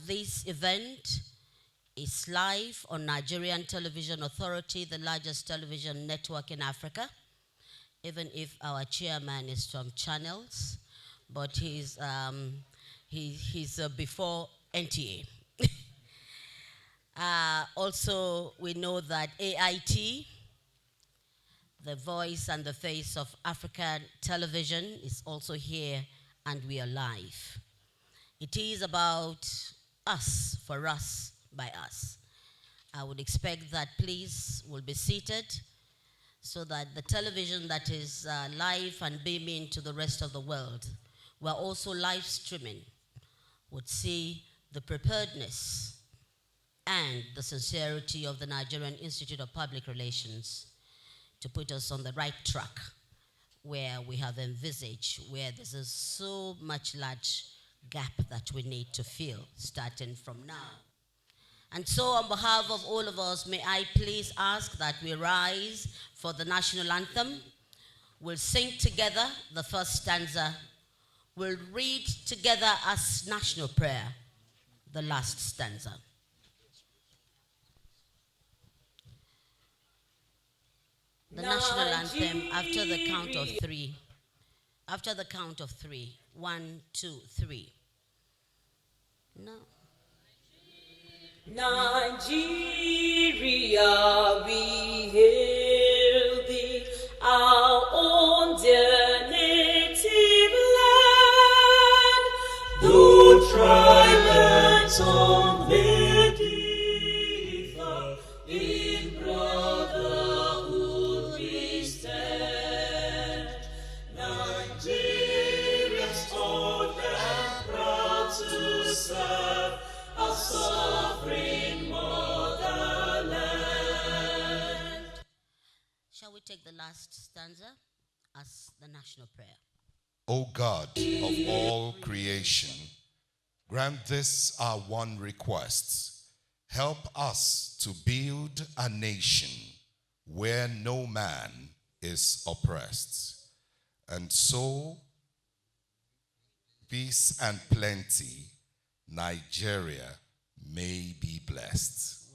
This event is live on Nigerian Television Authority, the largest television network in Africa, even if our chairman is from Channels, but he's before NTA. Also, we know that AIT, the voice and the face of African television, is also here, and we are live. It is about us, for us, by us. I would expect that please will be seated so that the television that is live and beaming to the rest of the world, we're also live streaming, would see the preparedness and the sincerity of the Nigerian Institute of Public Relations to put us on the right track where we have envisaged, where there's so much large gap that we need to fill starting from now. And so on behalf of all of us, may I please ask that we rise for the national anthem. We'll sing together the first stanza. We'll read together as national prayer the last stanza. The national anthem after the count of three. After the count of three. 1, 2, 3. No. Nigeria, we hail thee, our own dear native land. Though tribe and tongue may differ, in brotherhood we stand. Nigeria's own and proud to serve our sovereign motherland. Shall we take the last stanza as the national prayer? O God of all creation, grant this our one request. Help us to build a nation where no man is oppressed. And so, peace and plenty, Nigeria may be blessed.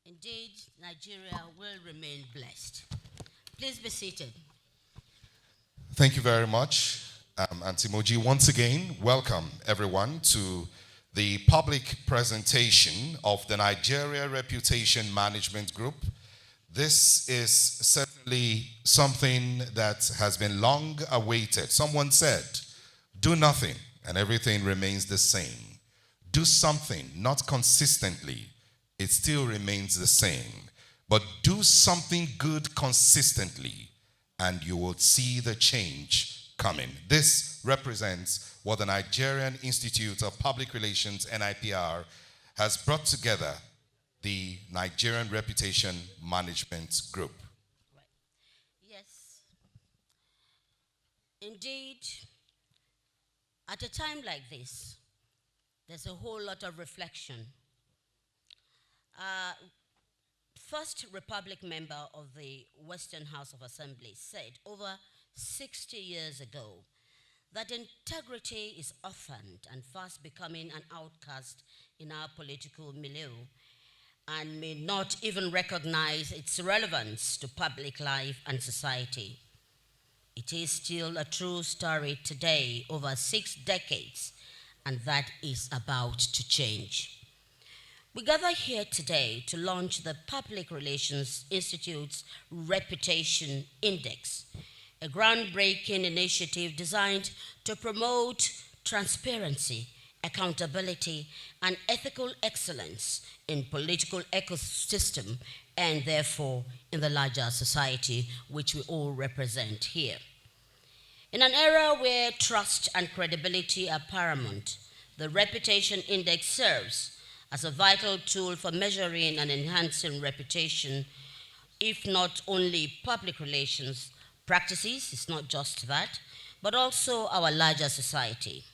Indeed, Nigeria will remain blessed. Please be seated. Thank you very much, Auntie Moji. Once again, welcome everyone to the public presentation of the Nigeria Reputation Management Group. This is certainly something that has been long awaited. Someone said, do nothing and everything remains the same. Do something, not consistently, it still remains the same. But do something good consistently, and you will see the change coming. This represents what the Nigerian Institute of Public Relations, NIPR, has brought together the Nigerian Reputation Management Group. Right. Yes. Indeed, at a time like this, there's a whole lot of reflection. First Republic member of the Western House of Assembly said over 60 years ago that integrity is orphaned and fast becoming an outcast in our political milieu and may not even recognize its relevance to public life and society. It is still a true story today, over 6 decades, and that is about to change. We gather here today to launch the Public Relations Institute's Reputation Index, a groundbreaking initiative designed to promote transparency, accountability, and ethical excellence in political ecosystem and therefore in the larger society which we all represent here. In an era where trust and credibility are paramount, the Reputation Index serves as a vital tool for measuring and enhancing reputation, if not only public relations practices, it's not just that, but also our larger society.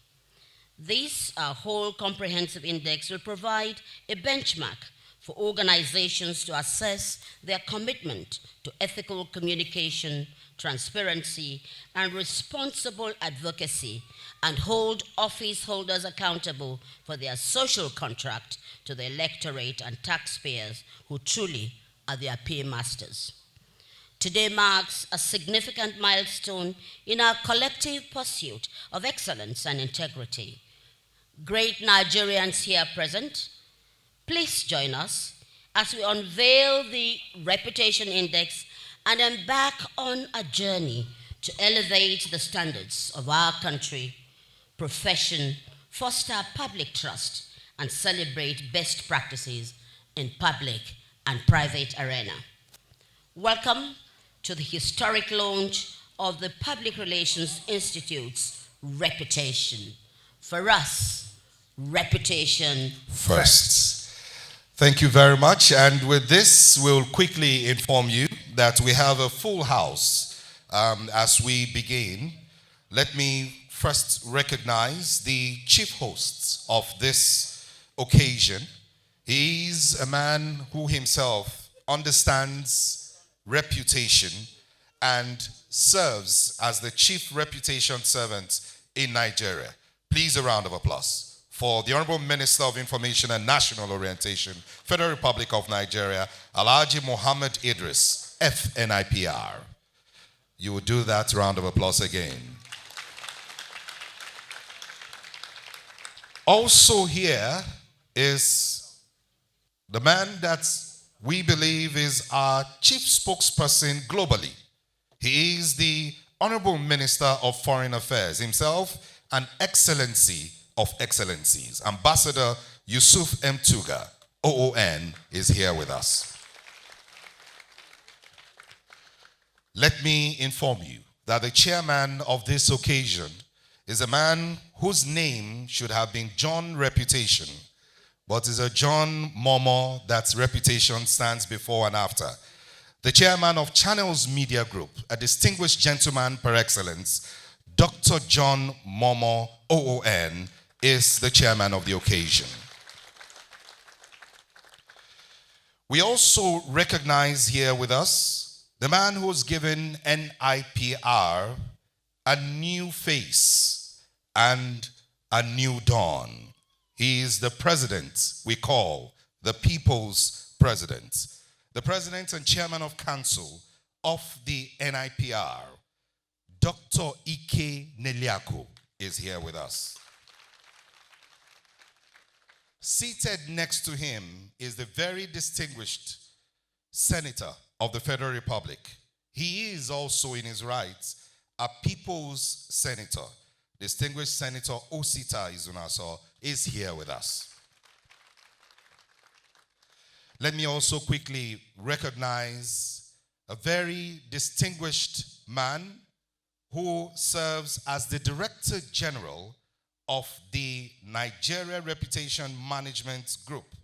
This whole comprehensive index will provide a benchmark for organizations to assess their commitment to ethical communication, transparency, and responsible advocacy, and hold office holders accountable for their social contract to the electorate and taxpayers who truly are their paymasters. Today marks a significant milestone in our collective pursuit of excellence and integrity. Great Nigerians here present, please join us as we unveil the Reputation Index and embark on a journey to elevate the standards of our country, profession, foster public trust, and celebrate best practices in public and private arena. Welcome to the historic launch of the Public Relations Institute's Reputation. For us, reputation First. Thank you very much. And with this, we'll quickly inform you that we have a full house as we begin. Let me first recognize the chief hosts of this occasion. He is a man who himself understands reputation and serves as the chief reputation servant in Nigeria. Please, a round of applause for the Honorable Minister of Information and National Orientation, Federal Republic of Nigeria, Alhaji Mohammed Idris, FNIPR. You will do that round of applause again. Also here is the man that we believe is our chief spokesperson globally. He is the Honorable Minister of Foreign Affairs, himself an excellency of excellencies. Ambassador Yusuf M. Tuga, OON, is here with us. Let me inform you that the chairman of this occasion is a man whose name should have been John Reputation, but is a John Momo that reputation stands before and after. The chairman of Channels Media Group, a distinguished gentleman par excellence, Dr. John Momo, OON, is the chairman of the occasion. We also recognize here with us the man who has given NIPR a new face and a new dawn. He is the president we call the People's President. The president and chairman of council of the NIPR, Dr. Ike Neliako, is here with us. Seated next to him is the very distinguished senator of the Federal Republic. He is also in his rights a people's senator. Distinguished Senator Osita Izunaso is here with us. Let me also quickly recognize a very distinguished man who serves as the Director General of the Nigeria Reputation Management Group.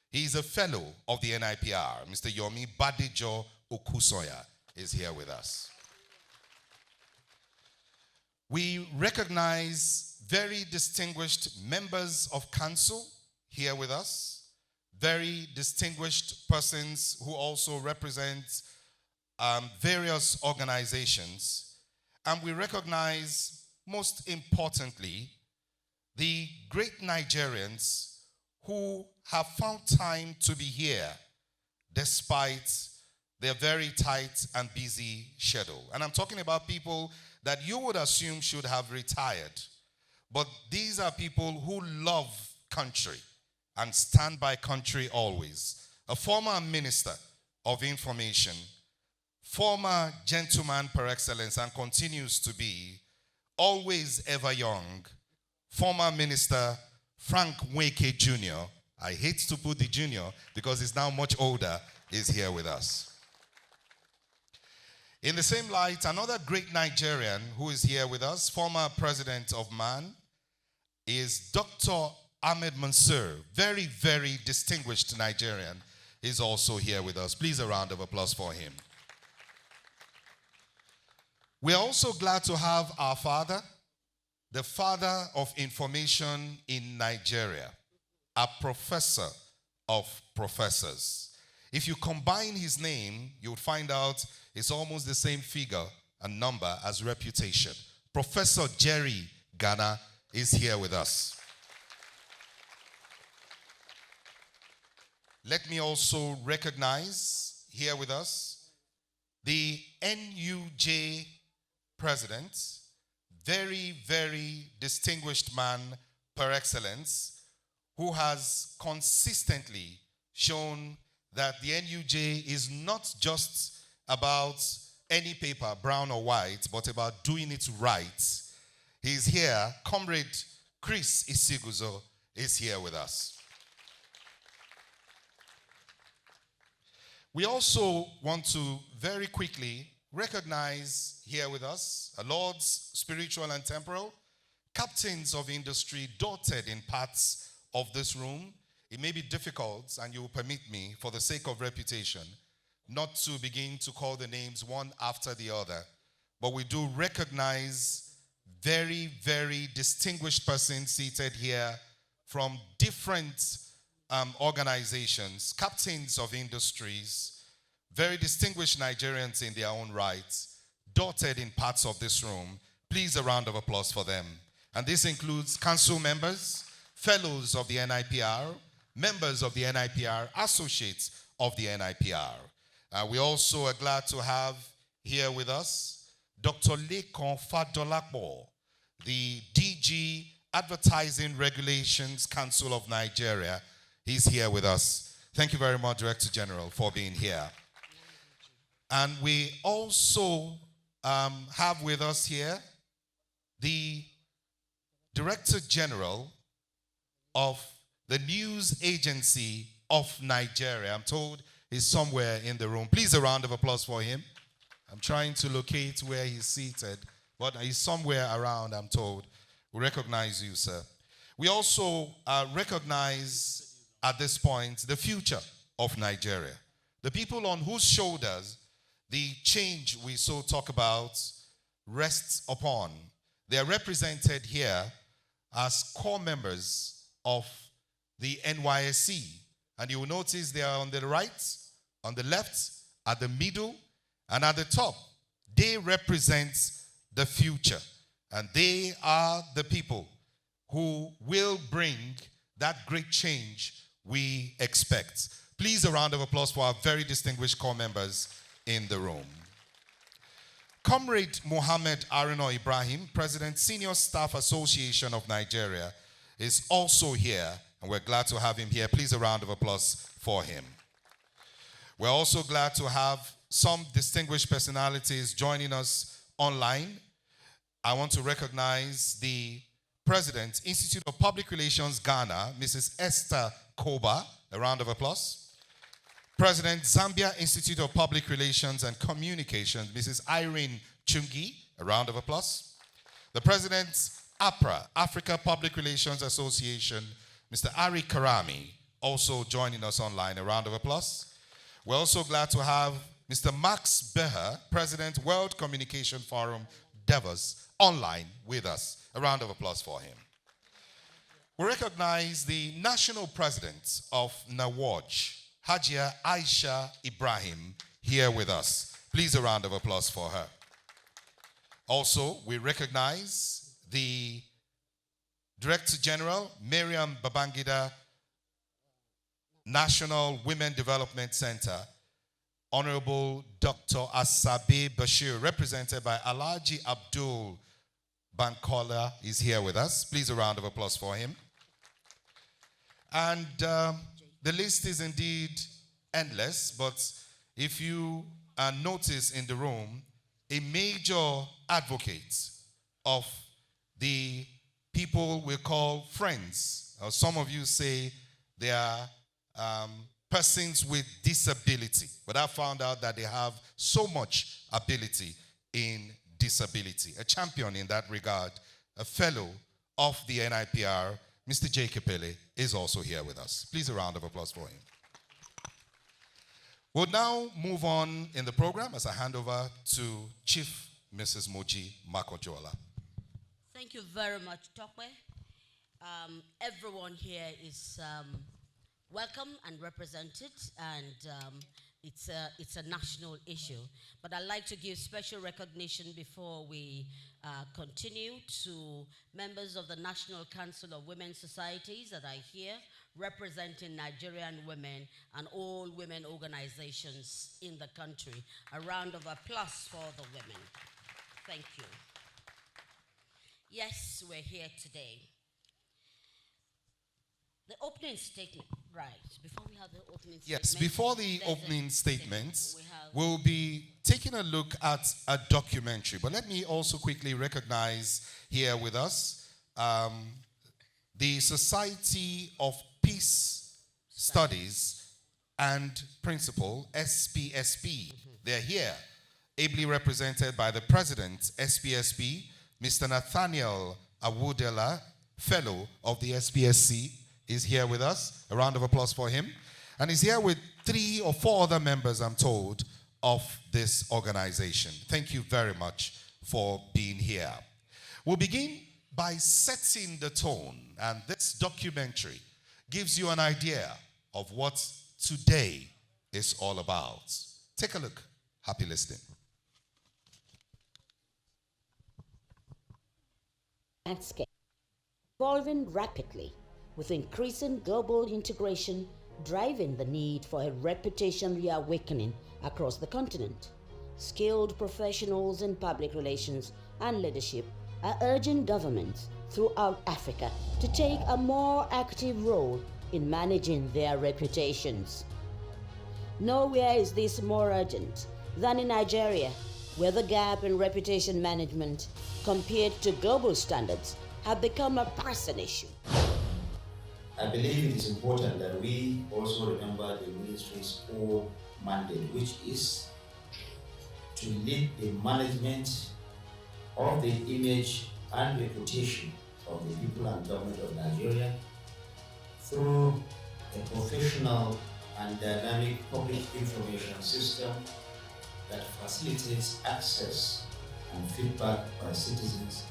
He is a fellow of the NIPR. Mr. Yomi Badijo Okusoya is here with us. We recognize very distinguished members of council here with us, very distinguished persons who also represent various organizations, and we recognize, most importantly, the great Nigerians who have found time to be here despite their very tight and busy schedule. And I'm talking about people that you would assume should have retired. But these are people who love country and stand by country always. A former minister of information, former gentleman par excellence, and continues to be always ever young, former minister Frank Nweke Jr., I hate to put the junior because he's now much older, is here with us. In the same light, another great Nigerian who is here with us, former president of MAN, is Dr. Ahmed Mansour, very, very distinguished Nigerian, is also here with us. Please, a round of applause for him. We are also glad to have our father, the father of information in Nigeria, a professor of professors. If you combine his name, you'll find out it's almost the same figure and number as reputation. Professor Jerry Ghana is here with us. Let me also recognize here with us the NUJ president, very, very distinguished man per excellence, who has consistently shown that the NUJ is not just about any paper, brown or white, but about doing it right. He's here. Comrade Chris Isiguzo is here with us. We also want to very quickly recognize here with us lords, spiritual and temporal, captains of industry dotted in parts of this room. It may be difficult, and you will permit me, for the sake of reputation, not to begin to call the names one after the other, but we do recognize very, very distinguished persons seated here from different organizations, captains of industries, very distinguished Nigerians in their own rights, dotted in parts of this room. Please, a round of applause for them. And this includes council members, fellows of the NIPR, members of the NIPR, associates of the NIPR. We also are glad to have here with us Dr. Lekon Fadolapo, the DG Advertising Regulations Council of Nigeria. He's here with us. Thank you very much, Director General, for being here. And we also have with us here the Director General of the News Agency of Nigeria. I'm told he's somewhere in the room. Please, a round of applause for him. I'm trying to locate where he's seated, but he's somewhere around, I'm told. We recognize you, sir. We also recognize at this point the future of Nigeria. The people on whose shoulders the change we so talk about rests upon. They are represented here as core members of the NYSC. And you will notice they are on the right, on the left, at the middle, and at the top. They represent the future. And they are the people who will bring that great change we expect. Please, a round of applause for our very distinguished core members in the room. Comrade Mohammed Arino Ibrahim, President, Senior Staff Association of Nigeria, is also here, and we're glad to have him here. Please, a round of applause for him. We're also glad to have some distinguished personalities joining us online. I want to recognize the President, Institute of Public Relations, Ghana, Mrs. Esther Koba. A round of applause. President, Zambia Institute of Public Relations and Communications, Mrs. Irene Chungi. A round of applause. The President, APRA, Africa Public Relations Association, Mr. Ari Karami, also joining us online. A round of applause. We're also glad to have Mr. Max Beher, President, World Communication Forum, Davos, online with us. A round of applause for him. We recognize the National President of NAWAJ, Hajia Aisha Ibrahim, here with us. Please, a round of applause for her. Also, we recognize the Director General, Miriam Babangida, National Women Development Center, Honorable Dr. Asabe Bashir, represented by Alhaji Abdul Bankola, is here with us. Please, a round of applause for him. And the list is indeed endless, but if you notice in the room, a major advocate of the people we call friends, or some of you say they are persons with disability, but I found out that they have so much ability in disability. A champion in that regard, a fellow of the NIPR, Mr. J. Kepele, is also here with us. Please, a round of applause for him. We'll now move on in the program as I hand over to Chief Mrs. Moji Makojola. Thank you very much, Tokwe. Everyone here is welcome and represented, and it's a national issue. But I'd like to give special recognition before we continue to members of the National Council of Women's Societies that are here representing Nigerian women and all women organizations in the country. A round of applause for the women. Thank you. Yes, we're here today. The opening statement, right, before we have the opening statement. Yes, before the opening statement, we'll be taking a look at a documentary. But let me also quickly recognize here with us the Society of Peace Studies and Principle, SPSP. They're here, ably represented by the President, SPSP, Mr. Nathaniel Awudela, Fellow of the SPSC, is here with us. A round of applause for him. And he's here with 3 or 4 other members, I'm told, of this organization. Thank you very much for being here. We'll begin by setting the tone, and this documentary gives you an idea of what today is all about. Take a look. Happy listening. Landscape evolving rapidly, with increasing global integration driving the need for a reputation reawakening across the continent. Skilled professionals in public relations and leadership are urging governments throughout Africa to take a more active role in managing their reputations. Nowhere is this more urgent than in Nigeria, where the gap in reputation management compared to global standards have become a pressing issue. I believe it is important that we also remember the ministry's core mandate, which is to lead the management of the image and reputation of the people and government of Nigeria through a professional and dynamic public information system that facilitates access and feedback by citizens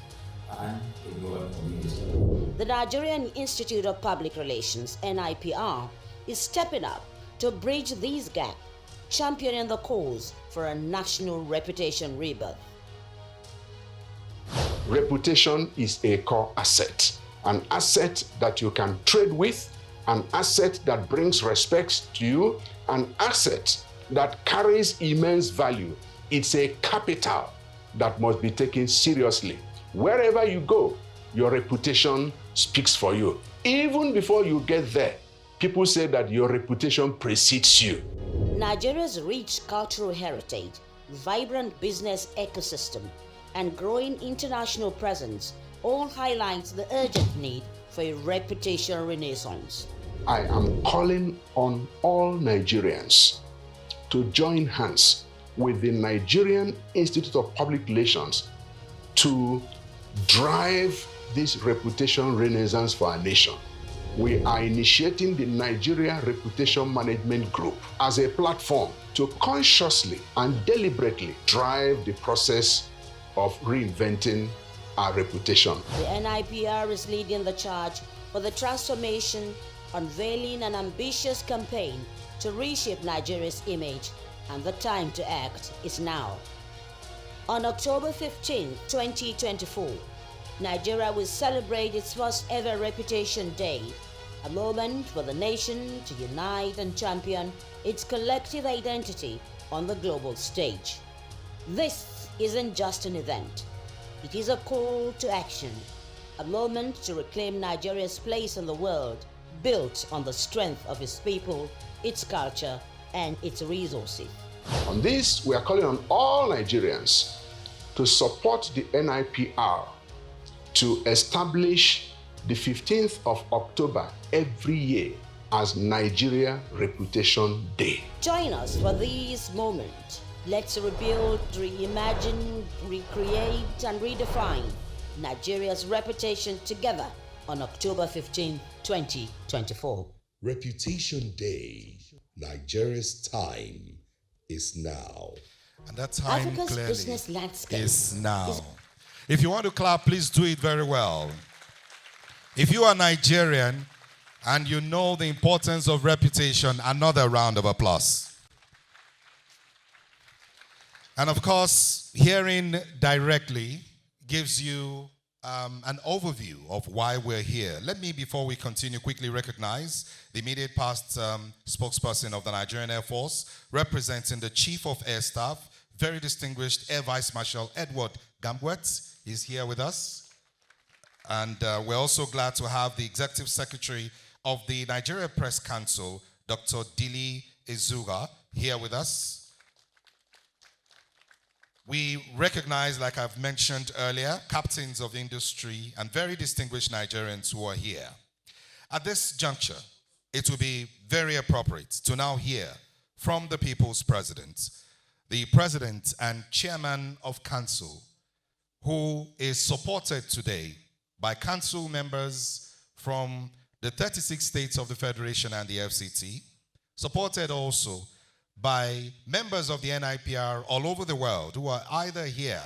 and the global community. The Nigerian Institute of Public Relations, NIPR, is stepping up to bridge these gaps, championing the cause for a national reputation rebirth. Reputation is a core asset, an asset that you can trade with, an asset that brings respect to you, an asset that carries immense value. It's a capital that must be taken seriously. Wherever you go, your reputation speaks for you. Even before you get there, people say that your reputation precedes you. Nigeria's rich cultural heritage, vibrant business ecosystem, and growing international presence all highlights the urgent need for a reputation renaissance. I am calling on all Nigerians to join hands with the Nigerian Institute of Public Relations to drive this reputation renaissance for our nation. We are initiating the Nigeria Reputation Management Group as a platform to consciously and deliberately drive the process of reinventing our reputation. The NIPR is leading the charge for the transformation, unveiling an ambitious campaign to reshape Nigeria's image, and the time to act is now. On October 15, 2024, Nigeria will celebrate its first ever Reputation Day, a moment for the nation to unite and champion its collective identity on the global stage. This isn't just an event. It is a call to action, a moment to reclaim Nigeria's place in the world, built on the strength of its people, its culture, and its resources. On this, we are calling on all Nigerians to support the NIPR to establish the 15th of October every year as Nigeria Reputation Day. Join us for this moment. Let's rebuild, reimagine, recreate, and redefine Nigeria's reputation together on October 15, 2024. Reputation Day, Nigeria's time is now. And that time Africa's clearly business landscape is now. If you want to clap, please do it very well. If you are Nigerian and you know the importance of reputation, another round of applause. And of course, hearing directly gives you an overview of why we're here. Let me, before we continue, quickly recognize the immediate past spokesperson of the Nigerian Air Force, representing the Chief of Air Staff, very distinguished Air Vice Marshal Edward Gambwet is here with us. And we're also glad to have the Executive Secretary of the Nigeria Press Council, Dr. Dili Ezuga, here with us. We recognize, like I've mentioned earlier, captains of industry and very distinguished Nigerians who are here. At this juncture, it will be very appropriate to now hear from the People's President, the President and Chairman of Council, who is supported today by Council members from the 36 states of the Federation and the FCT, supported also by members of the NIPR all over the world who are either here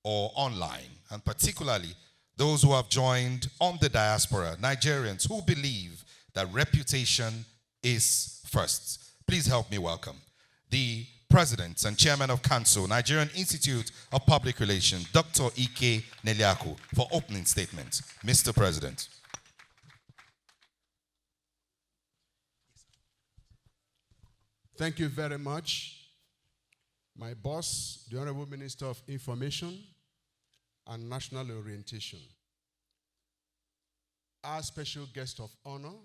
or online, and particularly those who have joined on the diaspora, Nigerians who believe that reputation is first. Please help me welcome the President and Chairman of Council, Nigerian Institute of Public Relations, Dr. Ike Neliaku, for opening statement. Mr. President. Thank you very much, my boss, the Honorable Minister of Information and National Orientation. Our special guest of honor,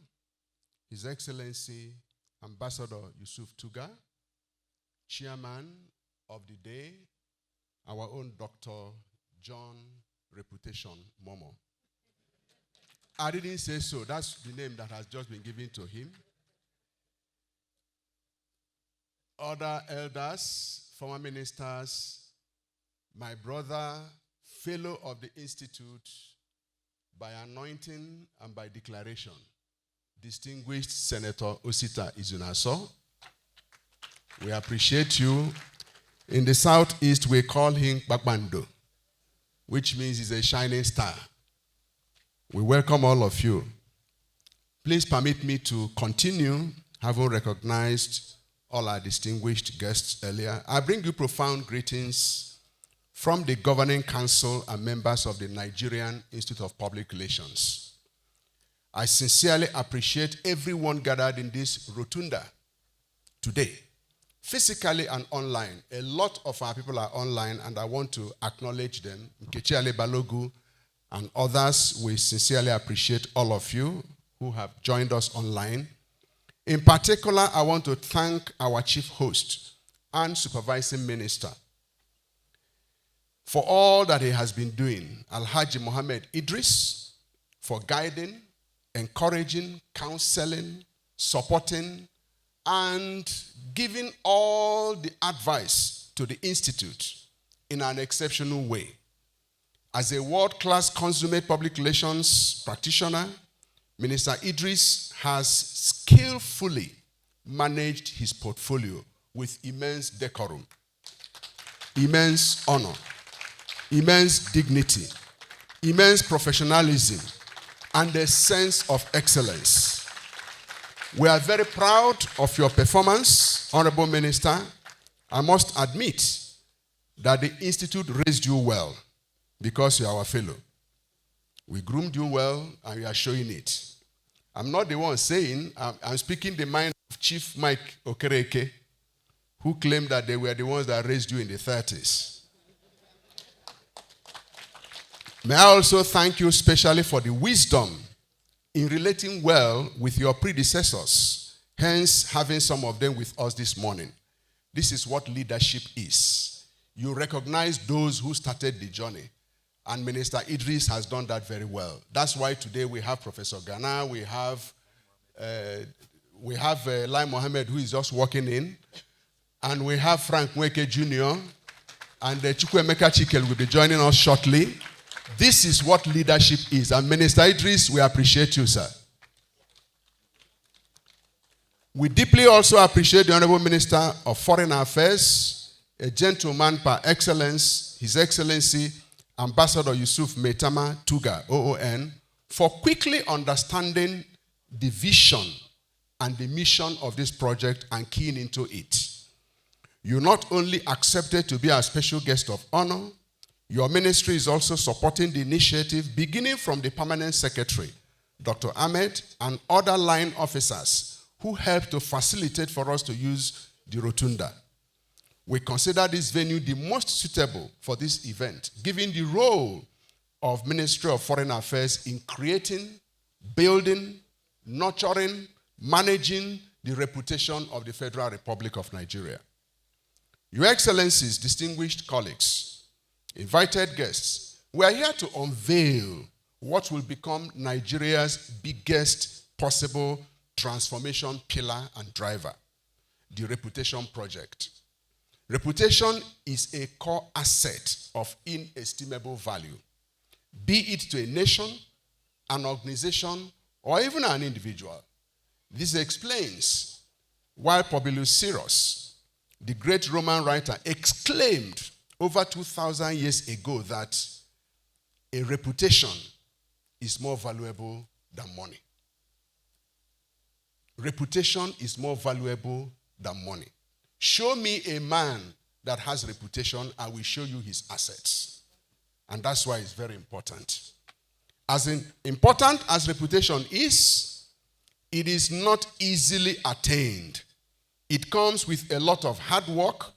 His Excellency Ambassador Yusuf Tuga, Chairman of the day, our own Dr. John Reputation Momo. I didn't say so, that's the name that has just been given to him. Other elders, former ministers, my brother, fellow of the Institute, by anointing and by declaration, distinguished Senator Osita Izunaso. We appreciate you. In the Southeast, we call him Bakbando, which means he's a shining star. We welcome all of you. Please permit me to continue, having recognized all our distinguished guests earlier. I bring you profound greetings from the Governing Council and members of the Nigerian Institute of Public Relations. I sincerely appreciate everyone gathered in this rotunda today, physically and online. A lot of our people are online, and I want to acknowledge them. Nkechi Ale Balogu and others, we sincerely appreciate all of you who have joined us online. In particular, I want to thank our chief host and supervising minister for all that he has been doing, Alhaji Mohammed Idris, for guiding, encouraging, counseling, supporting, and giving all the advice to the Institute in an exceptional way. As a world-class consummate public relations practitioner, Minister Idris has skillfully managed his portfolio with immense decorum, immense honor, immense dignity, immense professionalism, and a sense of excellence. We are very proud of your performance, Honorable Minister. I must admit that the Institute raised you well because you are our fellow. We groomed you well, and we are showing it. I'm not the one saying, I'm speaking the mind of Chief Mike Okereke, who claimed that they were the ones that raised you in the 30s. May I also thank you specially for the wisdom in relating well with your predecessors, hence having some of them with us this morning. This is what leadership is. You recognize those who started the journey. And Minister Idris has done that very well. That's why today we have Professor Ghana, we have Lai Mohammed, who is just walking in, and we have Frank Mweke Jr., and Chukwemeka Chikel will be joining us shortly. This is what leadership is. And Minister Idris, we appreciate you, sir. We deeply also appreciate the Honorable Minister of Foreign Affairs, a gentleman par excellence, His Excellency Ambassador Yusuf Metama Tuga, OON, for quickly understanding the vision and the mission of this project and keying into it. You not only accepted to be our special guest of honor, your ministry is also supporting the initiative beginning from the permanent secretary, Dr. Ahmed, and other line officers who helped to facilitate for us to use the Rotunda. We consider this venue the most suitable for this event, given the role of Ministry of Foreign Affairs in creating, building, nurturing, managing the reputation of the Federal Republic of Nigeria. Your Excellencies, distinguished colleagues, invited guests, we are here to unveil what will become Nigeria's biggest possible transformation pillar and driver, the Reputation Project. Reputation is a core asset of inestimable value, be it to a nation, an organization, or even an individual. This explains why Publius Syrus, the great Roman writer, exclaimed over 2,000 years ago that a reputation is more valuable than money. Reputation is more valuable than money. Show me a man that has reputation, I will show you his assets. And that's why it's very important. As important as reputation is, it is not easily attained. It comes with a lot of hard work,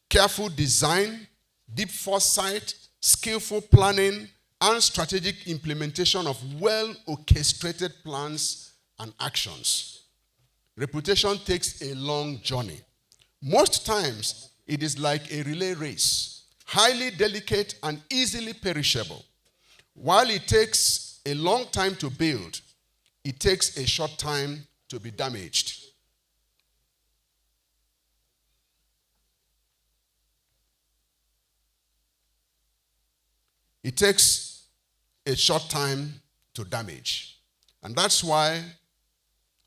careful design, deep foresight, skillful planning, and strategic implementation of well-orchestrated plans and actions. Reputation takes a long journey. Most times, it is like a relay race, highly delicate and easily perishable. While it takes a long time to build, it takes a short time to be damaged. It takes a short time to damage. And that's why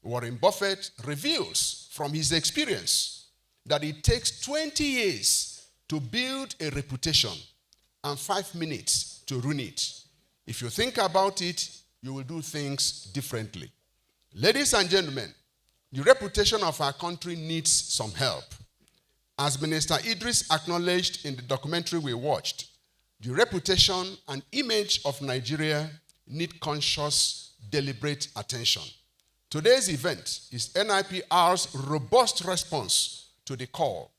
Warren Buffett reveals from his experience that it takes 20 years to build a reputation and 5 minutes to ruin it. If you think about it, you will do things differently. Ladies and gentlemen, the reputation of our country needs some help. As Minister Idris acknowledged in the documentary we watched, the reputation and image of Nigeria need conscious, deliberate attention. Today's event is NIPR's robust response to the call.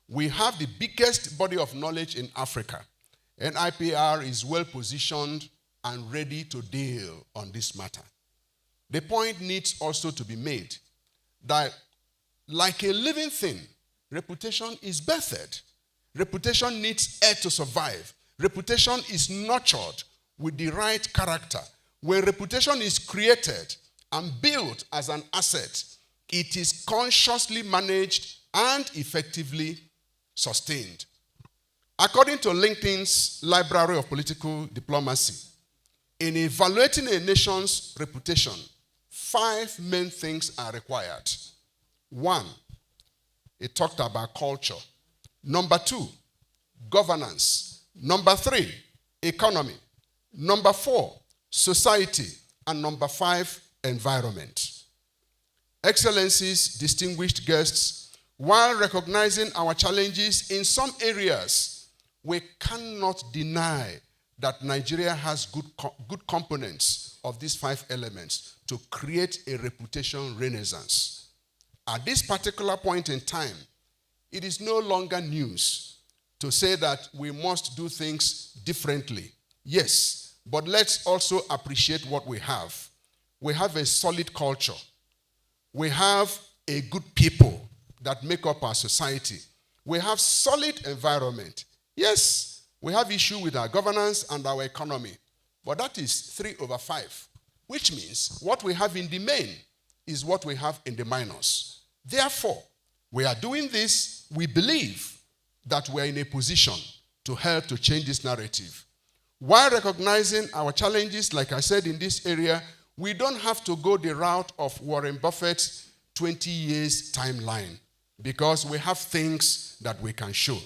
We have the biggest body of knowledge in Africa. NIPR is well positioned and ready to deal on this matter. The point needs also to be made that, like a living thing, reputation is birthed. Reputation needs air to survive. Reputation is nurtured with the right character. When reputation is created and built as an asset, it is consciously managed and effectively sustained. According to LinkedIn's Library of Political Diplomacy, in evaluating a nation's reputation, 5 main things are required. 1, it talked about culture. Number 2, governance. Number 3, economy. Number 4, society. And number 5, environment. Excellencies, distinguished guests, while recognizing our challenges in some areas, we cannot deny that Nigeria has good components of these 5 elements to create a reputation renaissance. At this particular point in time, it is no longer news to say that we must do things differently. Yes, but let's also appreciate what we have. We have a solid culture. We have a good people that make up our society. We have solid environment. Yes, we have issue with our governance and our economy, but that is 3/5, which means what we have in the main is what we have in the minors. Therefore, we are doing this, we believe that we are in a position to help to change this narrative. While recognizing our challenges, like I said, in this area, we don't have to go the route of Warren Buffett's 20 years timeline because we have things that we can show.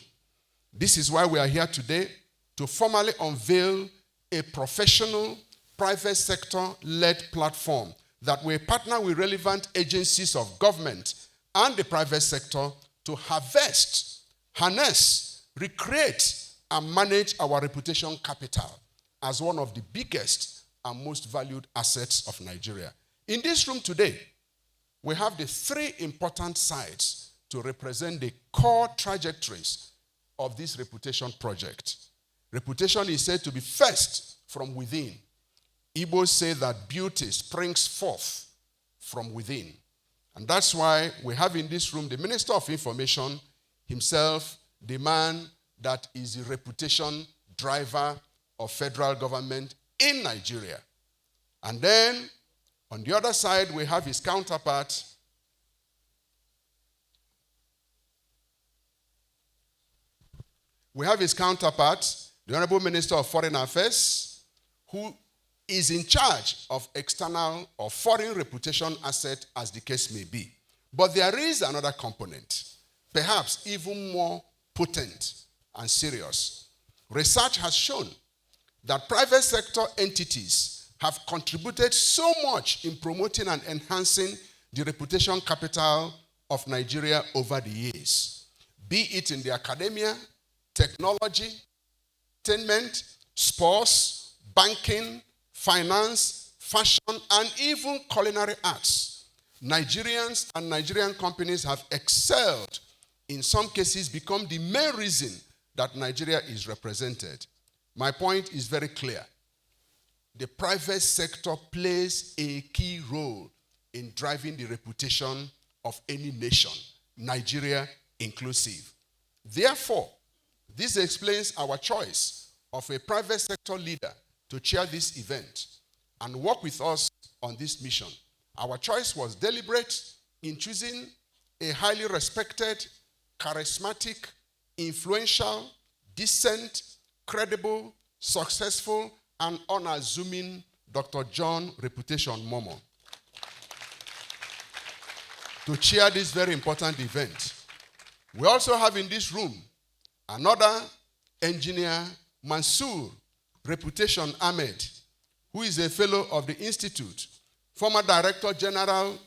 This is why we are here today to formally unveil a professional, private sector-led platform that will partner with relevant agencies of government and the private sector to harvest, harness, recreate, and manage our reputation capital as one of the biggest and most valued assets of Nigeria. In this room today, we have the three important sides to represent the core trajectories of this reputation project. Reputation is said to be first from within. Igbos say that beauty springs forth from within. And that's why we have in this room the Minister of Information himself, the man that is the reputation driver of federal government in Nigeria. And then, on the other side, we have his counterpart, the Honorable Minister of Foreign Affairs, who is in charge of external or foreign reputation asset, as the case may be. But there is another component, perhaps even more potent and serious. Research has shown that private sector entities have contributed so much in promoting and enhancing the reputation capital of Nigeria over the years, be it in the academia, technology, entertainment, sports, banking, finance, fashion, and even culinary arts. Nigerians and Nigerian companies have excelled, in some cases become the main reason that Nigeria is represented. My point is very clear. The private sector plays a key role in driving the reputation of any nation, Nigeria inclusive. Therefore, this explains our choice of a private sector leader to chair this event and work with us on this mission. Our choice was deliberate in choosing a highly respected, charismatic, influential, decent, credible, successful, and unassuming Dr. John Reputation Momo to chair this very important event. We also have in this room another engineer, Mansour Reputation Ahmed, who is a fellow of the Institute, former Director General,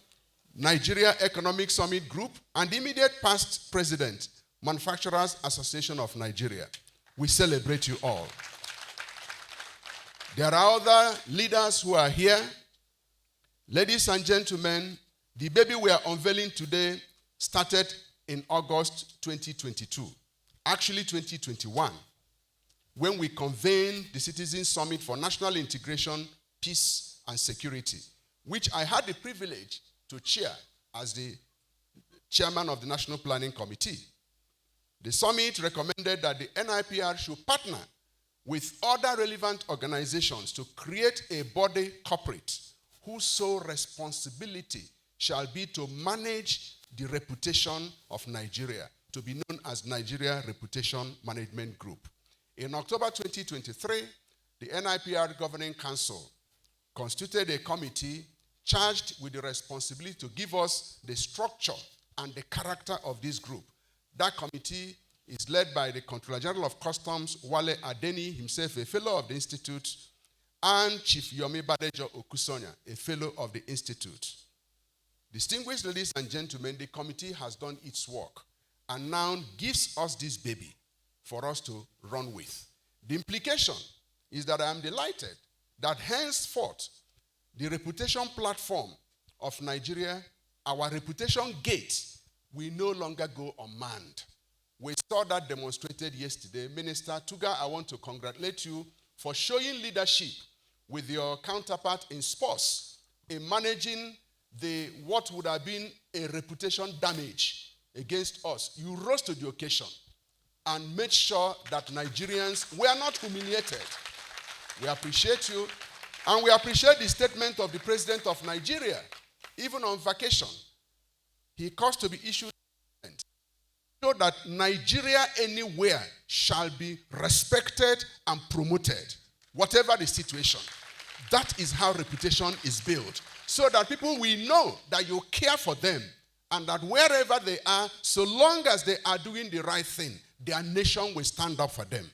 Nigeria Economic Summit Group, and immediate past president, Manufacturers Association of Nigeria. We celebrate you all. There are other leaders who are here. Ladies and gentlemen, the baby we are unveiling today started in August 2022, actually 2021, when we convened the Citizen Summit for National Integration, Peace, and Security, which I had the privilege to chair as the chairman of the National Planning Committee. The summit recommended that the NIPR should partner with other relevant organizations to create a body corporate whose sole responsibility shall be to manage the reputation of Nigeria, to be known as Nigeria Reputation Management Group. In October 2023, the NIPR Governing Council constituted a committee charged with the responsibility to give us the structure and the character of this group. That committee is led by the Controller General of Customs, Wale Adeni, himself a fellow of the Institute, and Chief Yomi Badejo Okusonya, a fellow of the Institute. Distinguished ladies and gentlemen, the committee has done its work and now gives us this baby for us to run with. The implication is that I am delighted that henceforth, the reputation platform of Nigeria, our reputation gate, will no longer go unmanned. We saw that demonstrated yesterday. Minister Tuga, I want to congratulate you for showing leadership with your counterpart in sports in managing what would have been a reputation damage against us. You rose to the occasion and made sure that Nigerians were not humiliated. We appreciate you, and we appreciate the statement of the President of Nigeria, even on vacation. He caused to be issued so that Nigeria anywhere shall be respected and promoted, whatever the situation. That is how reputation is built, so that people will know that you care for them, and that wherever they are, so long as they are doing the right thing, their nation will stand up for them.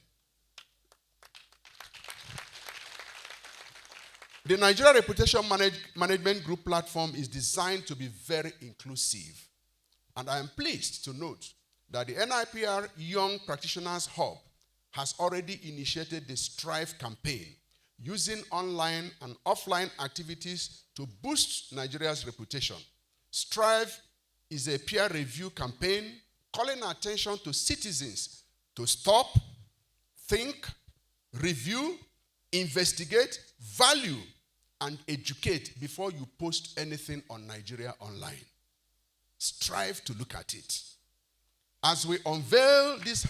The Nigeria Reputation Management Group platform is designed to be very inclusive. And I am pleased to note that the NIPR Young Practitioners Hub has already initiated the Strive campaign using online and offline activities to boost Nigeria's reputation. Strive is a peer review campaign calling attention to citizens to stop, think, review, investigate, value, and educate before you post anything on Nigeria Online. Strive to look at it. As we unveil this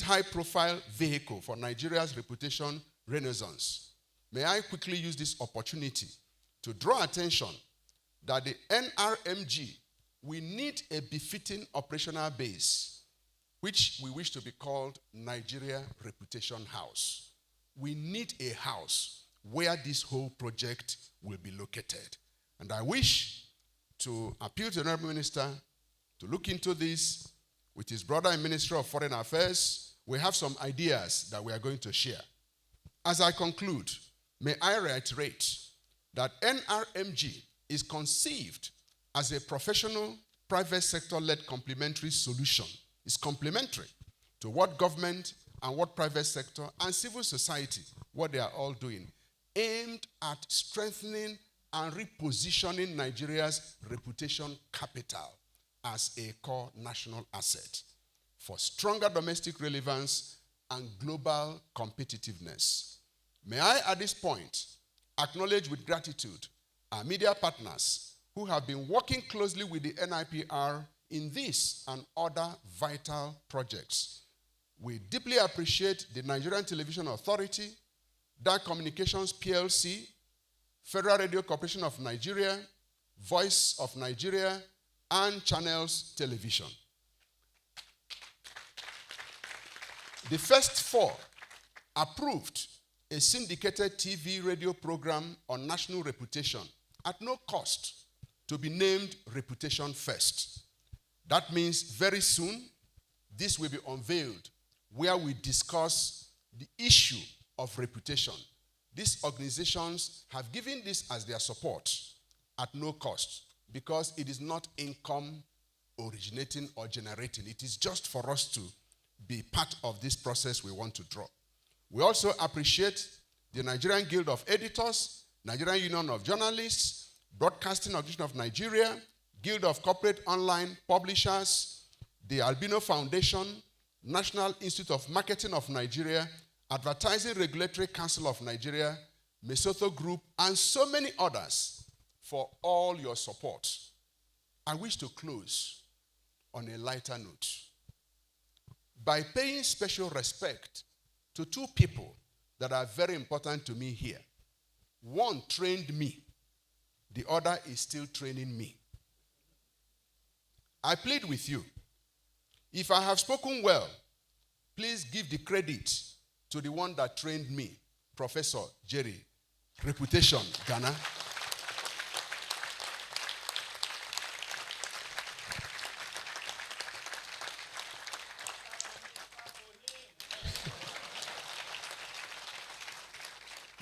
high-profile vehicle for Nigeria's reputation renaissance, may I quickly use this opportunity to draw attention that the NRMG, we need a befitting operational base, which we wish to be called Nigeria Reputation House. We need a house where this whole project will be located. And I wish to appeal to the Honorable Minister to look into this with his brother in Ministry of Foreign Affairs. We have some ideas that we are going to share. As I conclude, may I reiterate that NRMG is conceived as a professional, private sector-led complementary solution. It's complementary to what government and what private sector and civil society, what they are all doing, aimed at strengthening and repositioning Nigeria's reputation capital as a core national asset for stronger domestic relevance and global competitiveness. May I, at this point, acknowledge with gratitude our media partners who have been working closely with the NIPR in this and other vital projects. We deeply appreciate the Nigerian Television Authority, DAC Communications PLC, Federal Radio Corporation of Nigeria, Voice of Nigeria, and Channels Television. The first four approved a syndicated TV radio program on national reputation at no cost to be named Reputation First. That means very soon this will be unveiled where we discuss the issue of reputation. These organizations have given this as their support at no cost because it is not income originating or generating. It is just for us to be part of this process we want to draw. We also appreciate the Nigerian Guild of Editors, Nigerian Union of Journalists, Broadcasting Organization of Nigeria, Guild of Corporate Online Publishers, the Albino Foundation, National Institute of Marketing of Nigeria, Advertising Regulatory Council of Nigeria, Mesotho Group, and so many others for all your support. I wish to close on a lighter note by paying special respect to two people that are very important to me here. One trained me. The other is still training me. I plead with you. If I have spoken well, please give the credit to the one that trained me, Professor Jerry, Reputation, Ghana.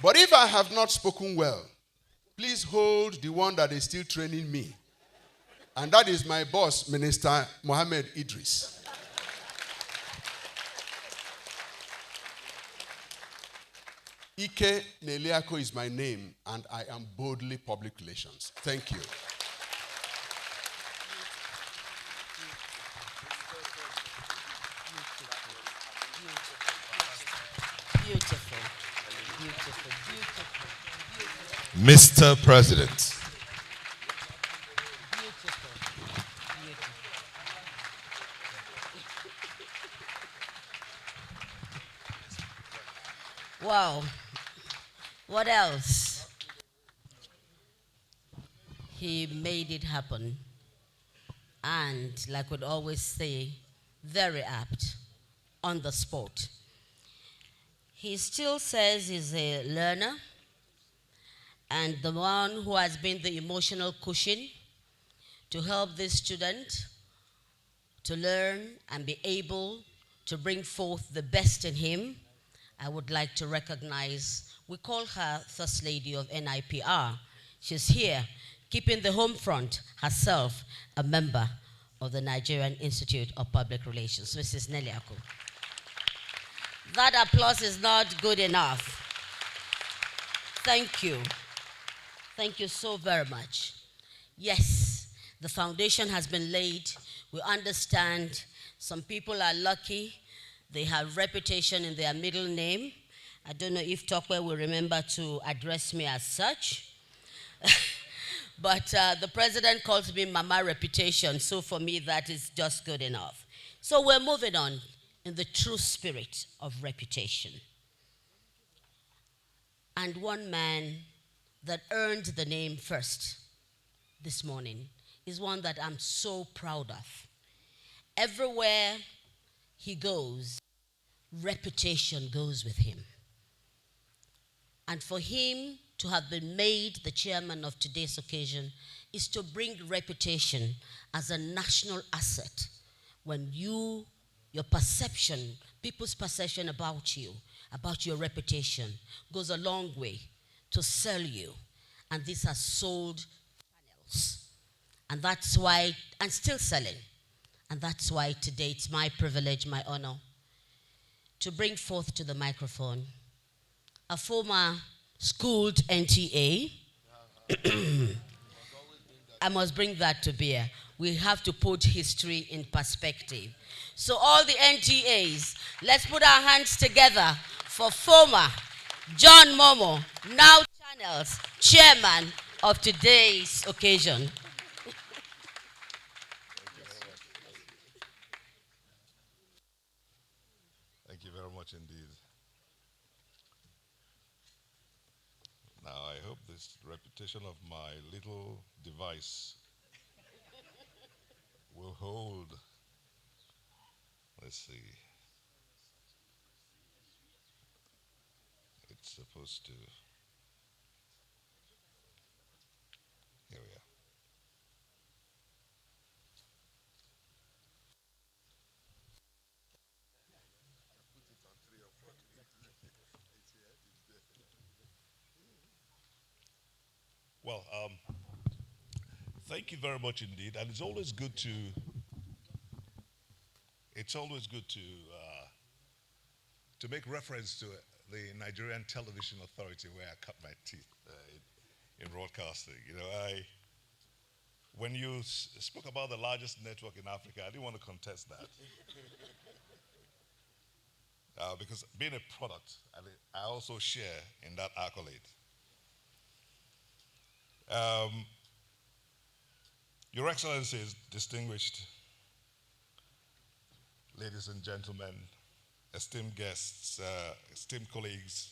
But if I have not spoken well, please hold the one that is still training me. And that is my boss, Minister Mohammed Idris. Ike Neliako is my name, and I am boldly public relations. Thank you. Beautiful. Beautiful. Beautiful. Beautiful. Mr. President. Beautiful. Beautiful. Wow. What else? He made it happen. And like we'd always say, very apt, on the spot. He still says he's a learner and the one who has been the emotional cushion to help this student to learn and be able to bring forth the best in him. I would like to recognize, we call her First Lady of NIPR. She's here. keeping the home front, herself a member of the Nigerian Institute of Public Relations, Mrs. Neliaku. That applause is not good enough. Thank you. Thank you so very much. Yes, the foundation has been laid. We understand some people are lucky. They have reputation in their middle name. I don't know if Tokwe will remember to address me as such. But the president calls me Mama Reputation, so for me that is just good enough. So we're moving on in the true spirit of reputation. And one man that earned the name first this morning is one that I'm so proud of. Everywhere he goes, reputation goes with him. And for him to have been made the chairman of today's occasion is to bring reputation as a national asset. When your perception, people's perception about you, about your reputation, goes a long way to sell you. And this has sold channels. And that's why, and still selling. And that's why today it's my privilege, my honor, to bring forth to the microphone a former schooled NTA. I must bring that to bear. We have to put history in perspective. So all the NTAs, let's put our hands together for former John Momo, now Channels, chairman of today's occasion. Thank you very much indeed. Now, I hope this reputation of my little device will hold. Let's see. It's supposed to. Here we are. Well, thank you very much indeed, and it's always good to. It's always good to make reference to the Nigerian Television Authority, where I cut my teeth in broadcasting. You know, when you spoke about the largest network in Africa, I didn't want to contest that. Because being a product, I also share in that accolade. Your Excellencies, distinguished ladies and gentlemen, esteemed guests, esteemed colleagues,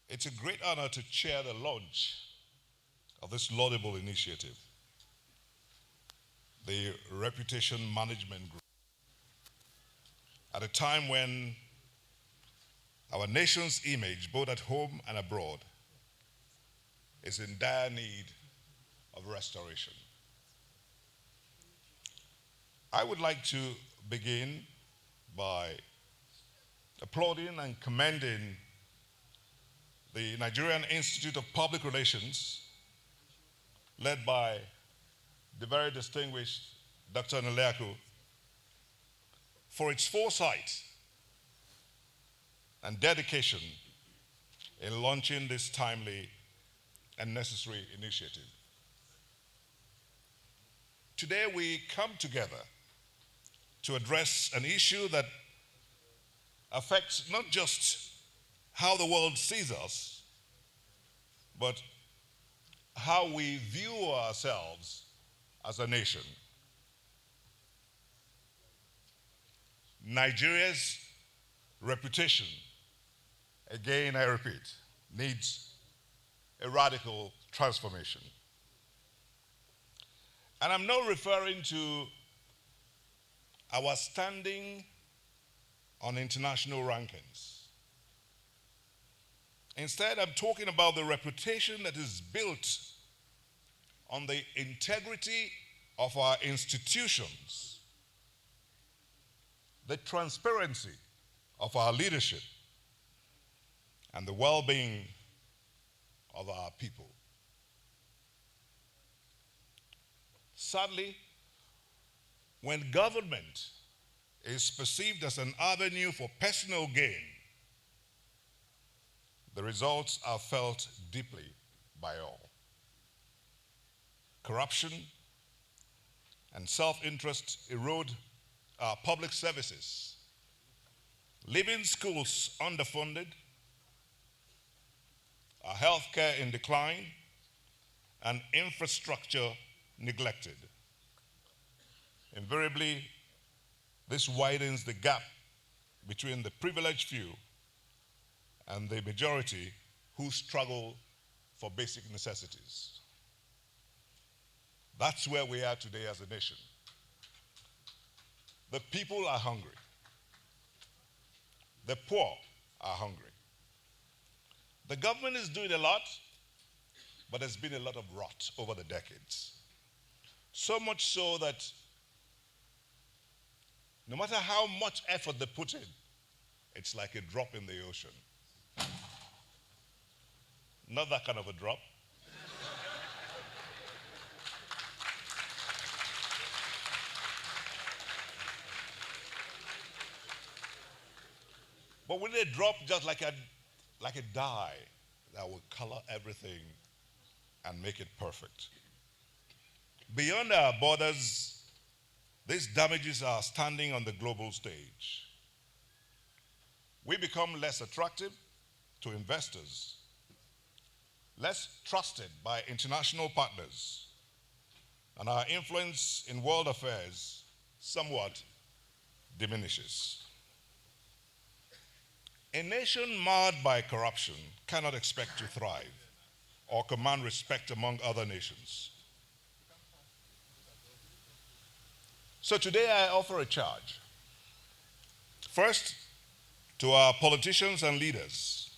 it's a great honor to chair the launch of this laudable initiative, the Reputation Management Group, at a time when our nation's image, both at home and abroad, is in dire need of restoration. I would like to begin by applauding and commending the Nigerian Institute of Public Relations, led by the very distinguished Dr. Neliaku, for its foresight and dedication in launching this timely and necessary initiative. Today we come together to address an issue that affects not just how the world sees us, but how we view ourselves as a nation. Nigeria's reputation, again I repeat, needs a radical transformation. And I'm not referring to our standing on international rankings. Instead, I'm talking about the reputation that is built on the integrity of our institutions, the transparency of our leadership, and the well-being of our people. Sadly, when government is perceived as an avenue for personal gain, the results are felt deeply by all. Corruption and self-interest erode our public services, leaving schools underfunded, our healthcare in decline, and infrastructure neglected. Invariably, this widens the gap between the privileged few and the majority who struggle for basic necessities. That's where we are today as a nation. The people are hungry. The poor are hungry. The government is doing a lot, but there's been a lot of rot over the decades. So much so that no matter how much effort they put in, it's like a drop in the ocean. Not that kind of a drop. But when they drop just like a dye that will color everything and make it perfect. Beyond our borders, these damages are standing on the global stage. We become less attractive to investors, less trusted by international partners, and our influence in world affairs somewhat diminishes. A nation marred by corruption cannot expect to thrive or command respect among other nations. So today I offer a charge. First, to our politicians and leaders.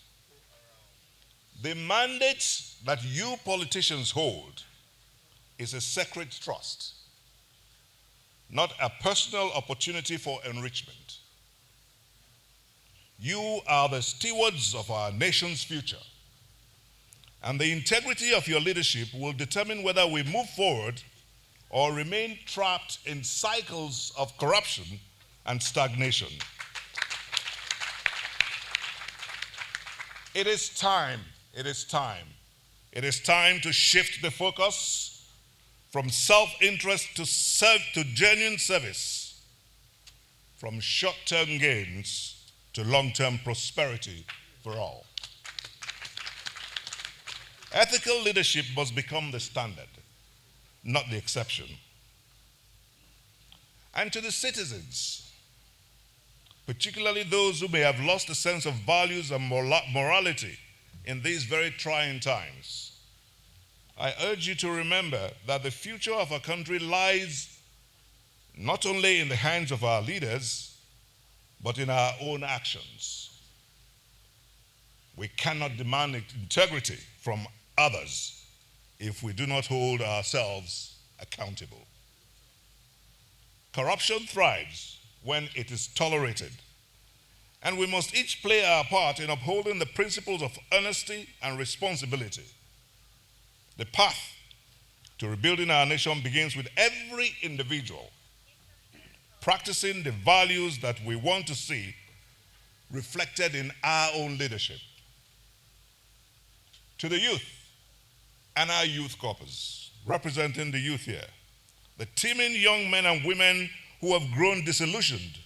The mandate that you politicians hold is a sacred trust, not a personal opportunity for enrichment. You are the stewards of our nation's future, and the integrity of your leadership will determine whether we move forward or remain trapped in cycles of corruption and stagnation. It is time to shift the focus from self-interest to genuine service, from short-term gains to long-term prosperity for all. Ethical leadership must become the standard, not the exception. And to the citizens, particularly those who may have lost a sense of values and morality in these very trying times, I urge you to remember that the future of our country lies not only in the hands of our leaders, but in our own actions. We cannot demand integrity from others if we do not hold ourselves accountable. Corruption thrives when it is tolerated, and we must each play our part in upholding the principles of honesty and responsibility. The path to rebuilding our nation begins with every individual practicing the values that we want to see reflected in our own leadership. To the youth and our youth corpus, representing the youth here, the teeming young men and women who have grown disillusioned,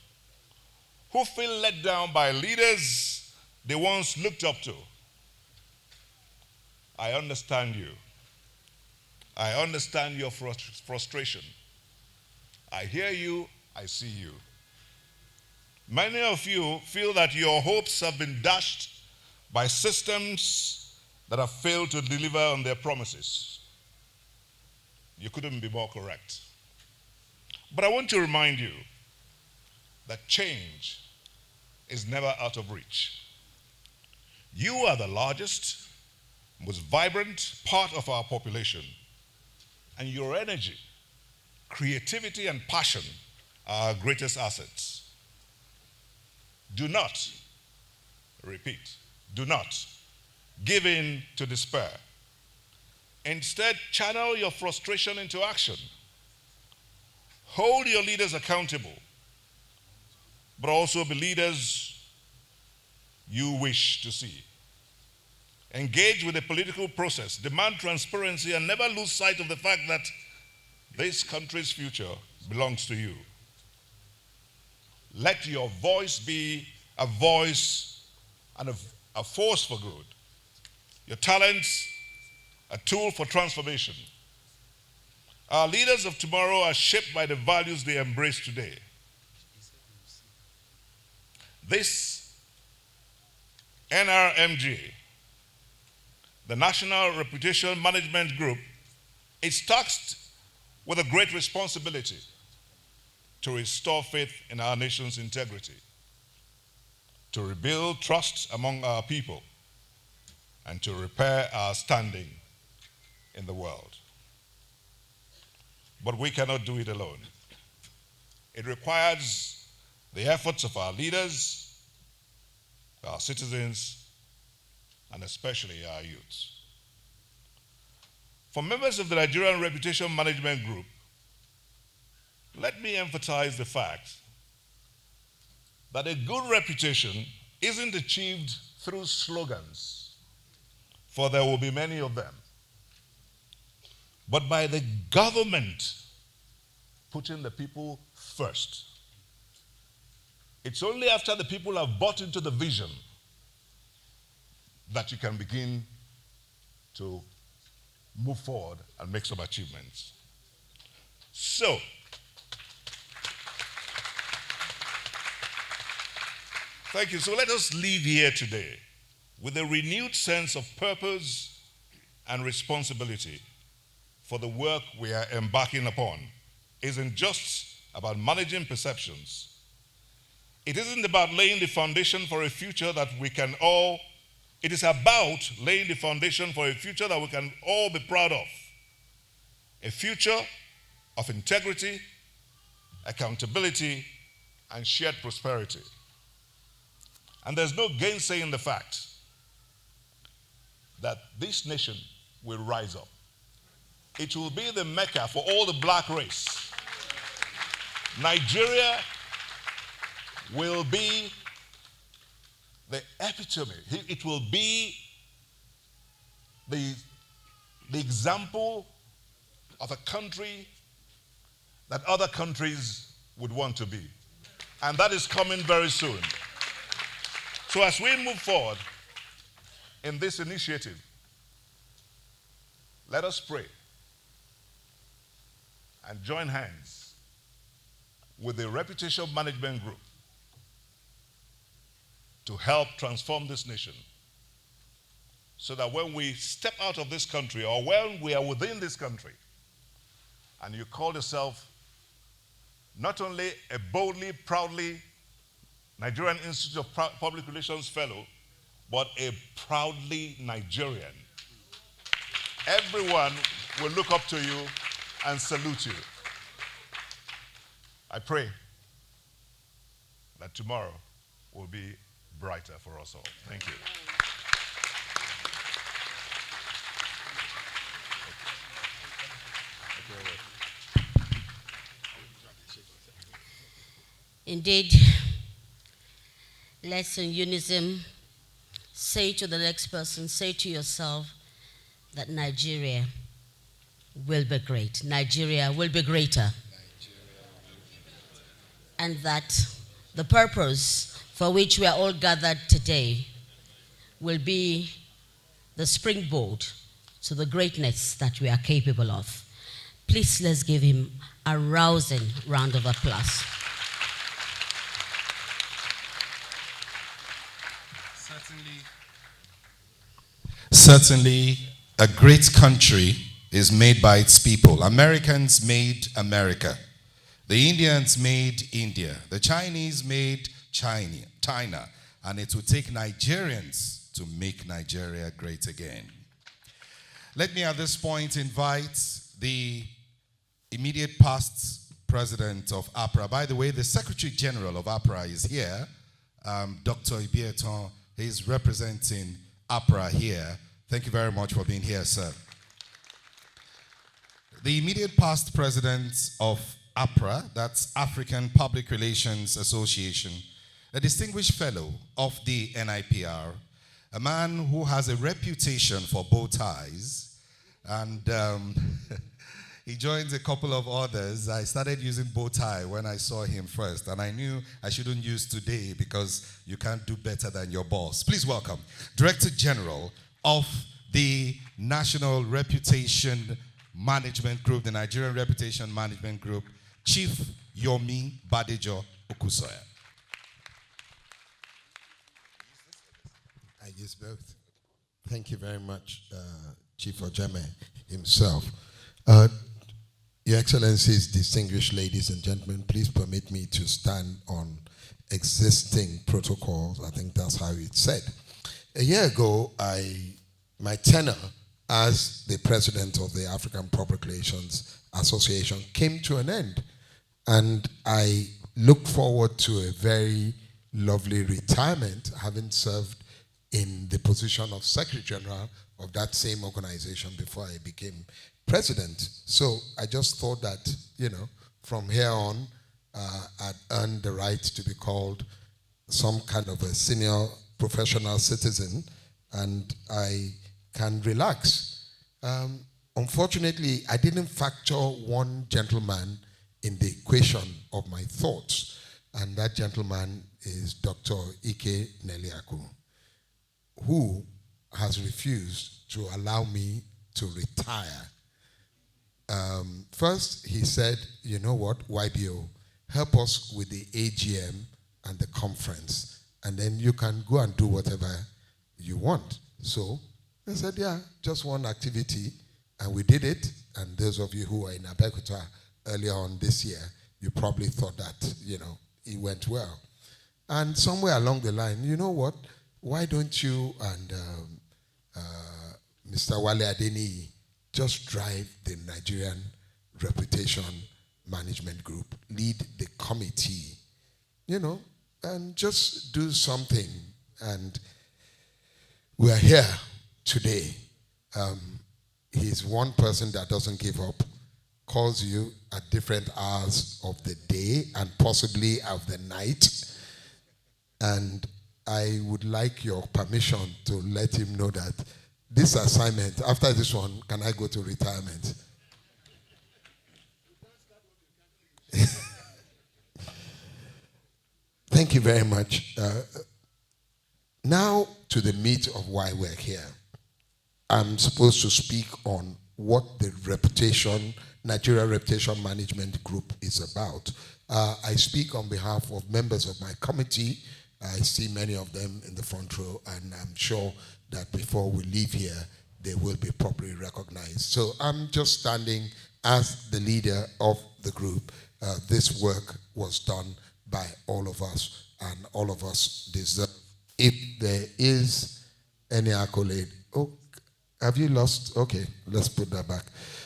who feel let down by leaders they once looked up to. I understand you. I understand your frustration. I hear you. I see you. Many of you feel that your hopes have been dashed by systems that have failed to deliver on their promises. You couldn't be more correct. But I want to remind you that change is never out of reach. You are the largest, most vibrant part of our population, and your energy, creativity, and passion are our greatest assets. Do not, repeat, do not give in to despair. Instead, channel your frustration into action. Hold your leaders accountable, but also be leaders you wish to see. Engage with the political process, demand transparency, and never lose sight of the fact that this country's future belongs to you. Let your voice be a voice and a force for good. Your talents, a tool for transformation. Our leaders of tomorrow are shaped by the values they embrace today. This NRMG, the National Reputation Management Group, is tasked with a great responsibility to restore faith in our nation's integrity, to rebuild trust among our people, and to repair our standing in the world. But we cannot do it alone. It requires the efforts of our leaders, our citizens, and especially our youths. For members of the Nigerian Reputation Management Group, let me emphasize the fact that a good reputation isn't achieved through slogans, for there will be many of them, but by the government putting the people first. It's only after the people have bought into the vision that you can begin to move forward and make some achievements. So, thank you. So let us leave here today with a renewed sense of purpose and responsibility for the work we are embarking upon. It isn't just about managing perceptions. It isn't about laying the foundation for a future that we can all, it is about laying the foundation for a future that we can all be proud of. A future of integrity, accountability, and shared prosperity. And there's no gainsaying the fact that this nation will rise up. It will be the Mecca for all the black race. Nigeria will be the epitome. It will be the example of a country that other countries would want to be. And that is coming very soon. So as we move forward in this initiative, let us pray and join hands with the Reputation Management Group to help transform this nation so that when we step out of this country or when we are within this country and you call yourself not only a boldly, proudly Nigerian Institute of Public Relations Fellow, but a proudly Nigerian, everyone will look up to you and salute you. I pray that tomorrow will be brighter for us all. Thank you. Indeed, let's in unison say to the next person, say to yourself that Nigeria will be great. Nigeria will be greater. And that the purpose for which we are all gathered today will be the springboard to the greatness that we are capable of. Please let's give him a rousing round of applause. Certainly, a great country is made by its people. Americans made America. The Indians made India. The Chinese made China. And it will take Nigerians to make Nigeria great again. Let me at this point invite the immediate past president of APRA. By the way, the Secretary General of APRA is here. Dr. Ibieton, he's representing APRA here. Thank you very much for being here, sir. The immediate past president of APRA, that's African Public Relations Association, a distinguished fellow of the NIPR, a man who has a reputation for bow ties, and he joins a couple of others. I started using bow tie when I saw him first, and I knew I shouldn't use today because you can't do better than your boss. Please welcome Director General of the National Reputation Management Group, the Nigerian Reputation Management Group, Chief Yomi Badejo Okusoya. I use both. Thank you very much, Chief Ojame himself. Your Excellencies, distinguished ladies and gentlemen, please permit me to stand on existing protocols. I think that's how it's said. A year ago, my tenure as the president of the African Public Relations Association came to an end. And I look forward to a very lovely retirement, having served in the position of Secretary General of that same organization before I became president. So I just thought that, from here on, I'd earned the right to be called some kind of a senior professional citizen, and I can relax. Unfortunately, I didn't factor one gentleman in the equation of my thoughts, and that gentleman is Dr. Ike Neliaku, who has refused to allow me to retire. First, he said, you know what, YBO, help us with the AGM and the conference, and then you can go and do whatever you want. So I said, yeah, just one activity, and we did it. And those of you who were in Abuja earlier on this year, you probably thought that, it went well. And somewhere along the line, you know what, why don't you and Mr. Wale Adeni just drive the Nigerian Reputation Management Group, lead the committee, and just do something. And we are here today. He's one person that doesn't give up, calls you at different hours of the day and possibly of the night. And I would like your permission to let him know that this assignment, after this one, can I go to retirement? Thank you very much. Now to the meat of why we're here. I'm supposed to speak on what the Nigeria Reputation Management Group is about. I speak on behalf of members of my committee. I see many of them in the front row, and I'm sure that before we leave here, they will be properly recognized. So I'm just standing as the leader of the group. This work was done by all of us, and all of us deserve. If there is any accolade, have you lost? Okay, let's put that back.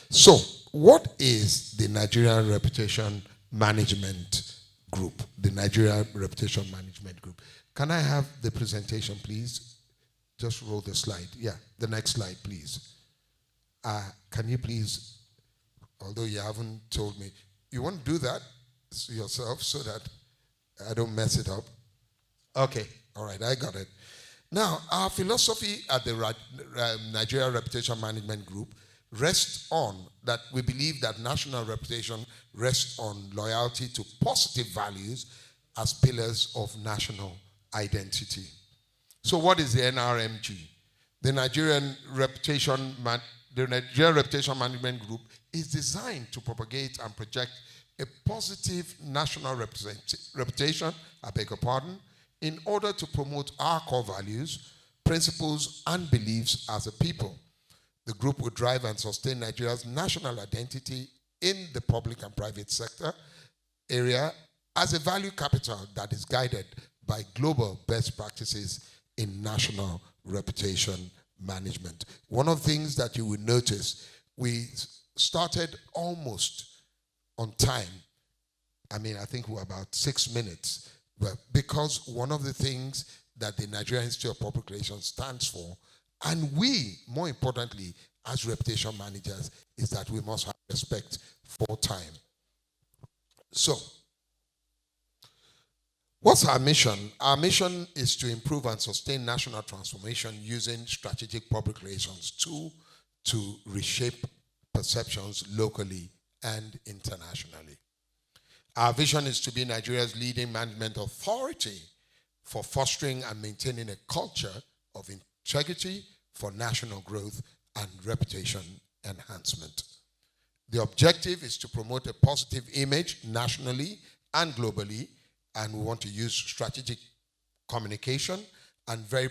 So, what is the Nigerian Reputation Management Group? The Nigerian Reputation Management Group. Can I have the presentation, please? Just roll the slide. Yeah, the next slide, please. Can you please, although you haven't told me, you want to do that yourself so that I don't mess it up? Okay, all right, I got it. Now, our philosophy at the Nigeria Reputation Management Group rests on that we believe that national reputation rests on loyalty to positive values as pillars of national identity. So what is the NRMG? The Nigerian Reputation Management Group is designed to propagate and project a positive national reputation, in order to promote our core values, principles, and beliefs as a people. The group will drive and sustain Nigeria's national identity in the public and private sector area as a value capital that is guided by global best practices in national reputation management. One of the things that you will notice, we started almost on time. I think we're about 6 minutes. But because one of the things that the Nigerian Institute of Public Relations stands for, and we, more importantly, as reputation managers, is that we must have respect for time. So, what's our mission? Our mission is to improve and sustain national transformation using strategic public relations to reshape perceptions locally and internationally. Our vision is to be Nigeria's leading management authority for fostering and maintaining a culture of integrity for national growth and reputation enhancement. The objective is to promote a positive image nationally and globally, and we want to use strategic communication and very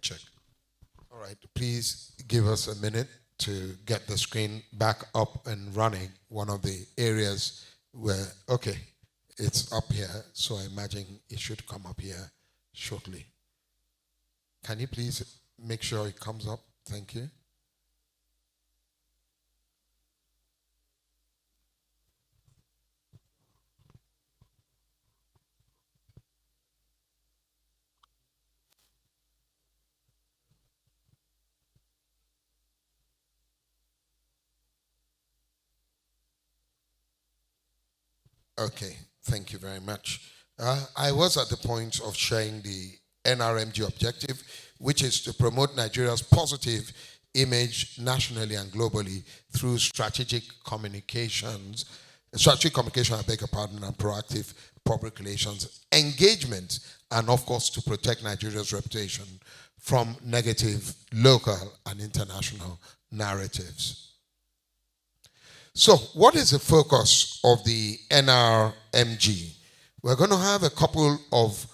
check. All right, please give us a minute to get the screen back up and running. One of the areas where, okay, it's up here, so I imagine it should come up here shortly. Can you please make sure it comes up? Thank you. Okay, thank you very much. I was at the point of sharing the NRMG objective, which is to promote Nigeria's positive image nationally and globally through strategic communication, I beg your pardon, and proactive public relations engagement, and of course to protect Nigeria's reputation from negative local and international narratives. So, what is the focus of the NRMG? We're going to have a couple of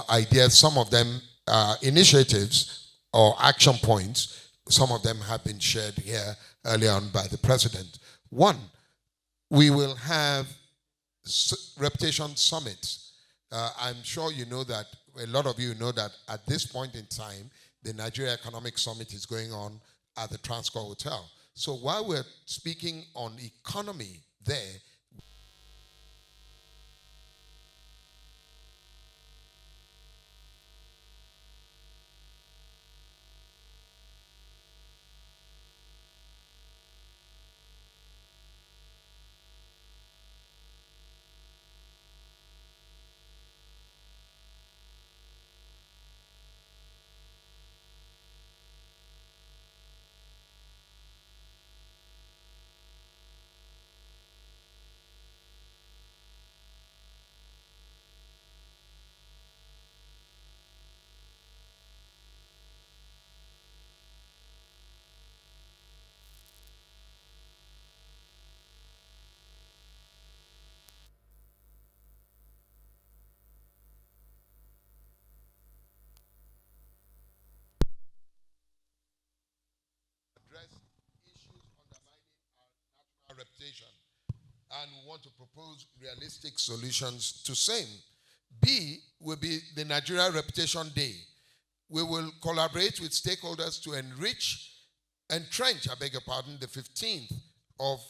ideas, some of them initiatives or action points. Some of them have been shared here earlier on by the President. One, we will have reputation summits. I'm sure you know that, a lot of you know that at this point in time, the Nigeria Economic Summit is going on at the Transcorp Hotel. So while we're speaking on economy there, address issues undermining our national reputation, and we want to propose realistic solutions to same. B will be the Nigeria Reputation Day. We will collaborate with stakeholders to entrench, I beg your pardon, the 15th of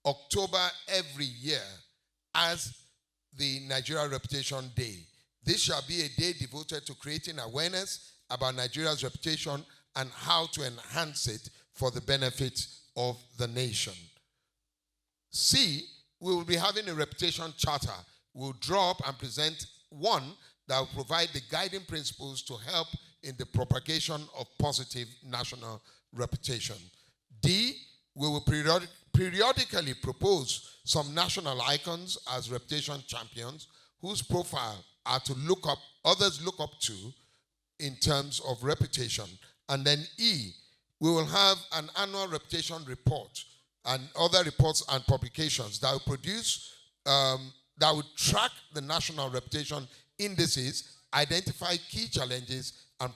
October every year as the Nigeria Reputation Day. This shall be a day devoted to creating awareness about Nigeria's reputation and how to enhance it for the benefit of the nation. C, we will be having a reputation charter. We'll draw up and present one that will provide the guiding principles to help in the propagation of positive national reputation. D, we will periodically propose some national icons as reputation champions whose profile are to look up, others look up to in terms of reputation. And then E, we will have an annual reputation report and other reports and publications that will produce, that will track the national reputation indices, identify key challenges, and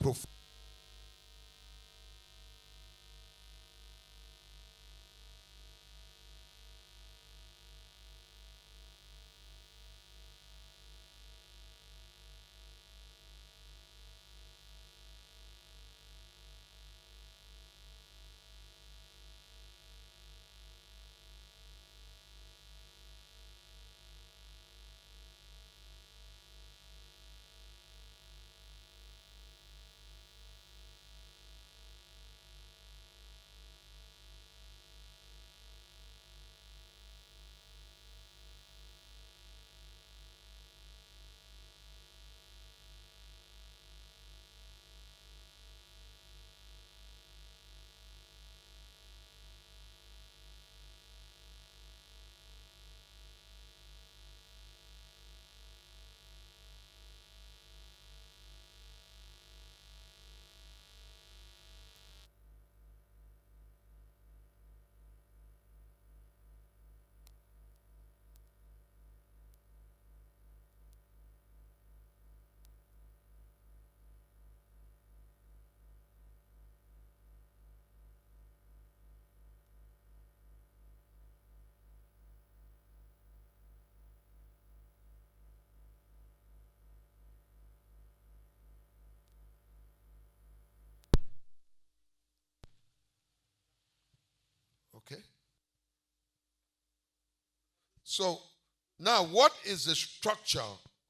okay. So now, what is the structure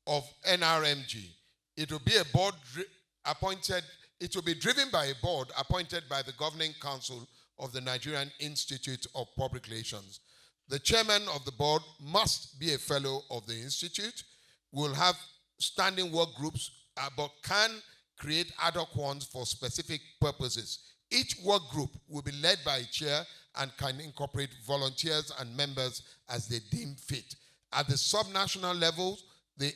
of NRMG? It will be a board appointed, it will be driven by a board appointed by the Governing Council of the Nigerian Institute of Public Relations. The chairman of the board must be a fellow of the institute. We'll have standing work groups, but can create ad hoc ones for specific purposes. Each work group will be led by a chair and can incorporate volunteers and members as they deem fit. At the subnational levels, the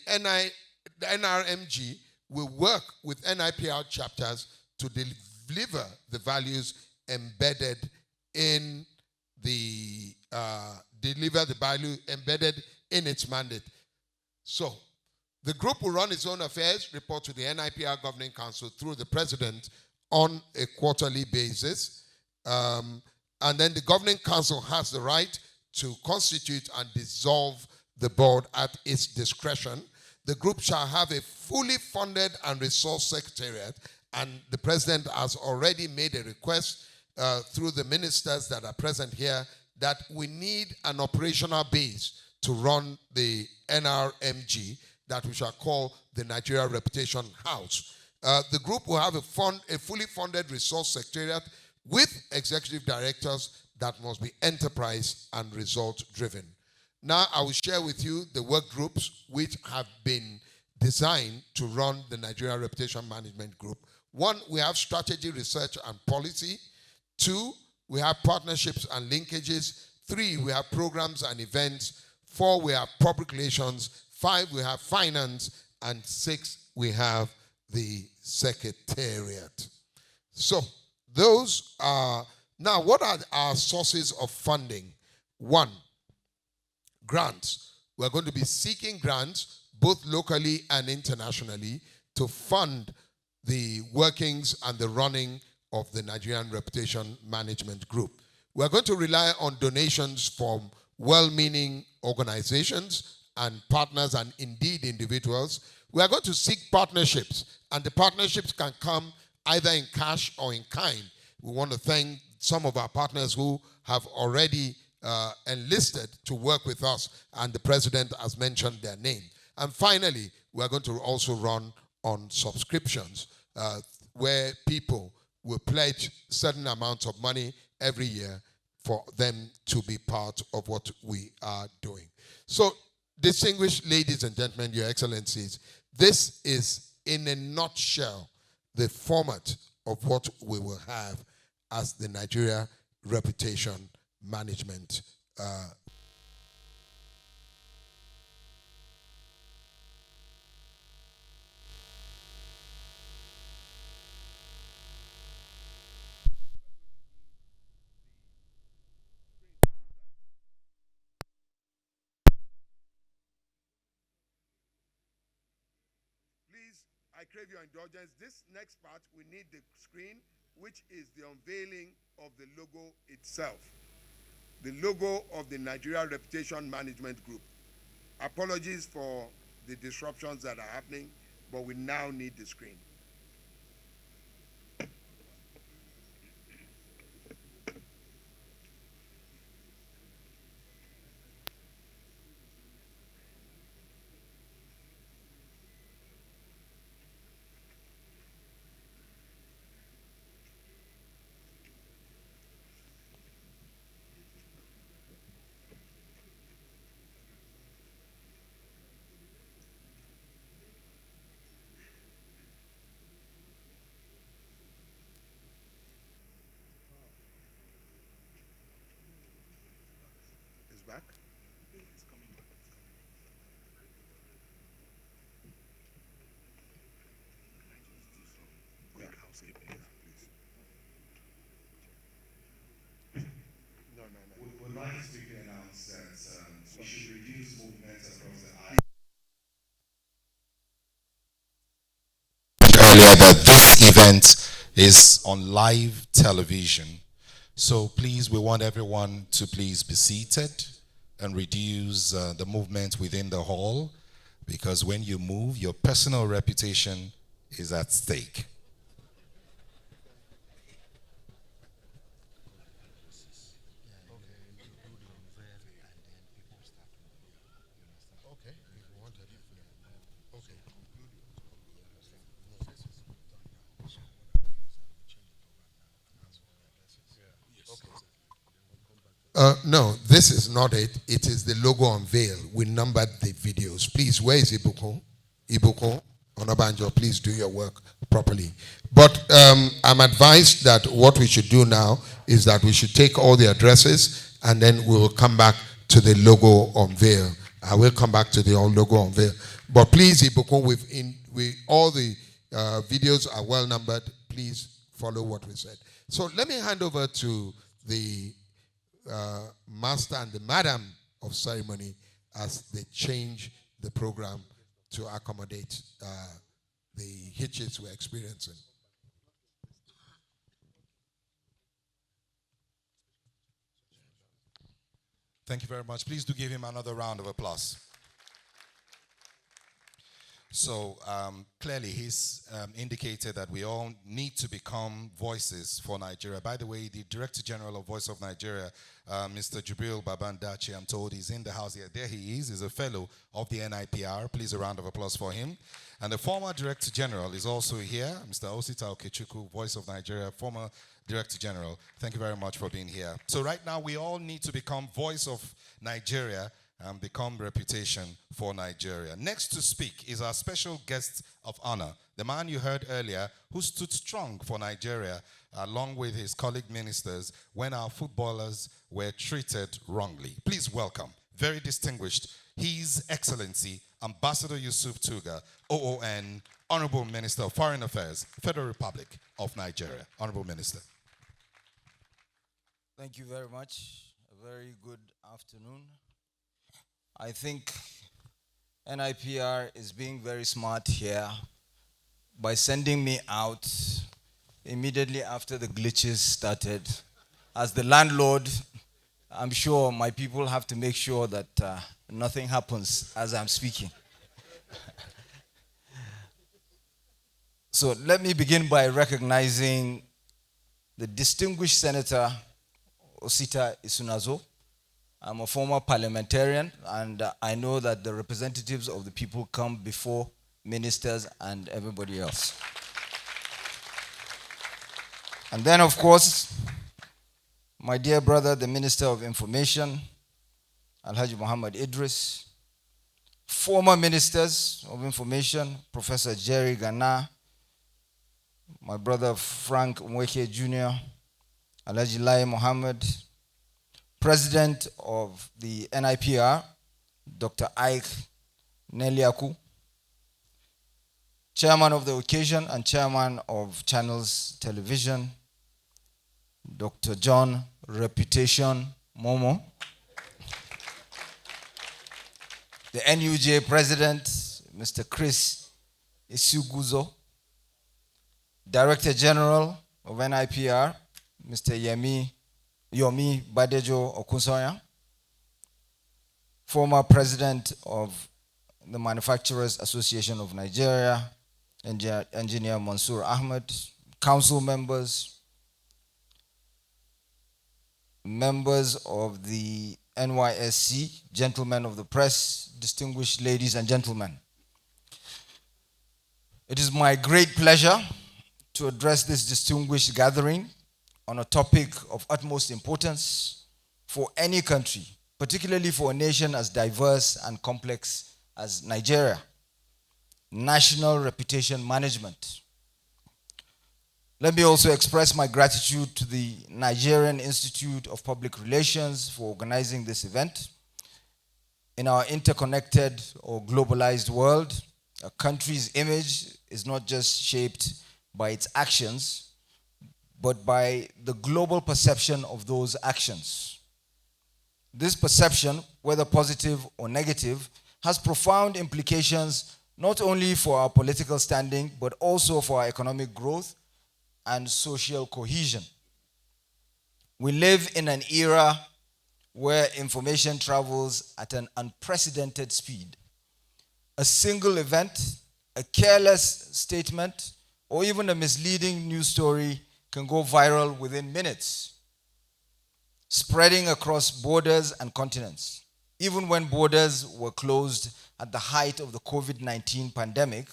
NRMG will work with NIPR chapters to deliver the values embedded in the its mandate. So, the group will run its own affairs, report to the NIPR Governing Council through the president on a quarterly basis. And then the Governing Council has the right to constitute and dissolve the board at its discretion. The group shall have a fully funded and resourced secretariat, and the president has already made a request through the ministers that are present here that we need an operational base to run the NRMG that we shall call the Nigeria Reputation House. The group will have a fully funded resource secretariat with executive directors that must be enterprise and result driven. Now I will share with you the work groups which have been designed to run the Nigeria Reputation Management Group. 1, we have strategy, research, and policy. 2, we have partnerships and linkages. 3, we have programs and events. 4, we have public relations. 5, we have finance. And 6, we have the secretariat. So, those are, now what are our sources of funding? 1, grants. We're going to be seeking grants, both locally and internationally, to fund the workings and the running of the Nigerian Reputation Management Group. We're going to rely on donations from well-meaning organizations and partners and indeed individuals. We are going to seek partnerships, and the partnerships can come either in cash or in kind. We want to thank some of our partners who have already enlisted to work with us, and the president has mentioned their name. And finally, we are going to also run on subscriptions where people will pledge certain amounts of money every year for them to be part of what we are doing. So, distinguished ladies and gentlemen, Your Excellencies, this is in a nutshell the format of what we will have as the Nigeria Reputation Management. Please, I crave your indulgence. This next part, we need the screen, which is the unveiling of the logo itself. The logo of the Nigeria Reputation Management Group. Apologies for the disruptions that are happening, but we now need the screen. It's back? It's coming back. Quick housekeeping, please. No. We would like to quickly announce that we should reduce movements across the aisle. Earlier that this event is on live television. So please, we want everyone to please be seated and reduce the movement within the hall, because when you move, your personal reputation is at stake. No, this is not it. It is the logo unveil. We numbered the videos. Please, where is Ibuko? Ibuko, Onabanjo, please do your work properly. But I'm advised that what we should do now is that we should take all the addresses and then we will come back to the logo unveil. I will come back to the logo unveil. But please, Ibuko, all the videos are well numbered. Please follow what we said. So let me hand over to the master and the madam of ceremony as they change the program to accommodate the hitches we're experiencing. Thank you very much. Please do give him another round of applause. So clearly he's indicated that we all need to become voices for Nigeria. By the way, the Director General of Voice of Nigeria, Mr. Jubril Babandachi, I'm told he's in the house here. There he is. He's a fellow of the NIPR. Please a round of applause for him. And the former Director General is also here, Mr. Osita Okechukwu, Voice of Nigeria, former Director General. Thank you very much for being here. So right now we all need to become voice of Nigeria and become reputation for Nigeria. Next to speak is our special guest of honor, the man you heard earlier who stood strong for Nigeria along with his colleague ministers when our footballers were treated wrongly. Please welcome, very distinguished, His Excellency Ambassador Yusuf Tuga, OON, Honorable Minister of Foreign Affairs, Federal Republic of Nigeria. Honorable Minister. Thank you very much. A very good afternoon. I think NIPR is being very smart here by sending me out immediately after the glitches started. As the landlord, I'm sure my people have to make sure that nothing happens as I'm speaking. So let me begin by recognizing the distinguished Senator Osita Isunazo. I'm a former parliamentarian, and I know that the representatives of the people come before ministers and everybody else. And then, of course, my dear brother, the Minister of Information, Alhaji Muhammad Idris, former Ministers of Information, Professor Jerry Gana, my brother Frank Mweke Jr., Alhaji Lai Mohammed, President of the NIPR, Dr. Ike Neliaku, Chairman of the occasion and Chairman of Channels Television, Dr. John Reputation Momo, the NUJ President, Mr. Chris Isuguzo, Director General of NIPR, Mr. Yomi Badejo Okunsoya, former President of the Manufacturers Association of Nigeria, Engineer Mansour Ahmed, council members, members of the NYSC, gentlemen of the press, distinguished ladies and gentlemen. It is my great pleasure to address this distinguished gathering on a topic of utmost importance for any country, particularly for a nation as diverse and complex as Nigeria: national reputation management. Let me also express my gratitude to the Nigerian Institute of Public Relations for organizing this event. In our interconnected or globalized world, a country's image is not just shaped by its actions, but by the global perception of those actions. This perception, whether positive or negative, has profound implications not only for our political standing, but also for our economic growth and social cohesion. We live in an era where information travels at an unprecedented speed. A single event, a careless statement, or even a misleading news story can go viral within minutes, spreading across borders and continents. Even when borders were closed at the height of the COVID-19 pandemic,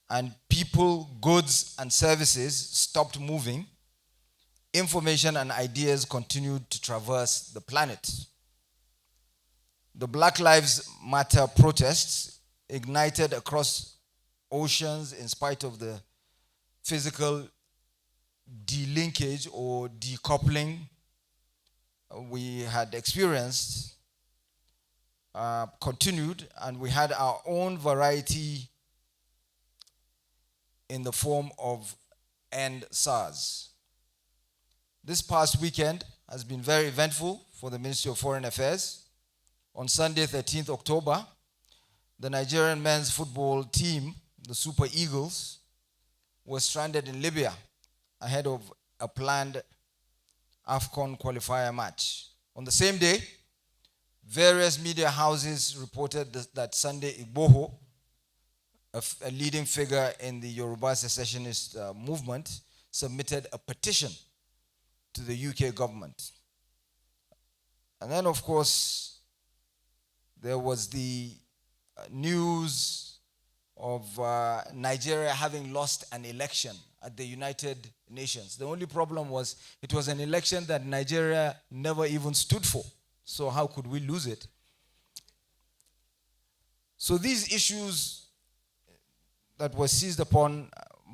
and people, goods, and services stopped moving, information and ideas continued to traverse the planet. The Black Lives Matter protests ignited across oceans in spite of the physical delinkage or decoupling we had experienced, continued, and we had our own variety in the form of End SARS. This past weekend has been very eventful for the Ministry of Foreign Affairs. On Sunday, 13th October, the Nigerian men's football team, the Super Eagles, was stranded in Libya ahead of a planned AFCON qualifier match. On the same day, various media houses reported that Sunday Igboho, a leading figure in the Yoruba secessionist movement, submitted a petition to the UK government. And then, of course, there was the news of Nigeria having lost an election at the United Nations. The only problem was it was an election that Nigeria never even stood for. So how could we lose it? So these issues that were seized upon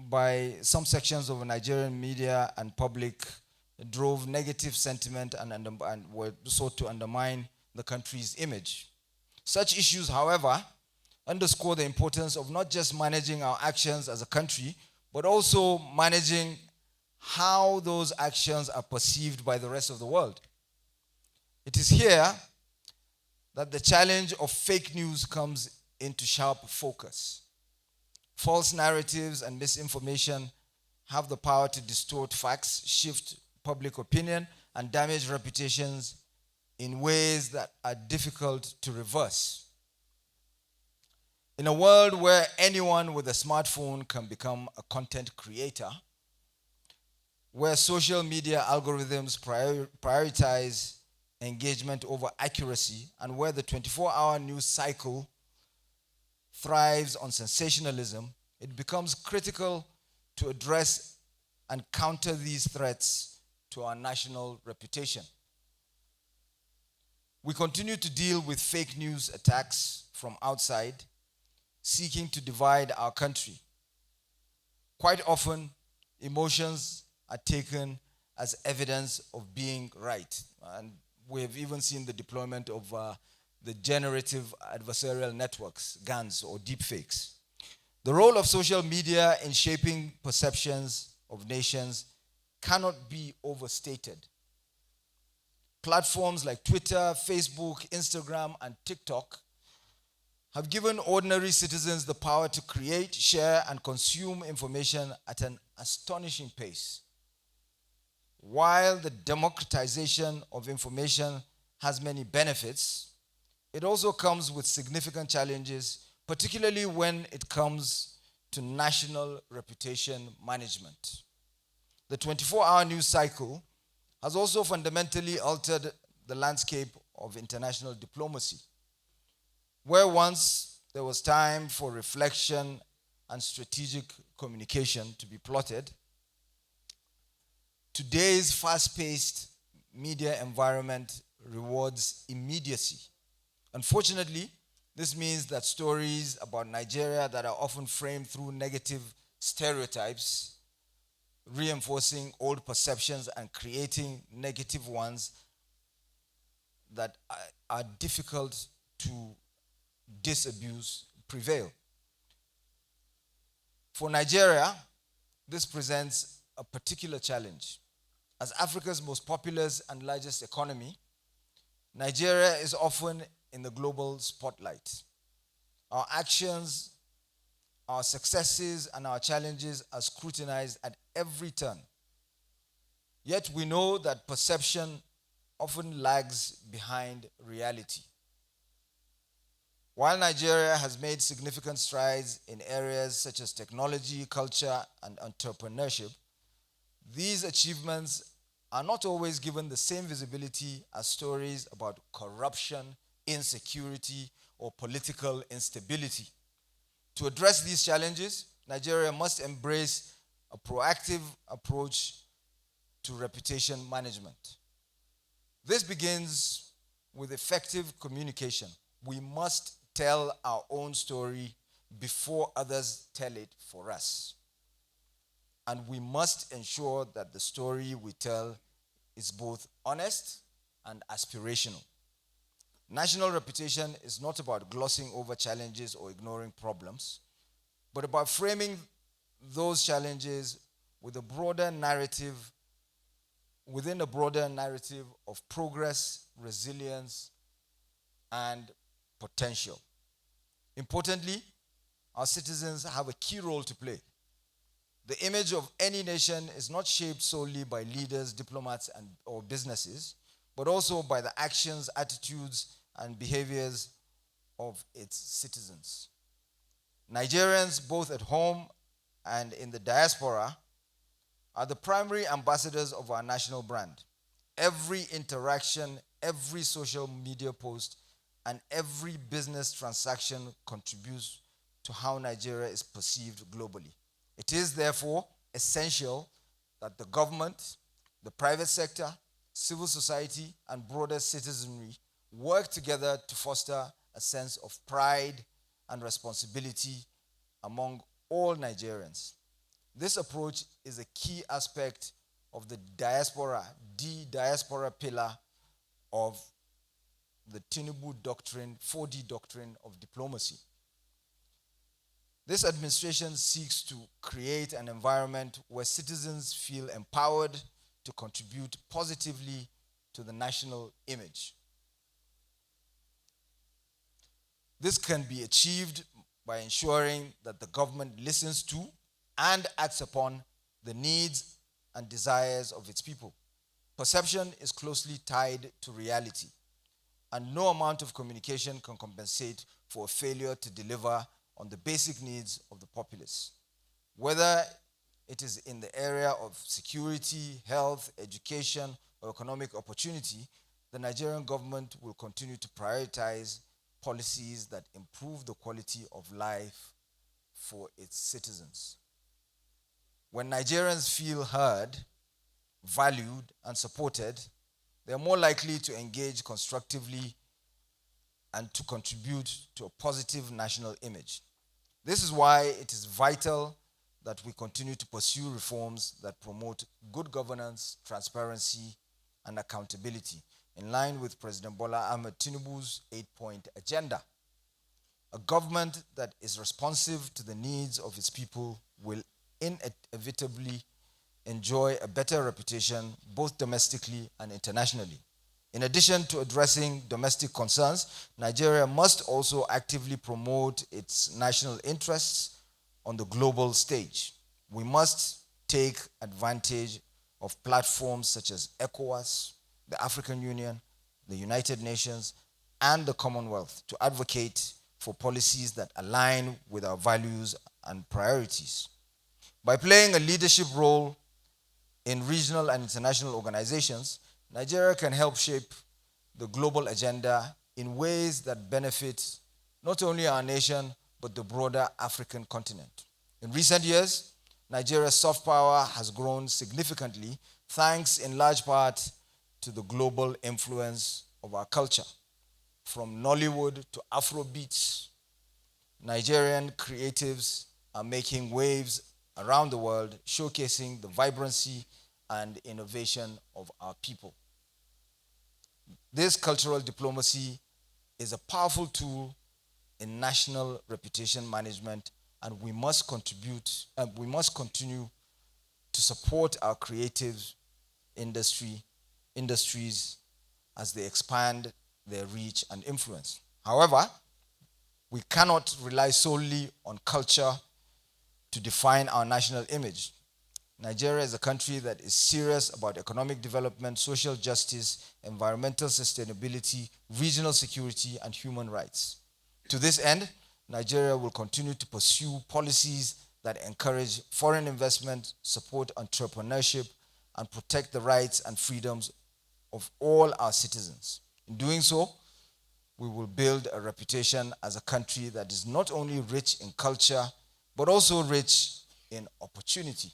by some sections of Nigerian media and public drove negative sentiment and were sought to undermine the country's image. Such issues, however, underscore the importance of not just managing our actions as a country, but also managing how those actions are perceived by the rest of the world. It is here that the challenge of fake news comes into sharp focus. False narratives and misinformation have the power to distort facts, shift public opinion, and damage reputations in ways that are difficult to reverse. In a world where anyone with a smartphone can become a content creator, where social media algorithms prioritize engagement over accuracy, and where the 24-hour news cycle thrives on sensationalism, it becomes critical to address and counter these threats to our national reputation. We continue to deal with fake news attacks from outside, seeking to divide our country. Quite often, emotions are taken as evidence of being right. And we have even seen the deployment of the generative adversarial networks, GANs, or deepfakes. The role of social media in shaping perceptions of nations cannot be overstated. Platforms like Twitter, Facebook, Instagram, and TikTok have given ordinary citizens the power to create, share, and consume information at an astonishing pace. While the democratization of information has many benefits, it also comes with significant challenges, particularly when it comes to national reputation management. The 24-hour news cycle has also fundamentally altered the landscape of international diplomacy. Where once there was time for reflection and strategic communication to be plotted, today's fast-paced media environment rewards immediacy. Unfortunately, this means that stories about Nigeria that are often framed through negative stereotypes, reinforcing old perceptions and creating negative ones that are difficult to disabuse prevail. For Nigeria, this presents a particular challenge. As Africa's most populous and largest economy, Nigeria is often in the global spotlight. Our actions, our successes, and our challenges are scrutinized at every turn. Yet we know that perception often lags behind reality. While Nigeria has made significant strides in areas such as technology, culture, and entrepreneurship, these achievements are not always given the same visibility as stories about corruption, insecurity, or political instability. To address these challenges, Nigeria must embrace a proactive approach to reputation management. This begins with effective communication. We must tell our own story before others tell it for us. And we must ensure that the story we tell is both honest and aspirational. National reputation is not about glossing over challenges or ignoring problems, but about framing those challenges with a broader narrative, within a broader narrative of progress, resilience, and potential. Importantly, our citizens have a key role to play. The image of any nation is not shaped solely by leaders, diplomats, or businesses, but also by the actions, attitudes, and behaviors of its citizens. Nigerians, both at home and in the diaspora, are the primary ambassadors of our national brand. Every interaction, every social media post, and every business transaction contributes to how Nigeria is perceived globally. It is therefore essential that the government, the private sector, civil society, and broader citizenry work together to foster a sense of pride and responsibility among all Nigerians. This approach is a key aspect of the diaspora pillar of the Tinubu doctrine, 4D doctrine of diplomacy. This administration seeks to create an environment where citizens feel empowered to contribute positively to the national image. This can be achieved by ensuring that the government listens to and acts upon the needs and desires of its people. Perception is closely tied to reality, and no amount of communication can compensate for a failure to deliver on the basic needs of the populace. Whether it is in the area of security, health, education, or economic opportunity, the Nigerian government will continue to prioritize policies that improve the quality of life for its citizens. When Nigerians feel heard, valued, and supported, they are more likely to engage constructively and to contribute to a positive national image. This is why it is vital that we continue to pursue reforms that promote good governance, transparency, and accountability, in line with President Bola Ahmed Tinubu's 8-point agenda. A government that is responsive to the needs of its people will inevitably enjoy a better reputation both domestically and internationally. In addition to addressing domestic concerns, Nigeria must also actively promote its national interests on the global stage. We must take advantage of platforms such as ECOWAS, the African Union, the United Nations, and the Commonwealth to advocate for policies that align with our values and priorities. By playing a leadership role in regional and international organizations, Nigeria can help shape the global agenda in ways that benefit not only our nation, but the broader African continent. In recent years, Nigeria's soft power has grown significantly, thanks in large part to the global influence of our culture. From Nollywood to Afrobeats, Nigerian creatives are making waves around the world, showcasing the vibrancy and innovation of our people. This cultural diplomacy is a powerful tool in national reputation management, and we must continue to support our creative industries as they expand their reach and influence. However, we cannot rely solely on culture to define our national image. Nigeria is a country that is serious about economic development, social justice, environmental sustainability, regional security, and human rights. To this end, Nigeria will continue to pursue policies that encourage foreign investment, support entrepreneurship, and protect the rights and freedoms of all our citizens. In doing so, we will build a reputation as a country that is not only rich in culture, but also rich in opportunity.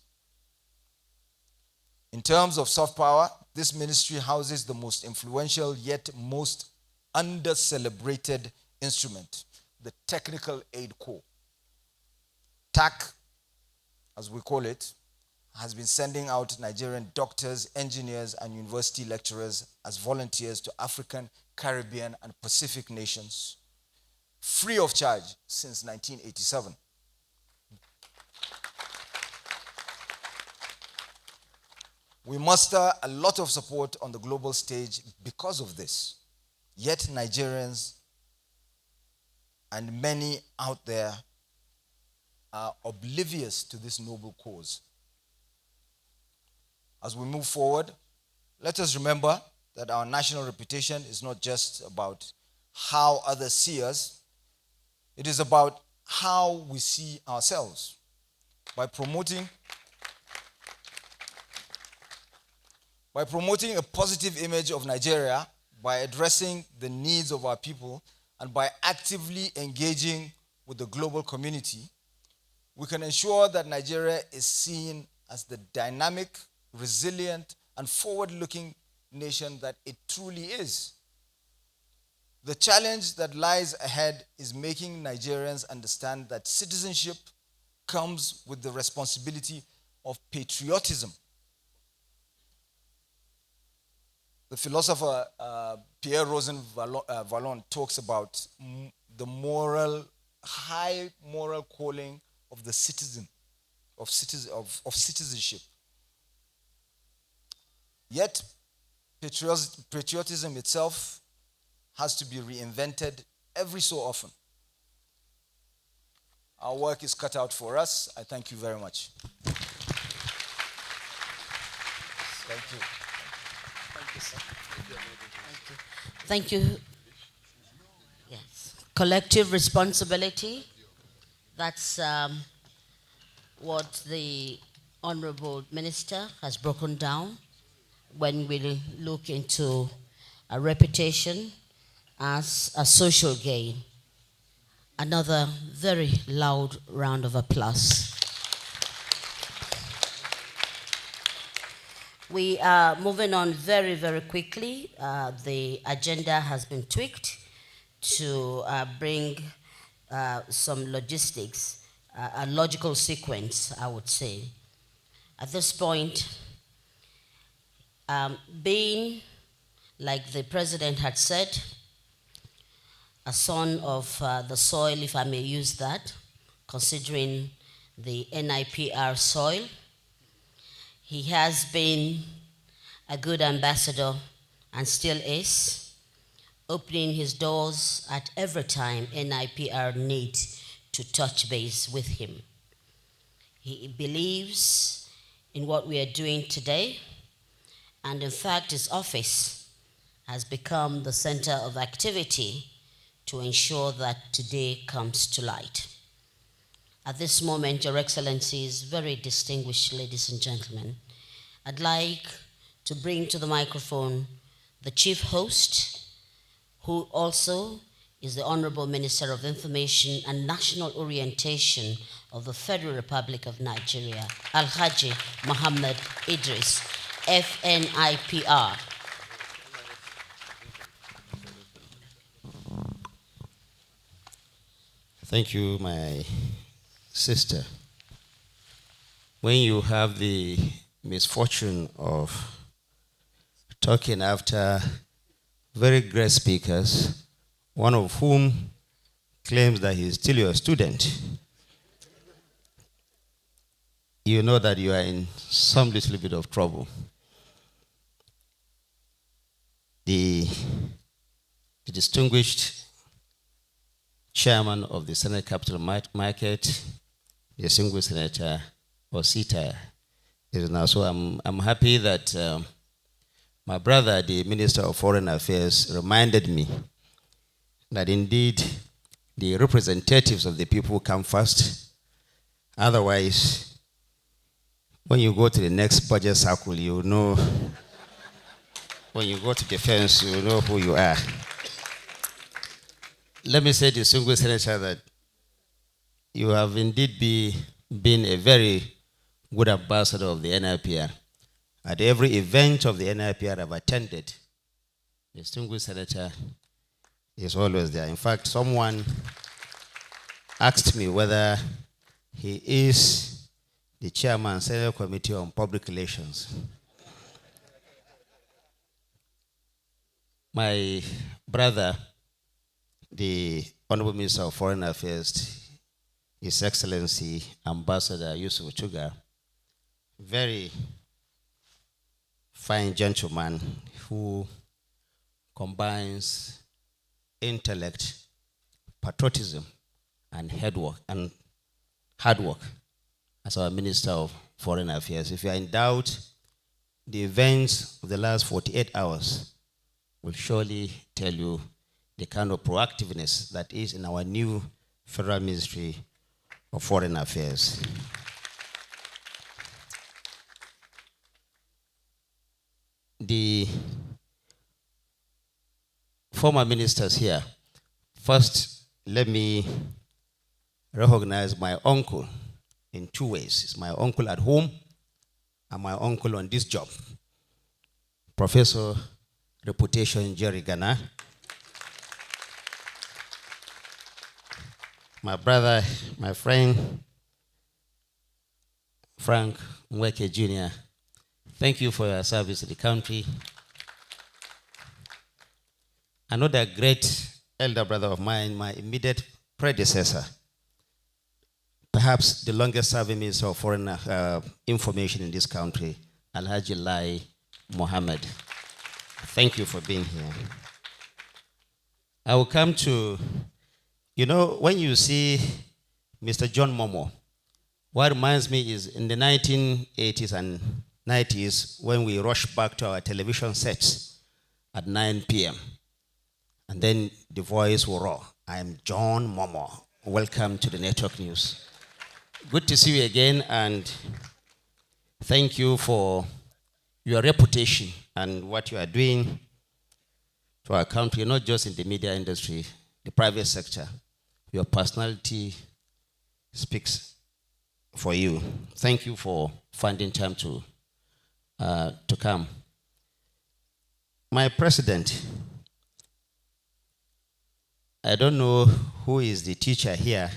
In terms of soft power, this ministry houses the most influential yet most under-celebrated instrument, the Technical Aid Corps. TAC, as we call it, has been sending out Nigerian doctors, engineers, and university lecturers as volunteers to African, Caribbean, and Pacific nations, free of charge since 1987. We muster a lot of support on the global stage because of this. Yet Nigerians and many out there are oblivious to this noble cause. As we move forward, let us remember that our national reputation is not just about how others see us, it is about how we see ourselves. By promoting a positive image of Nigeria, by addressing the needs of our people, and by actively engaging with the global community, we can ensure that Nigeria is seen as the dynamic, resilient, and forward-looking nation that it truly is. The challenge that lies ahead is making Nigerians understand that citizenship comes with the responsibility of patriotism. The philosopher Pierre Rosanvallon talks about the high moral calling of the citizen, of citizenship. Yet, patriotism itself has to be reinvented every so often. Our work is cut out for us. I thank you very much. Thank you. Thank you. Yes. Collective responsibility. That's what the Honorable Minister has broken down when we look into a reputation as a social gain. Another very loud round of applause. We are moving on very, very quickly. The agenda has been tweaked to bring some logistics, a logical sequence, I would say. At this point, being, like the president had said, a son of the soil, if I may use that, considering the NIPR soil, he has been a good ambassador and still is, opening his doors at every time NIPR needs to touch base with him. He believes in what we are doing today, and in fact, his office has become the center of activity to ensure that today comes to light. At this moment, Your Excellencies, very distinguished ladies and gentlemen, I'd like to bring to the microphone the chief host, who also is the Honorable Minister of Information and National Orientation of the Federal Republic of Nigeria, Alhaji Muhammad Idris, FNIPR. Thank you, my sister. When you have the misfortune of talking after very great speakers, one of whom claims that he is still your student, you know that you are in some little bit of trouble. The distinguished chairman of the Senate Capital Market, the distinguished Senator Osita, is now. So I'm happy that my brother, the Minister of Foreign Affairs, reminded me that indeed the representatives of the people come first. Otherwise, when you go to the next budget cycle, you know, when you go to defense, you know who you are. Let me say, distinguished Senator, that you have indeed been a very good ambassador of the NIPR. At every event of the NIPR I've attended, the distinguished Senator is always there. In fact, someone asked me whether he is the chairman, Senate Committee on Public Relations. My brother, the Honorable Minister of Foreign Affairs, His Excellency Ambassador Yusuf Chuga, very fine gentleman who combines intellect, patriotism, and hard work as our Minister of Foreign Affairs. If you are in doubt, the events of the last 48 hours will surely tell you the kind of proactiveness that is in our new Federal Ministry of Foreign Affairs. The former ministers here, first, let me recognize my uncle in two ways. It's my uncle at home and my uncle on this job, Professor Reputation Jerry Ghana. My brother, my friend, Frank Mweke Jr., thank you for your service to the country. Another great elder brother of mine, my immediate predecessor, perhaps the longest serving Minister of Foreign Information in this country, Alhaji Lai Mohammed. Thank you for being here. I will come to, you know, when you see Mr. John Momo, what reminds me is in the 1980s and 90s when we rushed back to our television sets at 9 p.m. And then the voice will roar, I am John Momo. Welcome to the Network News. Good to see you again, and thank you for your reputation and what you are doing to our country, not just in the media industry, the private sector. Your personality speaks for you. Thank you for finding time to to come. My president, I don't know who is the teacher here,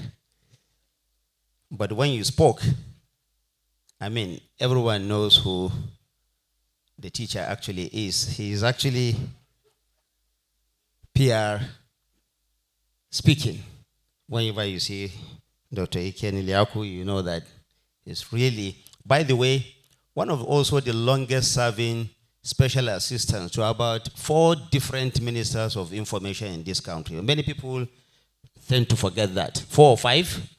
but when you spoke, I mean, everyone knows who the teacher actually is. He is actually PR speaking. Whenever you see Dr. Iken Iliaku, you know that it's really, by the way, one of also the longest serving special assistants to about 4 different ministers of information in this country. Many people tend to forget that. 4 or 5?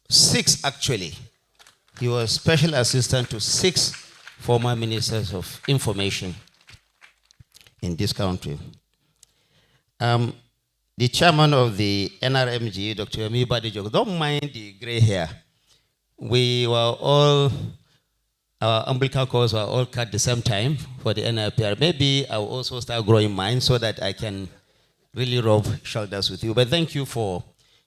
6 actually. He was special assistant to 6 former ministers of information in this country. The chairman of the NRMG, Dr. Yomi Badijo, don't mind the gray hair. We were all, our umbilical cords were all cut at the same time for the NIPR. Maybe I will also start growing mine so that I can really rub shoulders with you. But thank you for,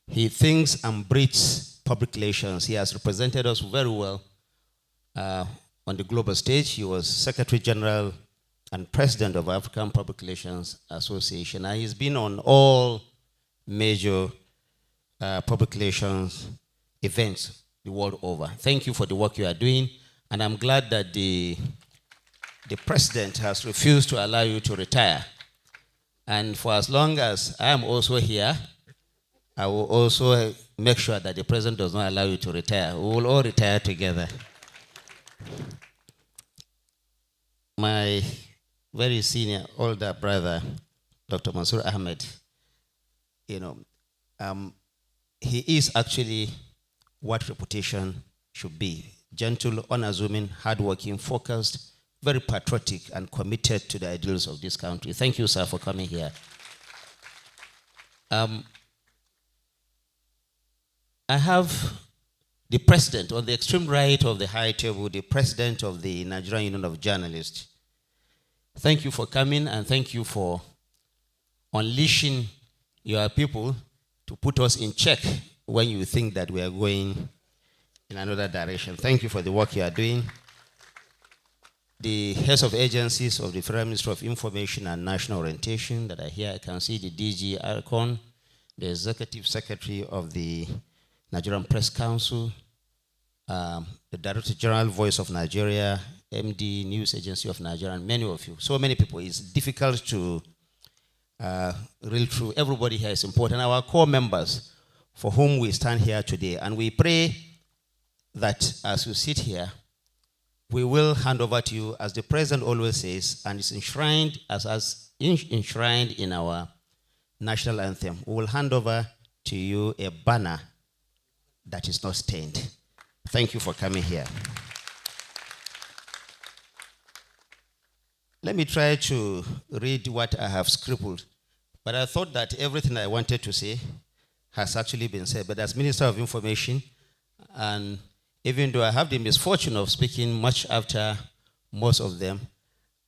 he thinks and breathes public relations. He has represented us very well on the global stage. He was Secretary General and President of African Public Relations Association. And he's been on all major public relations events the world over. Thank you for the work you are doing. And I'm glad that the president has refused to allow you to retire. And for as long as I am also here, I will also make sure that the president does not allow you to retire. We will all retire together. My very senior older brother, Dr. Mansour Ahmed, you know, he is actually what reputation should be. Gentle, unassuming, hardworking, focused, very patriotic, and committed to the ideals of this country. Thank you, sir, for coming here. I have the president, on the extreme right of the high table, the president of the Nigerian Union of Journalists. Thank you for coming, and thank you for unleashing your people to put us in check when you think that we are going in another direction. Thank you for the work you are doing. The heads of agencies of the Federal Ministry of Information and National Orientation that are here, I can see the DG Arcon, the Executive Secretary of the Nigerian Press Council, the Director General Voice of Nigeria, MD News Agency of Nigeria, and many of you. So many people. It's difficult to reel through. Everybody here is important. Our core members for whom we stand here today. And we pray that as you sit here, we will hand over to you, as the President always says, and it's enshrined enshrined in our national anthem. We will hand over to you a banner that is not stained. Thank you for coming here. Let me try to read what I have scribbled, but I thought that everything I wanted to say has actually been said. But as Minister of Information, and even though I have the misfortune of speaking much after most of them,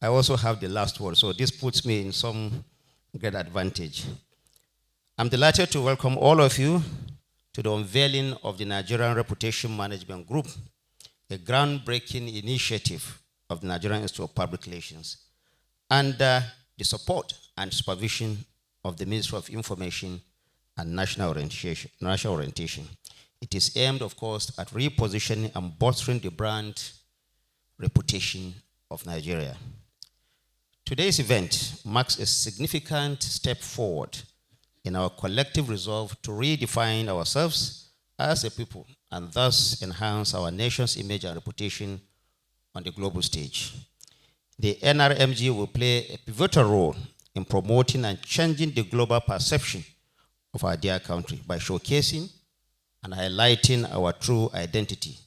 I also have the last word. So this puts me in some great advantage. I'm delighted to welcome all of you to the unveiling of the Nigerian Reputation Management Group, a groundbreaking initiative of the Nigerian Institute of Public Relations, under the support and supervision of the Ministry of Information and National Orientation. It is aimed, of course, at repositioning and bolstering the brand reputation of Nigeria. Today's event marks a significant step forward in our collective resolve to redefine ourselves as a people and thus enhance our nation's image and reputation on the global stage. The NRMG will play a pivotal role in promoting and changing the global perception of our dear country by showcasing and highlighting our true identity,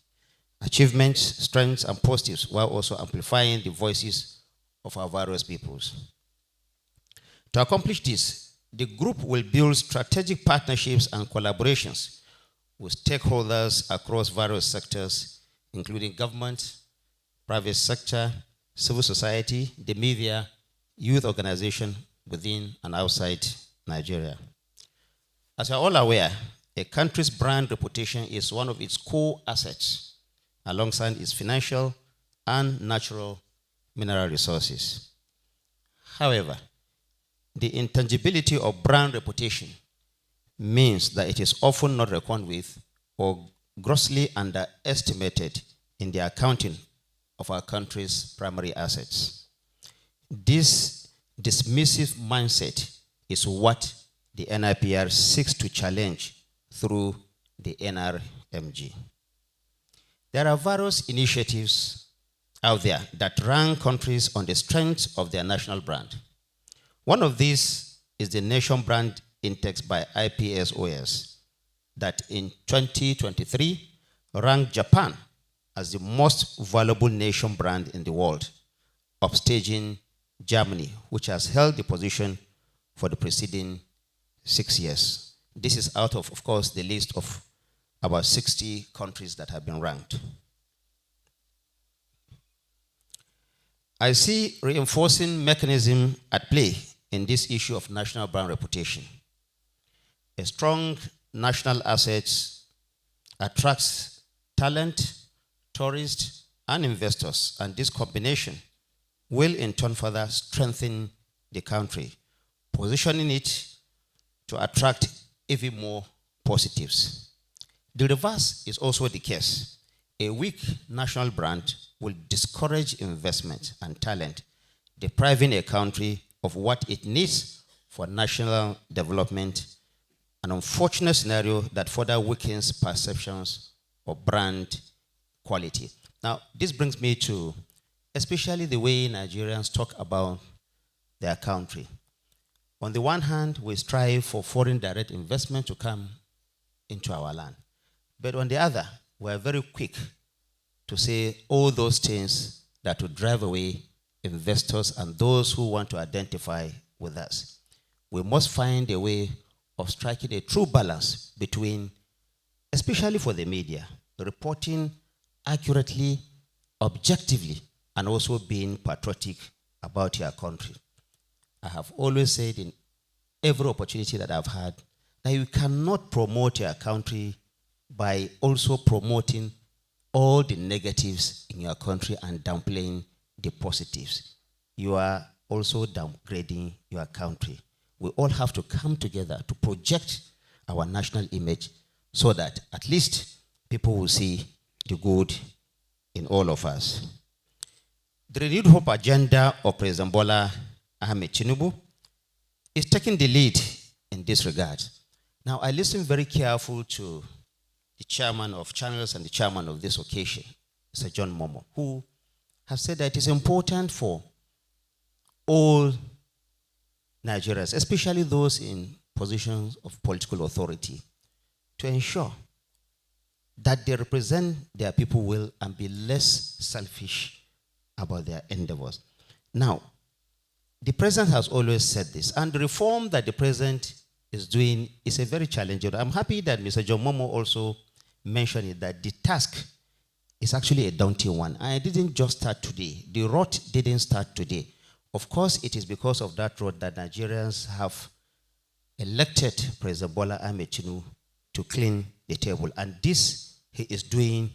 achievements, strengths, and positives, while also amplifying the voices of our various peoples. To accomplish this, the group will build strategic partnerships and collaborations with stakeholders across various sectors, including government, private sector, civil society, the media, youth organization within and outside Nigeria. As you are all aware, a country's brand reputation is one of its core assets, alongside its financial and natural mineral resources. However, the intangibility of brand reputation means that it is often not reckoned with or grossly underestimated in the accounting of our country's primary assets. This dismissive mindset is what the NIPR seeks to challenge through the NRMG. There are various initiatives out there that rank countries on the strength of their national brand. One of these is the Nation Brand Index by IPSOS that in 2023 ranked Japan as the most valuable nation brand in the world, upstaging Germany, which has held the position for the preceding 6 years. This is out of course, the list of about 60 countries that have been ranked. I see reinforcing mechanism at play in this issue of national brand reputation. A strong national assets attracts talent, tourists, and investors, and this combination will in turn further strengthen the country, positioning it to attract even more positives. The reverse is also the case. A weak national brand will discourage investment and talent, depriving a country of what it needs for national development, an unfortunate scenario that further weakens perceptions of brand quality. Now, this brings me to especially the way Nigerians talk about their country. On the one hand, we strive for foreign direct investment to come into our land. But on the other, we are very quick to say all those things that would drive away investors and those who want to identify with us. We must find a way of striking a true balance between, especially for the media, reporting accurately, objectively, and also being patriotic about your country. I have always said in every opportunity that I've had that you cannot promote your country by also promoting all the negatives in your country and downplaying the positives. You are also downgrading your country. We all have to come together to project our national image so that at least people will see the good in all of us. The renewed hope agenda of President Bola Ahmed Tinubu is taking the lead in this regard. Now, I listened very careful to the chairman of channels and the chairman of this occasion, Mr. John Momo, who has said that it is important for all Nigerians, especially those in positions of political authority, to ensure that they represent their people well and be less selfish about their endeavors. Now, the president has always said this, and the reform that the president is doing is a very challenging. I'm happy that Mr. John Momo also mentioned it, that the task is actually a daunting one. And it didn't just start today. The road didn't start today. Of course, it is because of that road that Nigerians have elected President Bola Ahmed Tinubu to clean the table. And this he is doing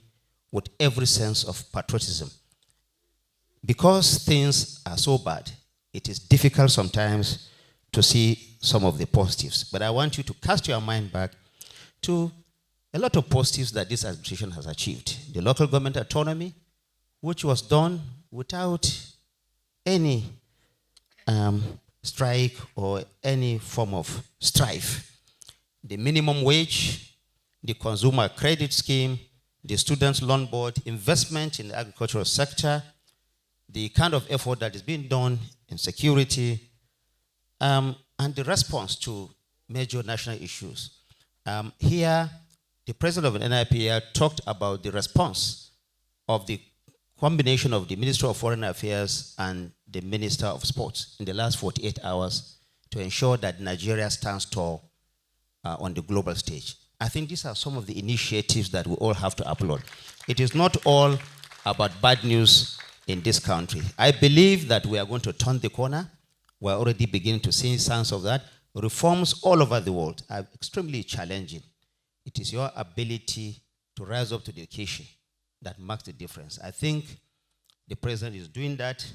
with every sense of patriotism. Because things are so bad, it is difficult sometimes to see some of the positives. But I want you to cast your mind back to a lot of positives that this administration has achieved. The local government autonomy, which was done without any strike or any form of strife. The minimum wage, the consumer credit scheme, the students' loan board, investment in the agricultural sector, the kind of effort that is being done in security, and the response to major national issues. Here, the president of NIPR talked about the response of the combination of the Minister of Foreign Affairs and the Minister of Sports in the last 48 hours to ensure that Nigeria stands tall on the global stage. I think these are some of the initiatives that we all have to applaud. It is not all about bad news in this country. I believe that we are going to turn the corner. We're already beginning to see signs of that. Reforms all over the world are extremely challenging. It is your ability to rise up to the occasion that marks the difference. I think The president is doing that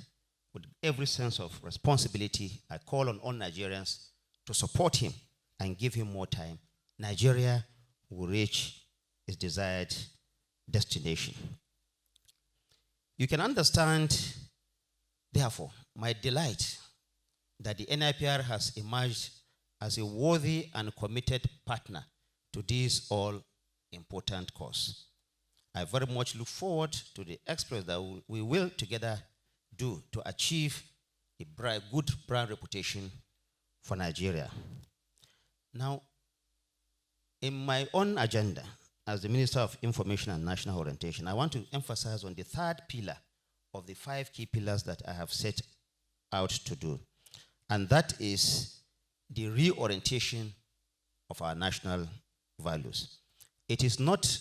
with every sense of responsibility. I call on all Nigerians to support him and give him more time. Nigeria will reach its desired destination. You can understand, therefore, my delight that the NIPR has emerged as a worthy and committed partner to this all-important cause. I very much look forward to the exploits that we will together do to achieve a good brand reputation for Nigeria. Now, in my own agenda as the Minister of Information and National Orientation, I want to emphasize on the third pillar of the 5 key pillars that I have set out to do, and that is the reorientation of our national values. It is not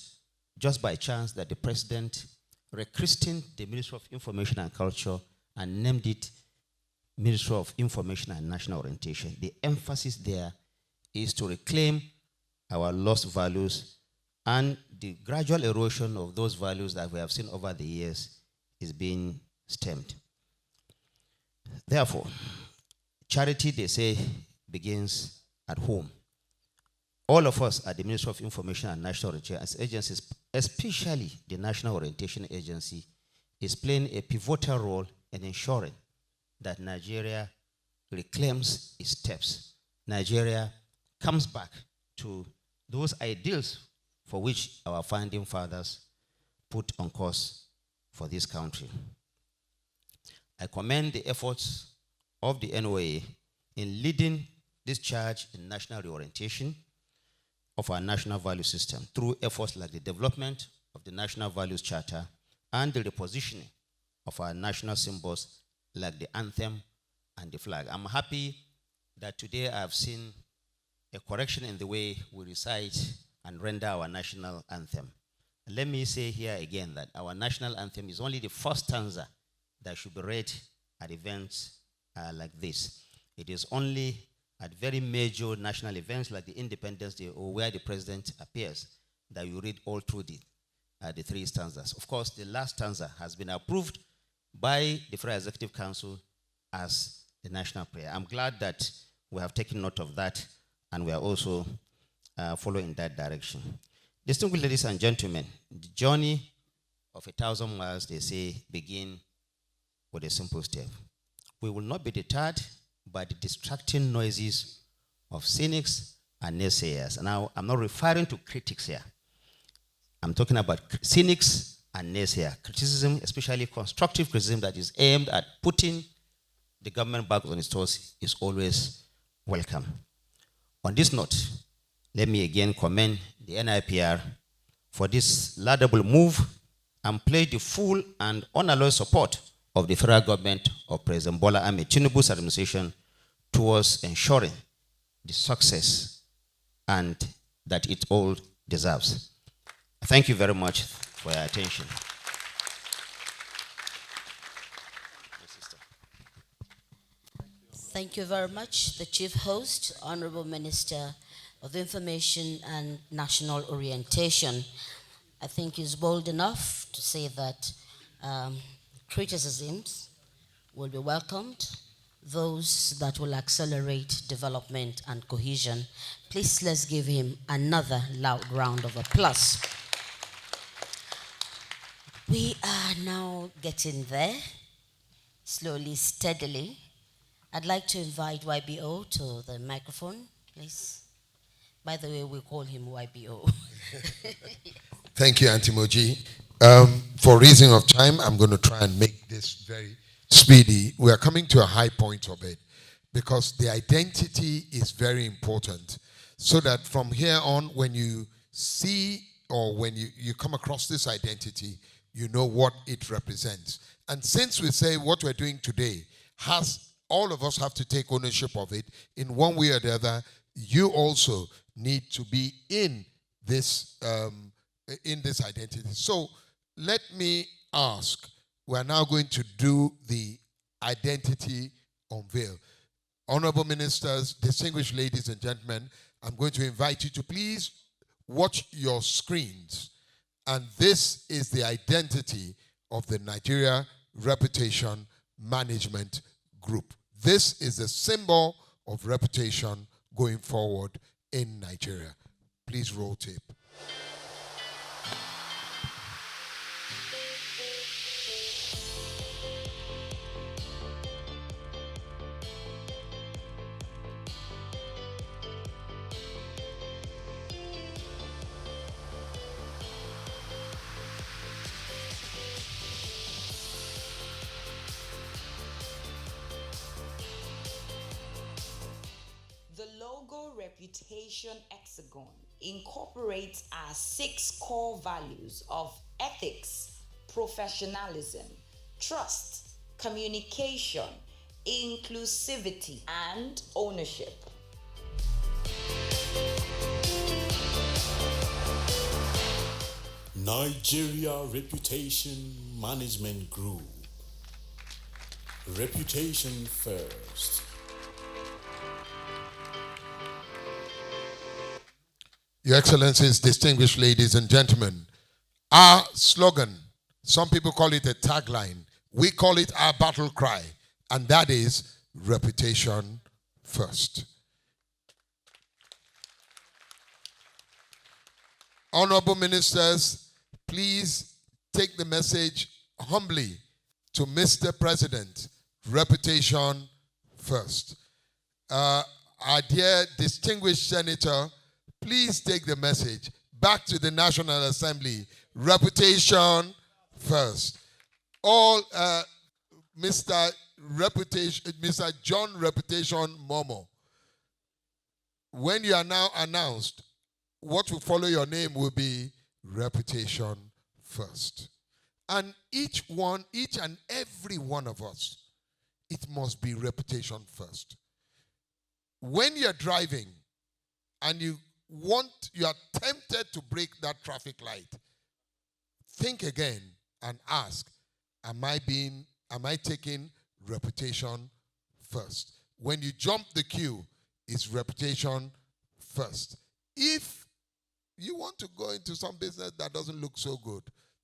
just by chance that the president rechristened the Ministry of Information and Culture and named it Ministry of Information and National Orientation. The emphasis there is to reclaim our lost values, and the gradual erosion of those values that we have seen over the years is being stemmed. Therefore, charity, they say, begins at home. All of us at the Ministry of Information and National Orientation as agencies, especially the National Orientation Agency, is playing a pivotal role in ensuring that Nigeria reclaims its steps. Nigeria comes back to those ideals for which our founding fathers put on course for this country. I commend the efforts of the NOA in leading this charge in national reorientation of our national value system through efforts like the development of the National Values Charter and the repositioning of our national symbols like the anthem and the flag. I'm happy that today I've seen a correction in the way we recite and render our national anthem. Let me say here again that our national anthem is only the first stanza that should be read at events like this. It is only at very major national events like the Independence Day or where the president appears that you read all through the 3 stanzas. Of course, the last stanza has been approved by the Federal Executive Council as the national prayer. I'm glad that we have taken note of that and we are also following that direction. Distinguished ladies and gentlemen, the journey of 1,000 miles, they say, begin with a simple step. We will not be deterred by the distracting noises of cynics and naysayers. Now, I'm not referring to critics here. I'm talking about cynics and naysayers. Criticism, especially constructive criticism that is aimed at putting the government back on its toes, is always welcome. On this note, let me again commend the NIPR for this laudable move and pledge the full and unalloyed support of the federal government of President Bola Ahmed Tinubu's administration towards ensuring the success and that it all deserves. Thank you very much for your attention. Thank you very much, the Chief Host, Honorable Minister of Information and National Orientation. I think he's bold enough to say that criticisms will be welcomed, those that will accelerate development and cohesion. Please, let's give him another loud round of applause. We are now getting there, slowly, steadily. I'd like to invite YBO to the microphone, please. By the way, we call him YBO. Thank you, Auntie Moji. For reason of time, I'm going to try and make this very speedy. We are coming to a high point of it because the identity is very important. So that from here on, when you see or when you come across this identity, you know what it represents. And since we say what we're doing today all of us have to take ownership of it in one way or the other, you also need to be in this identity. So let me ask, we're now going to do the identity unveil. Honorable ministers, distinguished ladies and gentlemen, I'm going to invite you to please watch your screens. And this is the identity of the Nigeria Reputation Management Group. This is a symbol of reputation going forward in Nigeria. Please roll tape. The logo reputation hexagon incorporates our 6 core values of ethics, professionalism, trust, communication, inclusivity, and ownership. Nigeria Reputation Management Group. Reputation first. Your Excellencies, distinguished ladies and gentlemen, our slogan, some people call it a tagline, we call it our battle cry, and that is reputation first. Honorable ministers, please take the message humbly to Mr. President, reputation first. Our dear distinguished senator, please take the message back to the National Assembly. Reputation first. All Mr. John Reputation Momo. When you are now announced, what will follow your name will be reputation first. And each and every one of us, it must be reputation first. When you're driving and you are tempted to break that traffic light, think again and ask, am I taking reputation first? When you jump the queue, is reputation first? If you want to go into some business that doesn't look so good,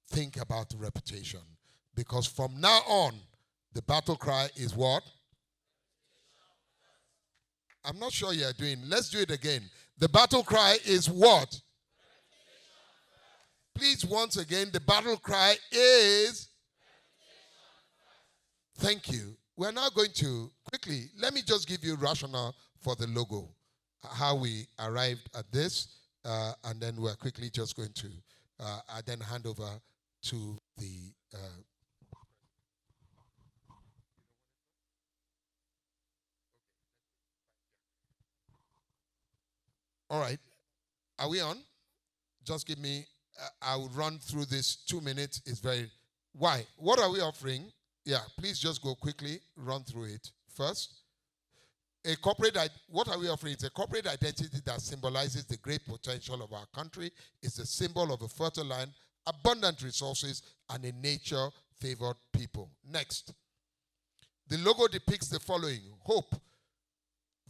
think about reputation. Because from now on, the battle cry is what? I'm not sure you're doing. Let's do it again. The battle cry is what? Please, once again, the battle cry is? Thank you. We're now going to, quickly, let me just give you rationale for the logo, how we arrived at this, and then we're quickly just going to then hand over to the... All right. Are we on? Just give me, I will run through this 2 minutes. It's very, why? What are we offering? Yeah, please just go quickly, run through it. First, what are we offering? It's a corporate identity that symbolizes the great potential of our country. It's a symbol of a fertile land, abundant resources, and a nature-favored people. Next, the logo depicts the following: hope,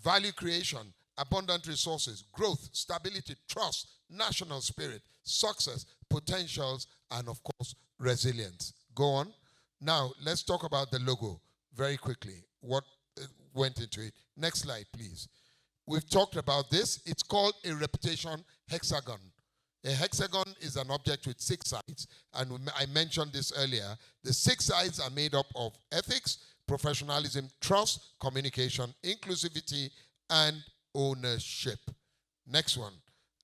value creation, abundant resources, growth, stability, trust, national spirit, success, potentials, and of course, resilience. Go on. Now, let's talk about the logo very quickly. What went into it? Next slide, please. We've talked about this. It's called a reputation hexagon. A hexagon is an object with 6 sides, and I mentioned this earlier. The 6 sides are made up of ethics, professionalism, trust, communication, inclusivity, and ownership. Next one.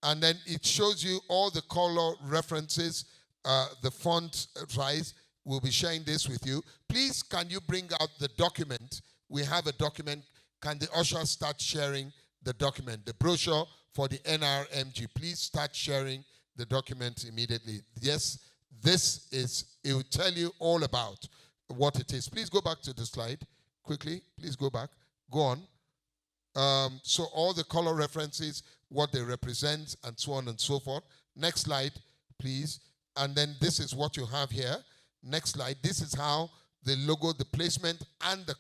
And then it shows you all the color references, the font size. We'll be sharing this with you. Please, can you bring out the document? We have a document. Can the usher start sharing the document? The brochure for the NRMG. Please start sharing the document immediately. Yes, it will tell you all about what it is. Please go back to the slide quickly. Please go back. Go on. So all the color references, what they represent, and so on and so forth. Next slide, please. And then this is what you have here. Next slide. This is how the logo, the placement, and the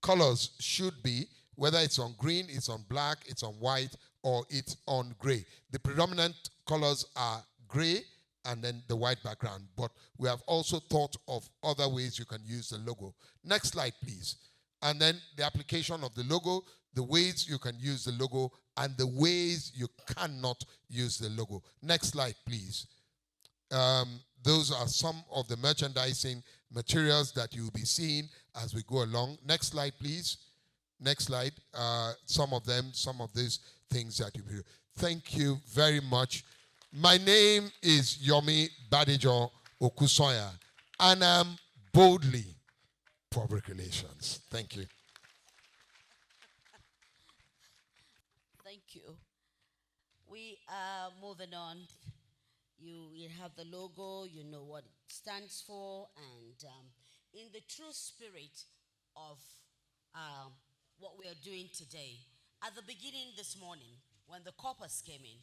colors should be, whether it's on green, it's on black, it's on white, or it's on gray. The predominant colors are gray and then the white background. But we have also thought of other ways you can use the logo. Next slide, please. And then the application of the logo, the ways you can use the logo, and the ways you cannot use the logo. Next slide, please. Those are some of the merchandising materials that you'll be seeing as we go along. Next slide, please. Next slide. Some of these things that you will. Thank you very much. My name is Yomi Badejo Okusoya, and I'm boldly public relations. Thank you. Thank you. We are moving on. You have the logo, you know what it stands for, and in the true spirit of what we are doing today, at the beginning this morning, when the corpus came in,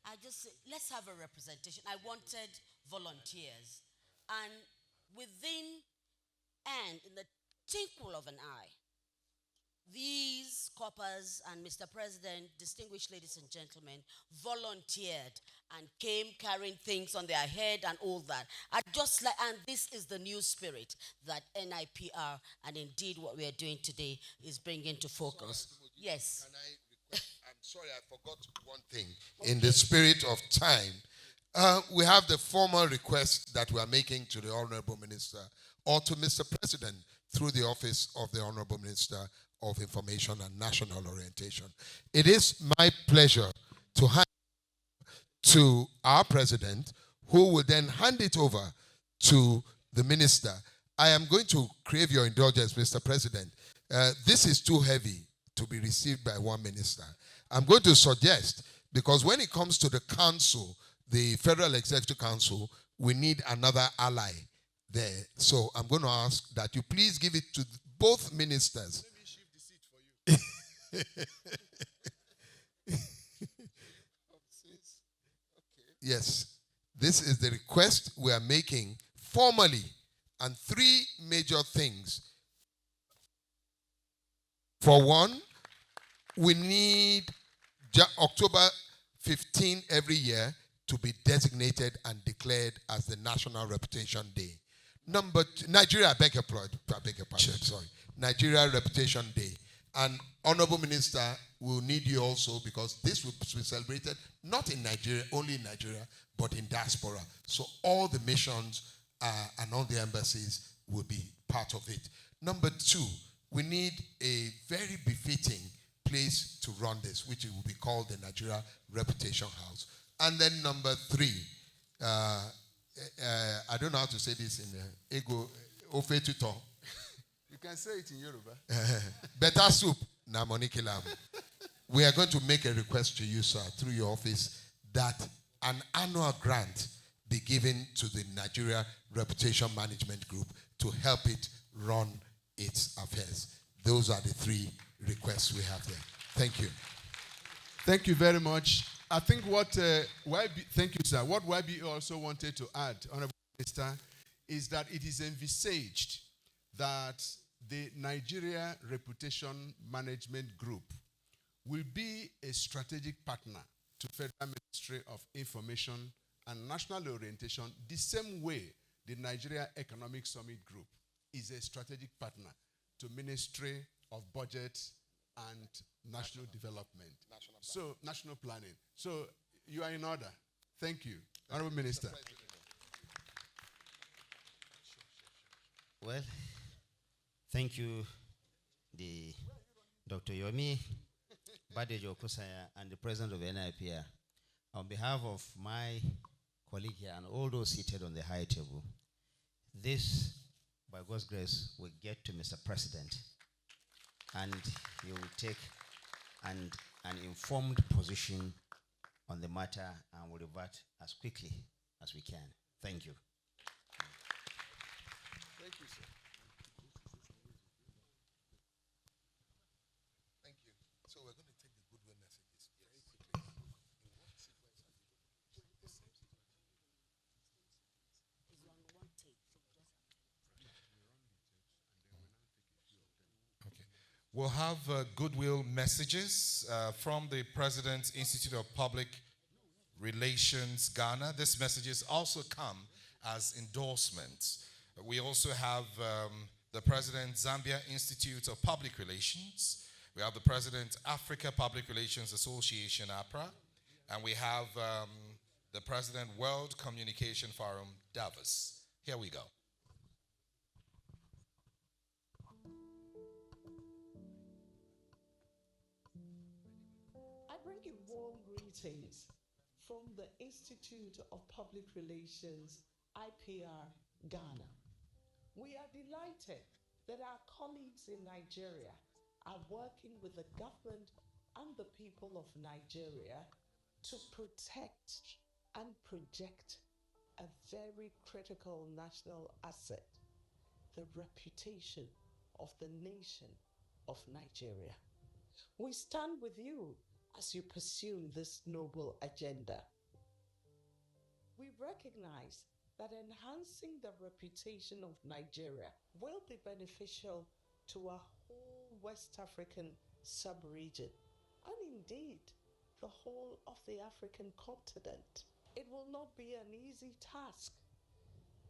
I just said, let's have a representation. I wanted volunteers. And within and in the twinkle of an eye, these coppers and Mr. President, distinguished ladies and gentlemen, volunteered and came carrying things on their head and all that. And this is the new spirit that NIPR and indeed what we are doing today is bringing to focus. Sorry, yes. Can I request? I'm sorry, I forgot one thing. Okay. In the spirit of time, we have the formal request that we are making to the Honorable Minister or to Mr. President through the office of the Honorable Minister of Information and National Orientation. It is my pleasure to hand to our President, who will then hand it over to the Minister. I am going to crave your indulgence, Mr. President. This is too heavy to be received by one minister. I'm going to suggest, because when it comes to the council, the Federal Executive Council, we need another ally there. So I'm going to ask that you please give it to both ministers. Let me shift the seat for you. Yes, this is the request we are making formally, and three major things. For one, we need October 15 every year to be designated and declared as the National Reputation Day. Number two, Nigeria, I beg your pardon, sorry. Nigeria Reputation Day. And Honorable Minister, will need you also, because this will be celebrated not in Nigeria, only in Nigeria, but in diaspora. So all the missions and all the embassies will be part of it. Number two, we need a very befitting place to run this, which will be called the Nigeria Reputation House. And then number three, I don't know how to say this in Ego Ofe Tuto. You can say it in Yoruba. Better soup, na monikilam. We are going to make a request to you, sir, through your office, that an annual grant be given to the Nigeria Reputation Management Group to help it run its affairs. Those are the three requests we have there. Thank you. Thank you very much. I think thank you, sir. What YB also wanted to add, Honorable Minister, is that it is envisaged that the Nigeria Reputation Management Group will be a strategic partner to Federal Ministry of Information and National Orientation, the same way the Nigeria Economic Summit Group is a strategic partner to Ministry of Budget and National Development. National Planning. So you are in order. Thank you, Honorable Minister. Well, thank you, Dr. Yomi Badejo Okusanya and the President of NIPR. On behalf of my colleague here and all those seated on the high table, this, by God's grace, will get to Mr. President, and he will take an informed position on the matter and will revert as quickly as we can. Thank you. Thank you, sir. Thank you. So we're going to take the goodwill messages very quickly. In what sequence are you? Okay. We'll have goodwill messages from the President's Institute of Public. Relations Ghana. This messages also come as endorsements. We also have the President, Zambia Institute of Public Relations. We have the President, Africa Public Relations Association, APRA. And we have the President, World Communication Forum, Davos. Here we go. I bring you warm greetings from the Institute of Public Relations, IPR, Ghana. We are delighted that our colleagues in Nigeria are working with the government and the people of Nigeria to protect and project a very critical national asset, the reputation of the nation of Nigeria. We stand with you as you pursue this noble agenda. We recognize that enhancing the reputation of Nigeria will be beneficial to our whole West African sub-region and indeed the whole of the African continent. It will not be an easy task,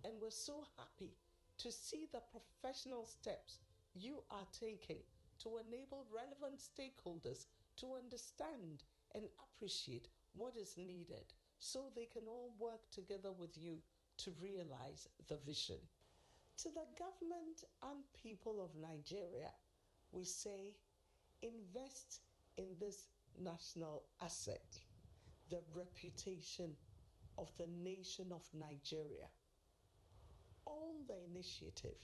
and we're so happy to see the professional steps you are taking to enable relevant stakeholders to understand and appreciate what is needed so they can all work together with you to realize the vision. To the government and people of Nigeria, we say, invest in this national asset, the reputation of the nation of Nigeria. Own the initiative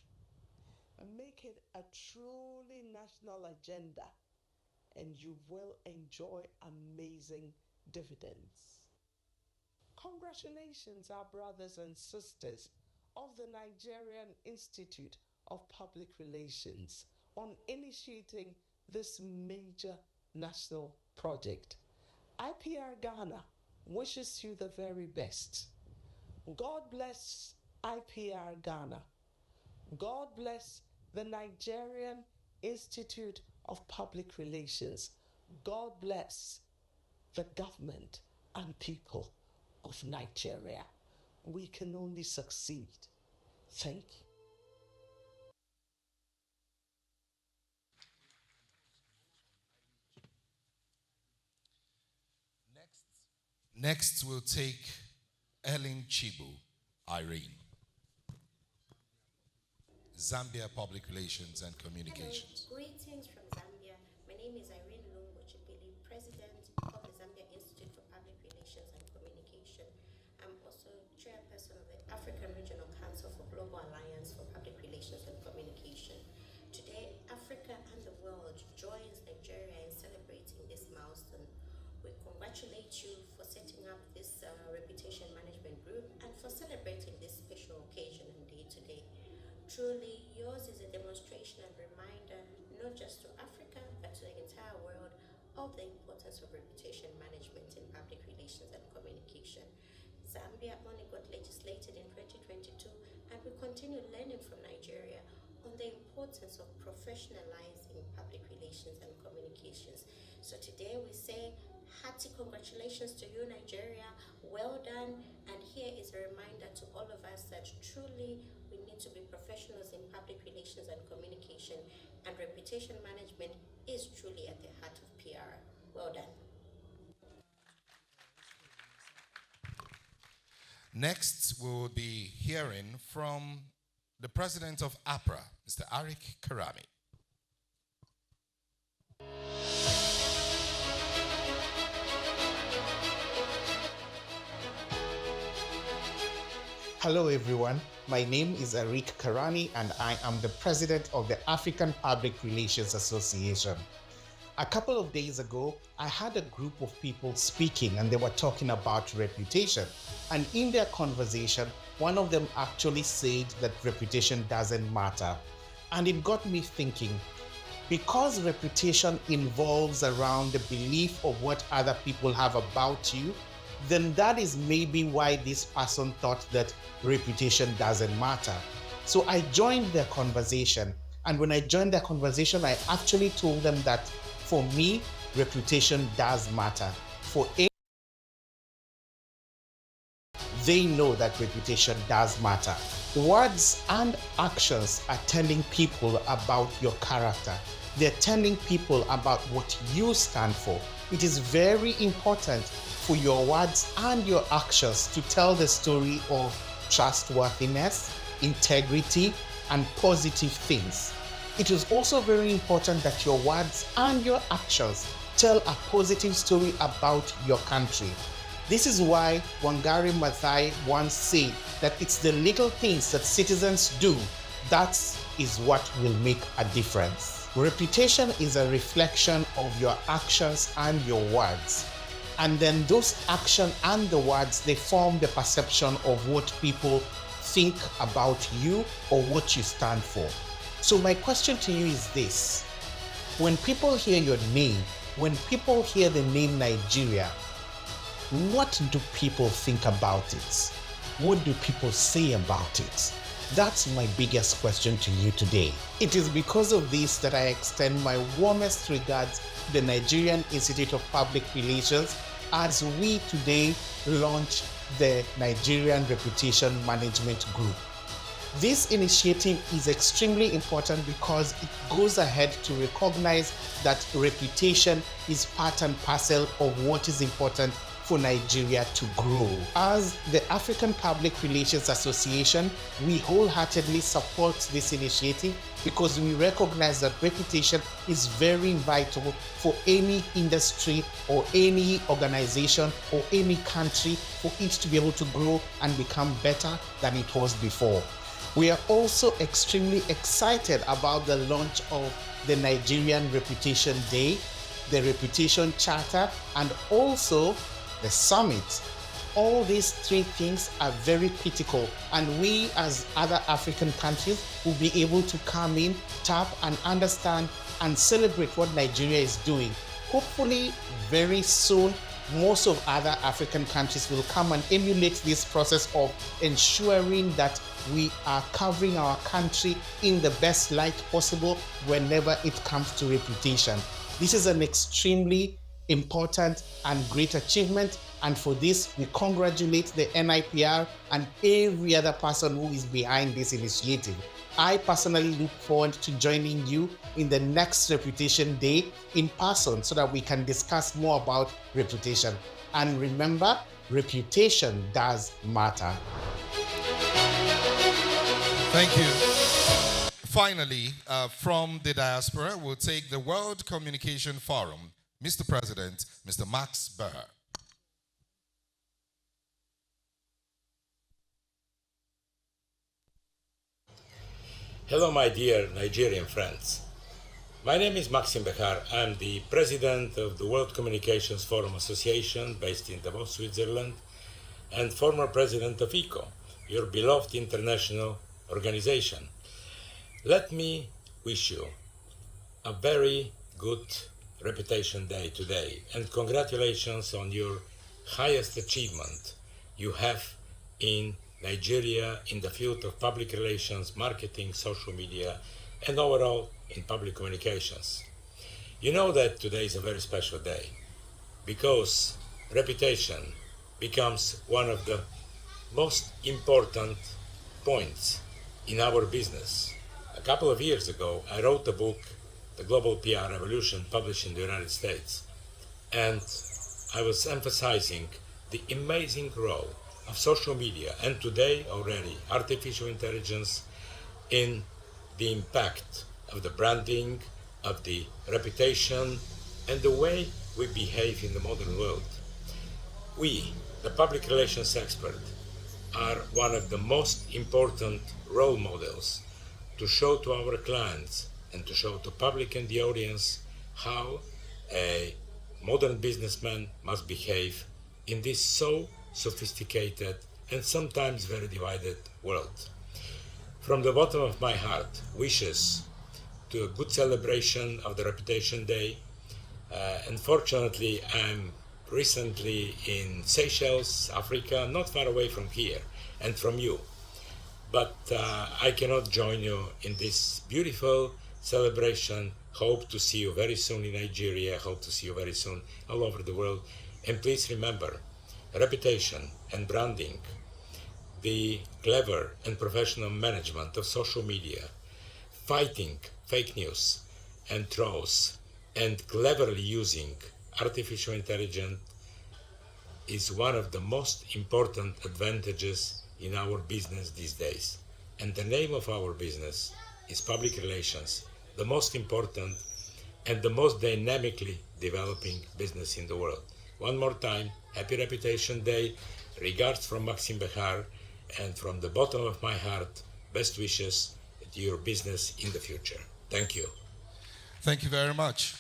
and make it a truly national agenda, and you will enjoy amazing dividends. Congratulations, our brothers and sisters of the Nigerian Institute of Public Relations, on initiating this major national project. IPR Ghana wishes you the very best. God bless IPR Ghana. God bless the Nigerian Institute of Public Relations. God bless the government and people of Nigeria. We can only succeed. Thank you. Next, we'll take Ellen Chibu, Irene. Zambia Public Relations and Communications. Hello. Greetings from Zambia. My name is Irene Lungo Chipili, President of the Zambia Institute for Public Relations and Communication. I'm also chairperson of the African Regional Council for Global Alliance for Public Relations and Communication. Today, Africa and the world joins Nigeria in celebrating this milestone. We congratulate you for setting up this reputation management group and for celebrating this special occasion and day today. Truly, yours is a demonstration and reminder, not just to Africa, but to the entire world, of the importance of reputation management in public relations and communication. Zambia only got legislated in 2022, and we continue learning from Nigeria on the importance of professionalizing public relations and communications. So today we say, hearty congratulations to you, Nigeria. Well done. And here is a reminder to all of us that truly we need to be professionals in public relations and communication, and reputation management is truly at the heart of PR. Well done. Next, we'll be hearing from the President of APRA, Mr. Arik Karami. Hello everyone, my name is Arik Karani and I am the president of the African Public Relations Association. A couple of days ago, I had a group of people speaking and they were talking about reputation. And in their conversation, one of them actually said that reputation doesn't matter. And it got me thinking, because reputation involves around the belief of what other people have about you, then that is maybe why this person thought that reputation doesn't matter. So I joined their conversation, and when I joined their conversation, I actually told them that for me, reputation does matter. For they know that reputation does matter. Words and actions are telling people about your character. They're telling people about what you stand for. It is very important for your words and your actions to tell the story of trustworthiness, integrity, and positive things. It is also very important that your words and your actions tell a positive story about your country. This is why Wangari Maathai once said that it's the little things that citizens do that is what will make a difference. Reputation is a reflection of your actions and your words. And then those actions and the words, they form the perception of what people think about you or what you stand for. So my question to you is this: when people hear your name, when people hear the name Nigeria, what do people think about it? What do people say about it? That's my biggest question to you today. It is because of this that I extend my warmest regards to the Nigerian Institute of Public Relations as we today launch the Nigerian Reputation Management Group. This initiative is extremely important because it goes ahead to recognize that reputation is part and parcel of what is important for Nigeria to grow. As the African Public Relations Association, we wholeheartedly support this initiative because we recognize that reputation is very vital for any industry or any organization or any country for it to be able to grow and become better than it was before. We are also extremely excited about the launch of the Nigerian Reputation Day, the Reputation Charter, and also the summit. All these three things are very critical, and we as other African countries will be able to come in, tap and understand and celebrate what Nigeria is doing. Hopefully very soon most of other African countries will come and emulate this process of ensuring that we are covering our country in the best light possible whenever it comes to reputation. This is an extremely important and great achievement, and for this we congratulate the NIPR and every other person who is behind this initiative. I personally look forward to joining you in the next Reputation Day in person so that we can discuss more about reputation. And remember, reputation does matter. Thank you. Finally, from the diaspora, we'll take the World Communication Forum, Mr. President, Mr. Max Burr. Hello, my dear Nigerian friends. My name is Maxim Behar. I'm the president of the World Communications Forum Association based in Davos, Switzerland, and former president of ICO, your beloved international organization. Let me wish you a very good Reputation Day today, and congratulations on your highest achievement you have in Nigeria in the field of public relations, marketing, social media, and overall in public communications. You know that today is a very special day because reputation becomes one of the most important points in our business. A couple of years ago, I wrote a book, The Global PR Revolution, published in the United States, and I was emphasizing the amazing role of social media, and today already artificial intelligence, in the impact of the branding, of the reputation, and the way we behave in the modern world. We, the public relations expert, are one of the most important role models to show to our clients and to show to public and the audience how a modern businessman must behave in this so sophisticated and sometimes very divided world. From the bottom of my heart, wishes to a good celebration of the Reputation Day. Unfortunately, I'm recently in Seychelles, Africa, not far away from here and from you. But I cannot join you in this beautiful celebration. Hope to see you very soon in Nigeria. Hope to see you very soon all over the world. And please remember, reputation and branding the clever and professional management of social media, fighting fake news and trolls, and cleverly using artificial intelligence is one of the most important advantages in our business these days. And the name of our business is public relations, the most important and the most dynamically developing business in the world. One more time, happy Reputation Day, regards from Maxim Behar, and from the bottom of my heart, best wishes to your business in the future. Thank you. Thank you very much.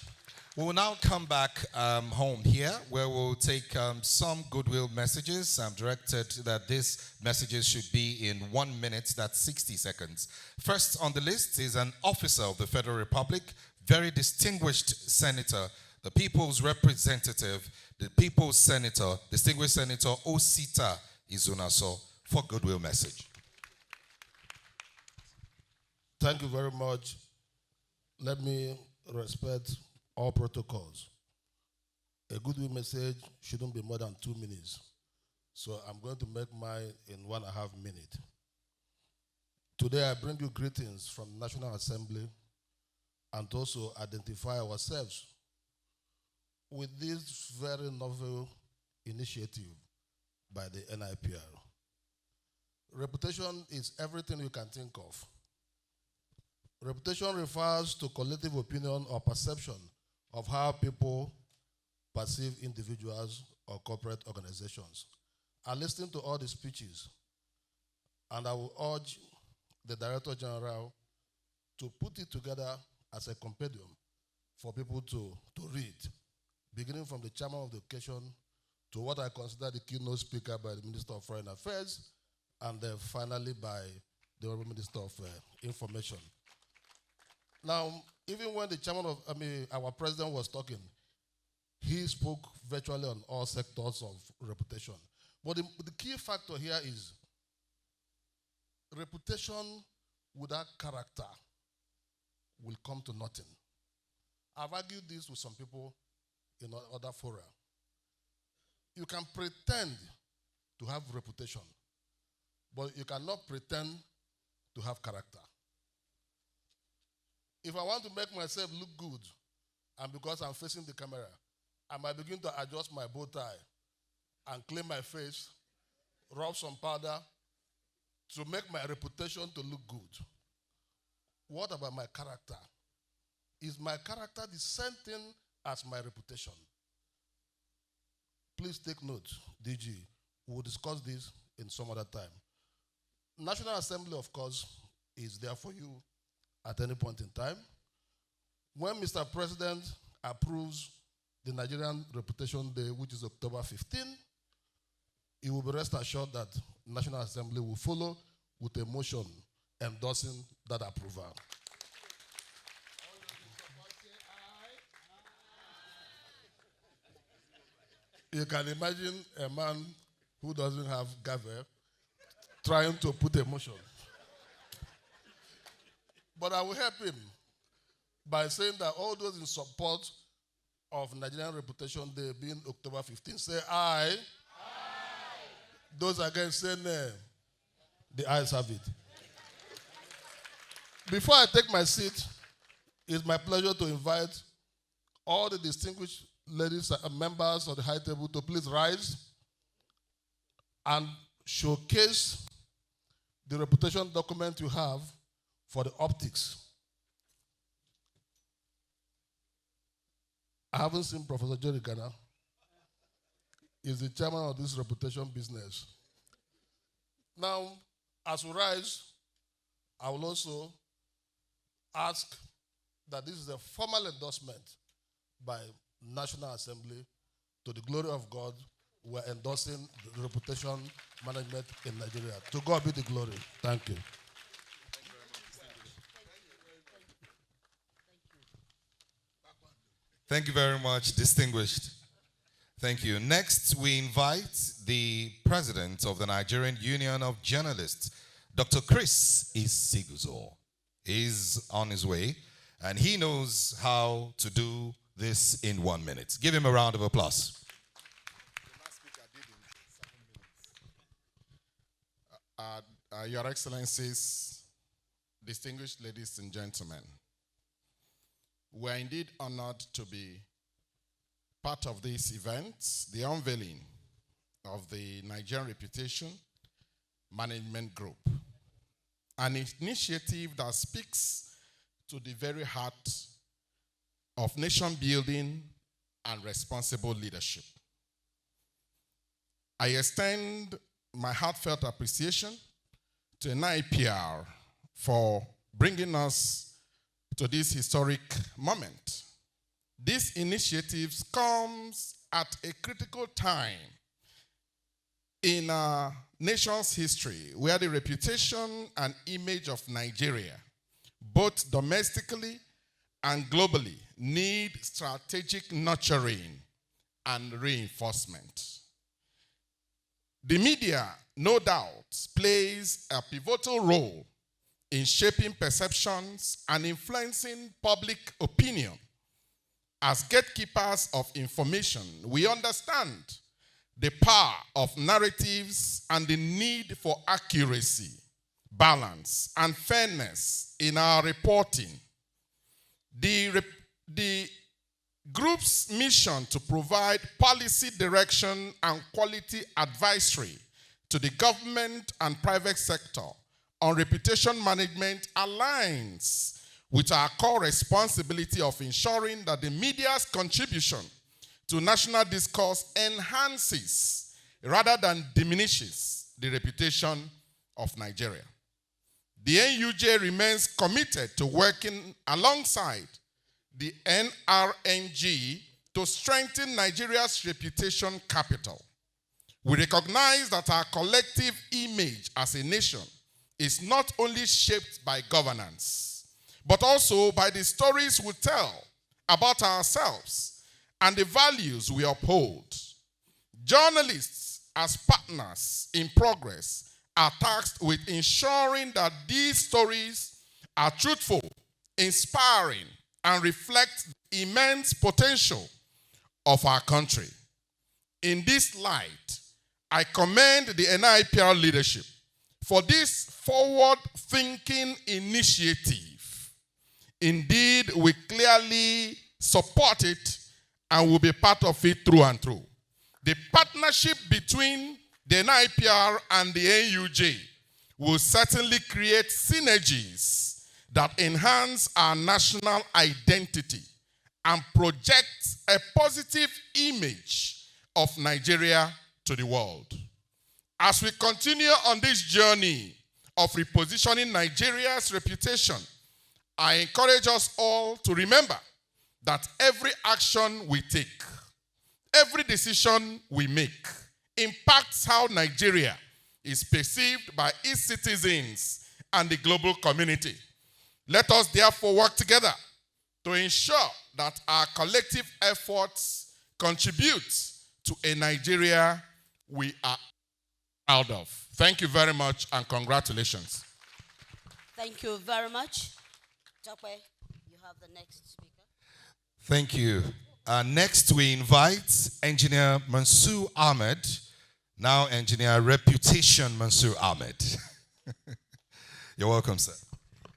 We will now come back home here where we'll take some goodwill messages. I'm directed that these messages should be in 1 minute, that's 60 seconds. First on the list is an officer of the Federal Republic, very distinguished senator, the people's representative, the people's senator, distinguished Senator Osita Izunaso, for goodwill message. Thank you very much. Let me respect all protocols. A goodwill message shouldn't be more than 2 minutes. So I'm going to make mine in 1.5 minutes. Today I bring you greetings from the National Assembly and also identify ourselves with this very novel initiative by the NIPR. Reputation is everything you can think of. Reputation refers to collective opinion or perception of how people perceive individuals or corporate organizations. I listened to all the speeches, and I will urge the Director General to put it together as a compendium for people to read, beginning from the chairman of the occasion to what I consider the keynote speaker by the Minister of Foreign Affairs, and then finally by the Honorable Minister of Information. Now, even when the chairman of, our president was talking, he spoke virtually on all sectors of reputation. But the key factor here is reputation without character will come to nothing. I've argued this with some people in other fora. You can pretend to have reputation, but you cannot pretend to have character. If I want to make myself look good, and because I'm facing the camera, I might begin to adjust my bow tie and clean my face, rub some powder to make my reputation to look good. What about my character? Is my character the same thing as my reputation? Please take note, DG. We'll discuss this in some other time. National Assembly, of course, is there for you at any point in time. When Mr. President approves the Nigerian Reputation Day, which is October 15, you will be rest assured that National Assembly will follow with a motion endorsing that approval. You can imagine a man who doesn't have gavel trying to put a motion. But I will help him by saying that all those in support of Nigerian Reputation Day being October 15, say aye. Aye. Those against say nay. The ayes have it. Before I take my seat, it's my pleasure to invite all the distinguished ladies and members of the high table to please rise and showcase the reputation document you have for the optics. I haven't seen Professor Jerry Ghana. He's the chairman of this reputation business. Now, as we rise, I will also ask that this is a formal endorsement by National Assembly to the glory of God. We're endorsing the reputation management in Nigeria. To God be the glory. Thank you. Thank you very much, distinguished. Thank you. Next, we invite the president of the Nigerian Union of Journalists, Dr. Chris Isiguzo. He's on his way, and he knows how to do this in 1 minute. Give him a round of applause. Your Excellencies, distinguished ladies and gentlemen, we are indeed honored to be part of this event, the unveiling of the Nigerian Reputation Management Group, an initiative that speaks to the very heart of nation building and responsible leadership. I extend my heartfelt appreciation to NIPR for bringing us to this historic moment. This initiative comes at a critical time in our nation's history where the reputation and image of Nigeria, both domestically and globally, need strategic nurturing and reinforcement. The media, no doubt, plays a pivotal role in shaping perceptions and influencing public opinion. As gatekeepers of information, we understand the power of narratives and the need for accuracy, balance, and fairness in our reporting. The group's mission to provide policy direction and quality advisory to the government and private sector on reputation management aligns with our core responsibility of ensuring that the media's contribution to national discourse enhances rather than diminishes the reputation of Nigeria. The NUJ remains committed to working alongside the NRNG to strengthen Nigeria's reputation capital. We recognize that our collective image as a nation is not only shaped by governance, but also by the stories we tell about ourselves and the values we uphold. Journalists, as partners in progress, are tasked with ensuring that these stories are truthful, inspiring, and reflect the immense potential of our country. In this light, I commend the NIPR leadership for this forward-thinking initiative. Indeed, we clearly support it and will be part of it through and through. The partnership between the NIPR and the NUJ will certainly create synergies that enhance our national identity and project a positive image of Nigeria to the world. As we continue on this journey of repositioning Nigeria's reputation, I encourage us all to remember that every action we take, every decision we make, impacts how Nigeria is perceived by its citizens and the global community. Let us therefore work together to ensure that our collective efforts contribute to a Nigeria we are proud of. Thank you very much and congratulations. Thank you very much. Tope, you have the next speaker. Thank you. Next, we invite Engineer Mansour Ahmed, now Engineer Reputation Mansour Ahmed. You're welcome, sir.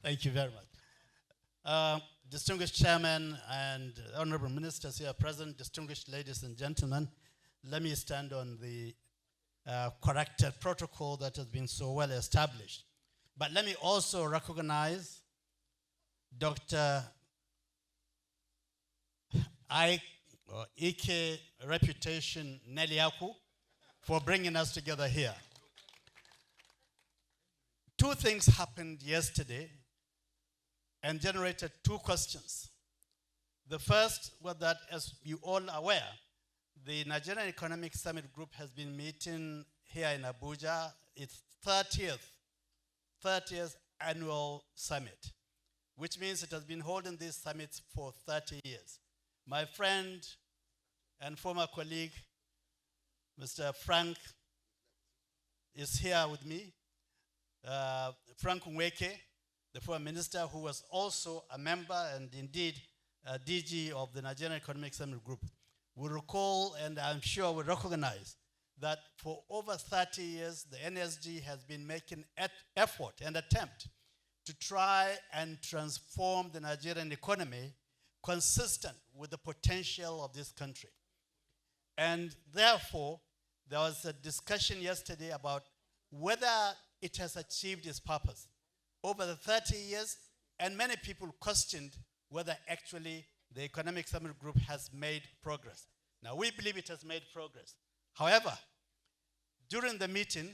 Thank you very much. Distinguished Chairman and Honorable Ministers here present, distinguished ladies and gentlemen, let me stand on the corrected protocol that has been so well established. But let me also recognize Dr. Ike Reputation Neliaku for bringing us together here. Two things happened yesterday and generated two questions. The first was that, as you all are aware, the Nigerian Economic Summit Group has been meeting here in Abuja, its 30th annual summit, which means it has been holding these summits for 30 years. My friend and former colleague, Mr. Frank, is here with me. Frank Nweke, the former minister, who was also a member and indeed a DG of the Nigerian Economic Summit Group, will recall, and I'm sure will recognize, that for over 30 years, the NSG has been making effort and attempt to try and transform the Nigerian economy consistent with the potential of this country. And therefore, there was a discussion yesterday about whether it has achieved its purpose over the 30 years, and many people questioned whether actually the Economic Summit Group has made progress. Now, we believe it has made progress. However, during the meeting,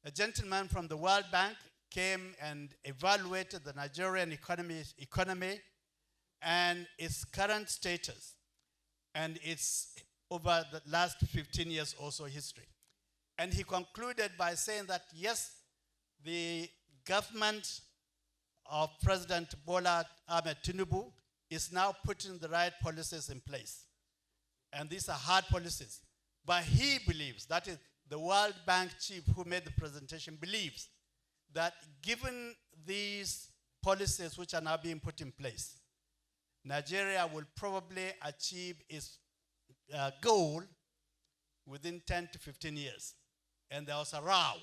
a gentleman from the World Bank came and evaluated the Nigerian economy and its current status and its over the last 15 years or so history. And he concluded by saying that, yes, the government of President Bola Ahmed Tinubu is now putting the right policies in place. And these are hard policies. But he believes, that is the World Bank chief who made the presentation, believes that given these policies which are now being put in place, Nigeria will probably achieve its goal within 10 to 15 years. And there was a row.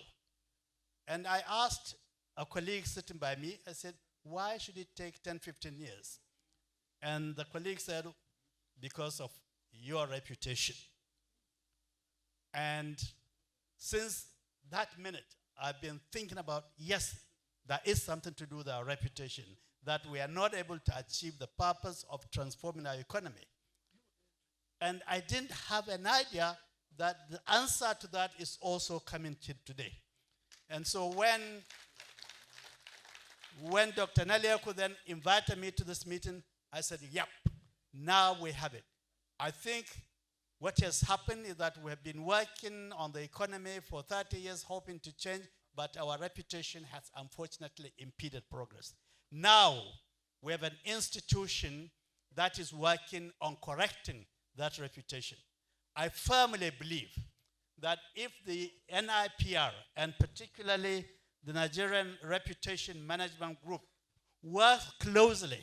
And I asked a colleague sitting by me, I said, why should it take 10, 15 years? And the colleague said, because of your reputation. And since that minute, I've been thinking about, yes, there is something to do with our reputation, that we are not able to achieve the purpose of transforming our economy. And I didn't have an idea that the answer to that is also coming today. And so when Dr. Naliaku then invited me to this meeting, I said, yep, now we have it. I think what has happened is that we have been working on the economy for 30 years, hoping to change, but our reputation has unfortunately impeded progress. Now, we have an institution that is working on correcting that reputation. I firmly believe that if the NIPR, and particularly the Nigerian Reputation Management Group, work closely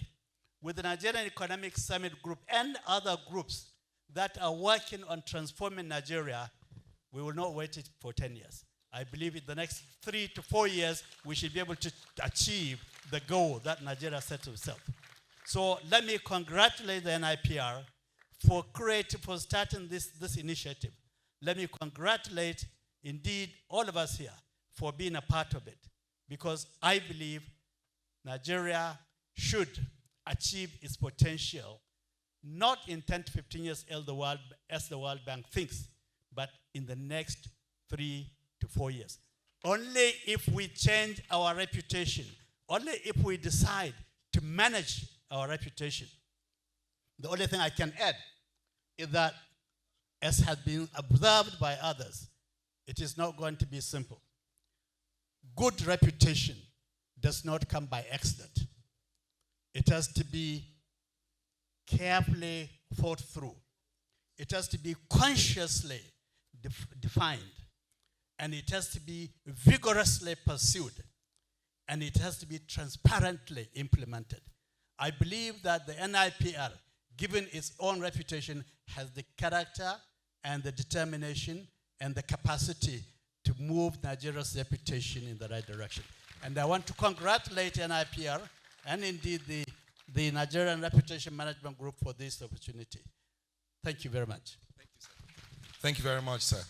with the Nigerian Economic Summit Group and other groups that are working on transforming Nigeria, we will not wait for 10 years. I believe in the next 3 to 4 years, we should be able to achieve the goal that Nigeria set to itself. So let me congratulate the NIPR for starting this initiative. Let me congratulate, indeed, all of us here for being a part of it, because I believe Nigeria should achieve its potential, not in 10 to 15 years as the World Bank thinks, but in the next 3 to 4 years. Only if we change our reputation, only if we decide to manage our reputation. The only thing I can add is that, as has been observed by others, it is not going to be simple. Good reputation does not come by accident. It has to be carefully thought through. It has to be consciously defined. And it has to be vigorously pursued. And it has to be transparently implemented. I believe that the NIPR, given its own reputation, has the character and the determination and the capacity to move Nigeria's reputation in the right direction. And I want to congratulate NIPR and indeed the Nigerian Reputation Management Group for this opportunity. Thank you very much. Thank you, sir. Thank you very much, sir.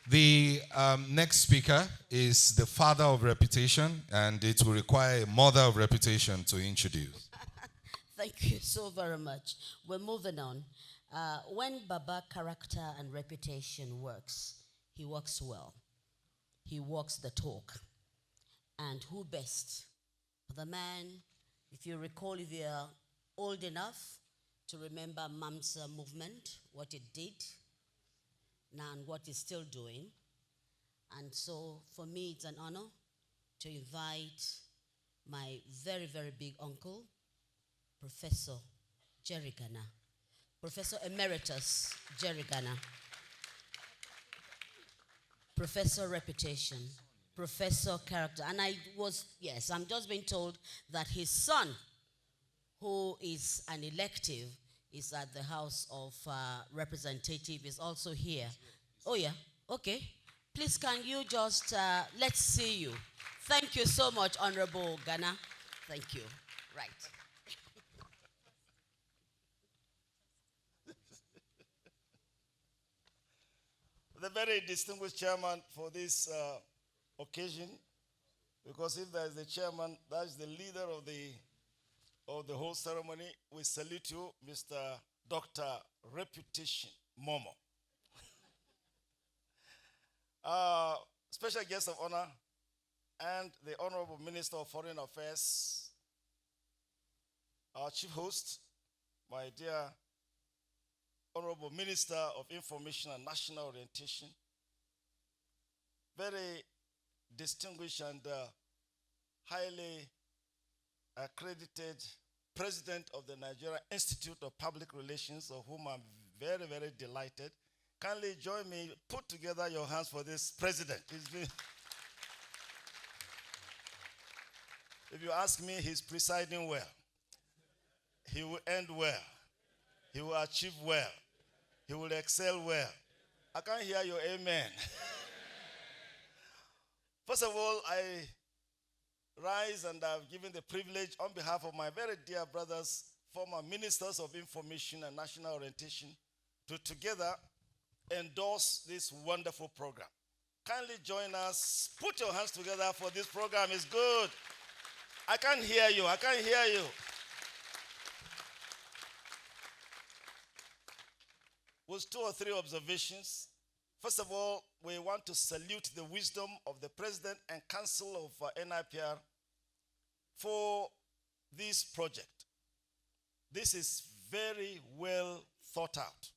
The next speaker is the father of reputation, and it will require a mother of reputation to introduce. Thank you so very much. We're moving on. When Baba character and reputation works, he works well. He walks the talk. And who best? The man, if you recall, if you're old enough to remember MAMSA movement, what it did, now and what it's still doing. And so for me, it's an honor to invite my very, very big uncle, Professor Jerry Ghana, Professor Emeritus Jerry Ghana, Professor Reputation, Professor Character. And I'm just being told that his son, who is an elective, is at the House of Representatives, is also here. Oh, yeah. Okay. Please, can you just, let's see you. Thank you so much, Honorable Ghana. Thank you. Right. The very distinguished chairman for this occasion, because if there is the chairman, that is the leader of the whole ceremony. We salute you, Mr. Dr. Reputation Momo. Special guest of honor and the Honorable Minister of Foreign Affairs, our chief host, my dear Honorable Minister of Information and National Orientation, very distinguished and highly accredited President of the Nigeria Institute of Public Relations, of whom I'm very, very delighted. Kindly join me, put together your hands for this president. If you ask me, he's presiding well. He will end well. He will achieve well. He will excel well. I can't hear your amen. First of all, I rise and I've given the privilege on behalf of my very dear brothers, former ministers of information and national orientation, to together endorse this wonderful program. Kindly join us. Put your hands together for this program. It's good. I can't hear you. I can't hear you. With 2 or 3 observations. First of all, we want to salute the wisdom of the President and Council of NIPR for this project. This is very well thought out,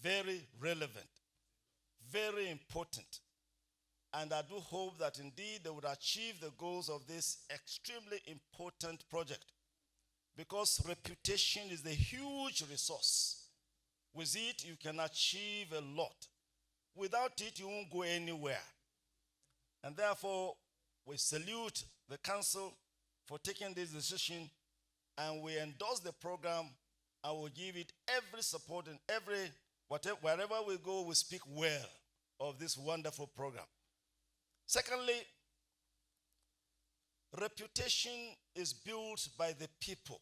very relevant, very important. And I do hope that indeed they would achieve the goals of this extremely important project, because reputation is a huge resource. With it, you can achieve a lot. Without it, you won't go anywhere. And therefore, we salute the council for taking this decision, and we endorse the program, and will give it every support, and wherever we go, we speak well of this wonderful program. Secondly, reputation is built by the people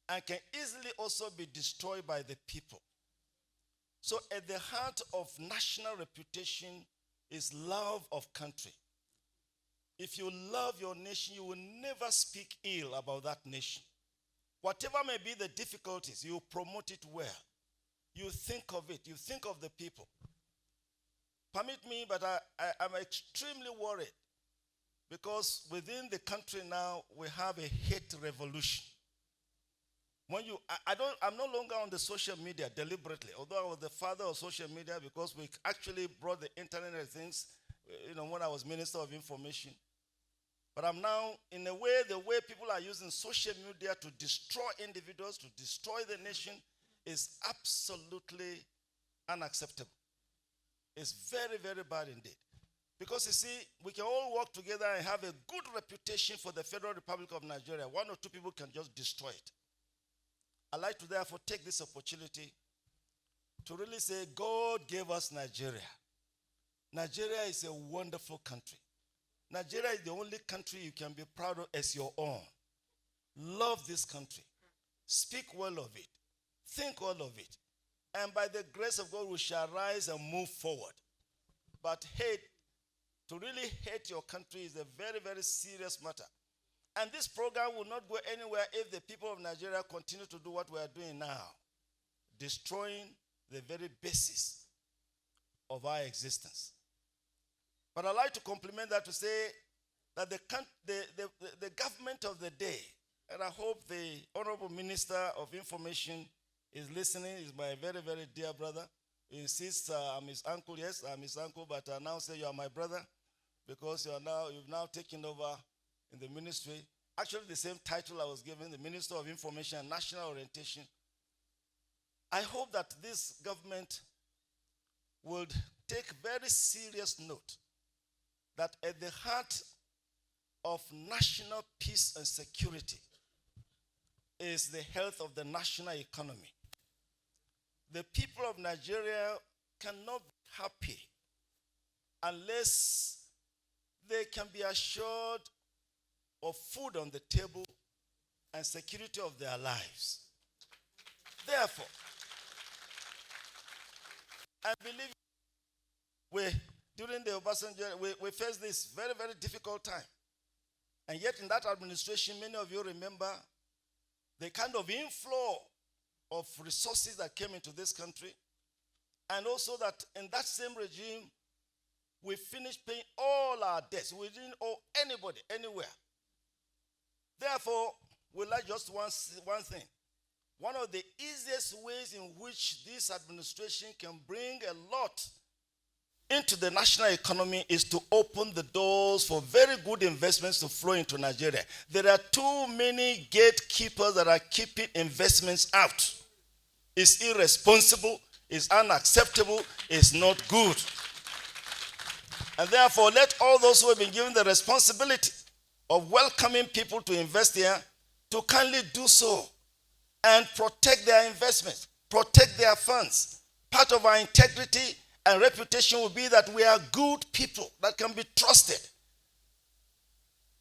and can easily also be destroyed by the people. So at the heart of national reputation is love of country. If you love your nation, you will never speak ill about that nation. Whatever may be the difficulties, you promote it well. You think of it, you think of the people. Permit me, but I'm extremely worried, because within the country now, we have a hate revolution. I'm no longer on the social media deliberately, although I was the father of social media, because we actually brought the Internet and things, when I was Minister of Information. But I'm now, in a way, the way people are using social media to destroy individuals, to destroy the nation, is absolutely unacceptable. It's very, very bad indeed. Because you see, we can all work together and have a good reputation for the Federal Republic of Nigeria. 1 or 2 people can just destroy it. I'd like to therefore take this opportunity to really say, God gave us Nigeria. Nigeria is a wonderful country. Nigeria is the only country you can be proud of as your own. Love this country. Speak well of it. Think well of it. And by the grace of God, we shall rise and move forward. But to really hate your country is a very, very serious matter. And this program will not go anywhere if the people of Nigeria continue to do what we are doing now, destroying the very basis of our existence. But I'd like to compliment that to say that the government of the day, and I hope the Honorable Minister of Information is listening, is my very, very dear brother. He insists I'm his uncle. Yes, I'm his uncle, but I now say you are my brother, because you've now taken over in the ministry. Actually, the same title I was given, the Minister of Information and National Orientation. I hope that this government would take very serious note that at the heart of national peace and security is the health of the national economy. The people of Nigeria cannot be happy unless they can be assured of food on the table and security of their lives. Therefore, I believe during the Obasanjo, we faced this very, very difficult time. And yet in that administration, many of you remember the kind of inflow of resources that came into this country. And also that in that same regime, we finished paying all our debts. We didn't owe anybody, anywhere. Therefore, we like just one thing. One of the easiest ways in which this administration can bring a lot into the national economy is to open the doors for very good investments to flow into Nigeria. There are too many gatekeepers that are keeping investments out. It's irresponsible, it's unacceptable, it's not good. And therefore, let all those who have been given the responsibility of welcoming people to invest here to kindly do so and protect their investments, protect their funds. Part of our integrity and reputation will be that we are good people that can be trusted.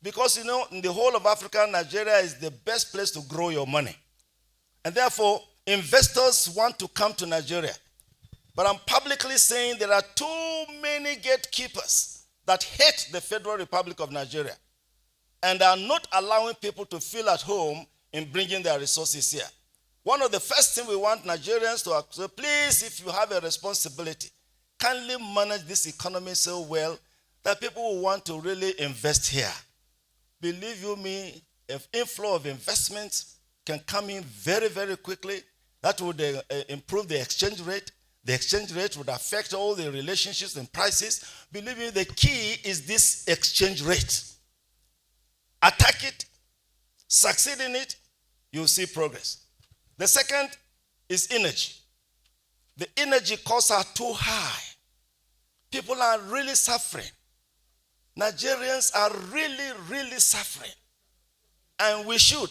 Because, you know, in the whole of Africa, Nigeria is the best place to grow your money. And therefore, investors want to come to Nigeria. But I'm publicly saying there are too many gatekeepers that hate the Federal Republic of Nigeria and are not allowing people to feel at home in bringing their resources here. One of the first things we want Nigerians to say, please, if you have a responsibility, kindly manage this economy so well that people will want to really invest here. Believe you me, if inflow of investments can come in very, very quickly, that would improve the exchange rate. The exchange rate would affect all the relationships and prices. Believe me, the key is this exchange rate. Attack it, succeed in it, you'll see progress. The second is energy. The energy costs are too high. People are really suffering. Nigerians are really, really suffering. And we should.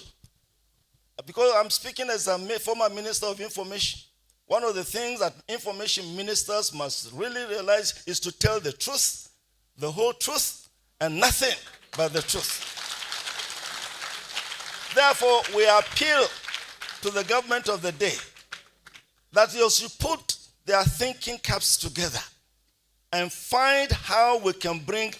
Because I'm speaking as a former Minister of Information. One of the things that information ministers must really realize is to tell the truth, the whole truth, and nothing but the truth. Therefore, we appeal to the government of the day that you should put their thinking caps together and find how we can bring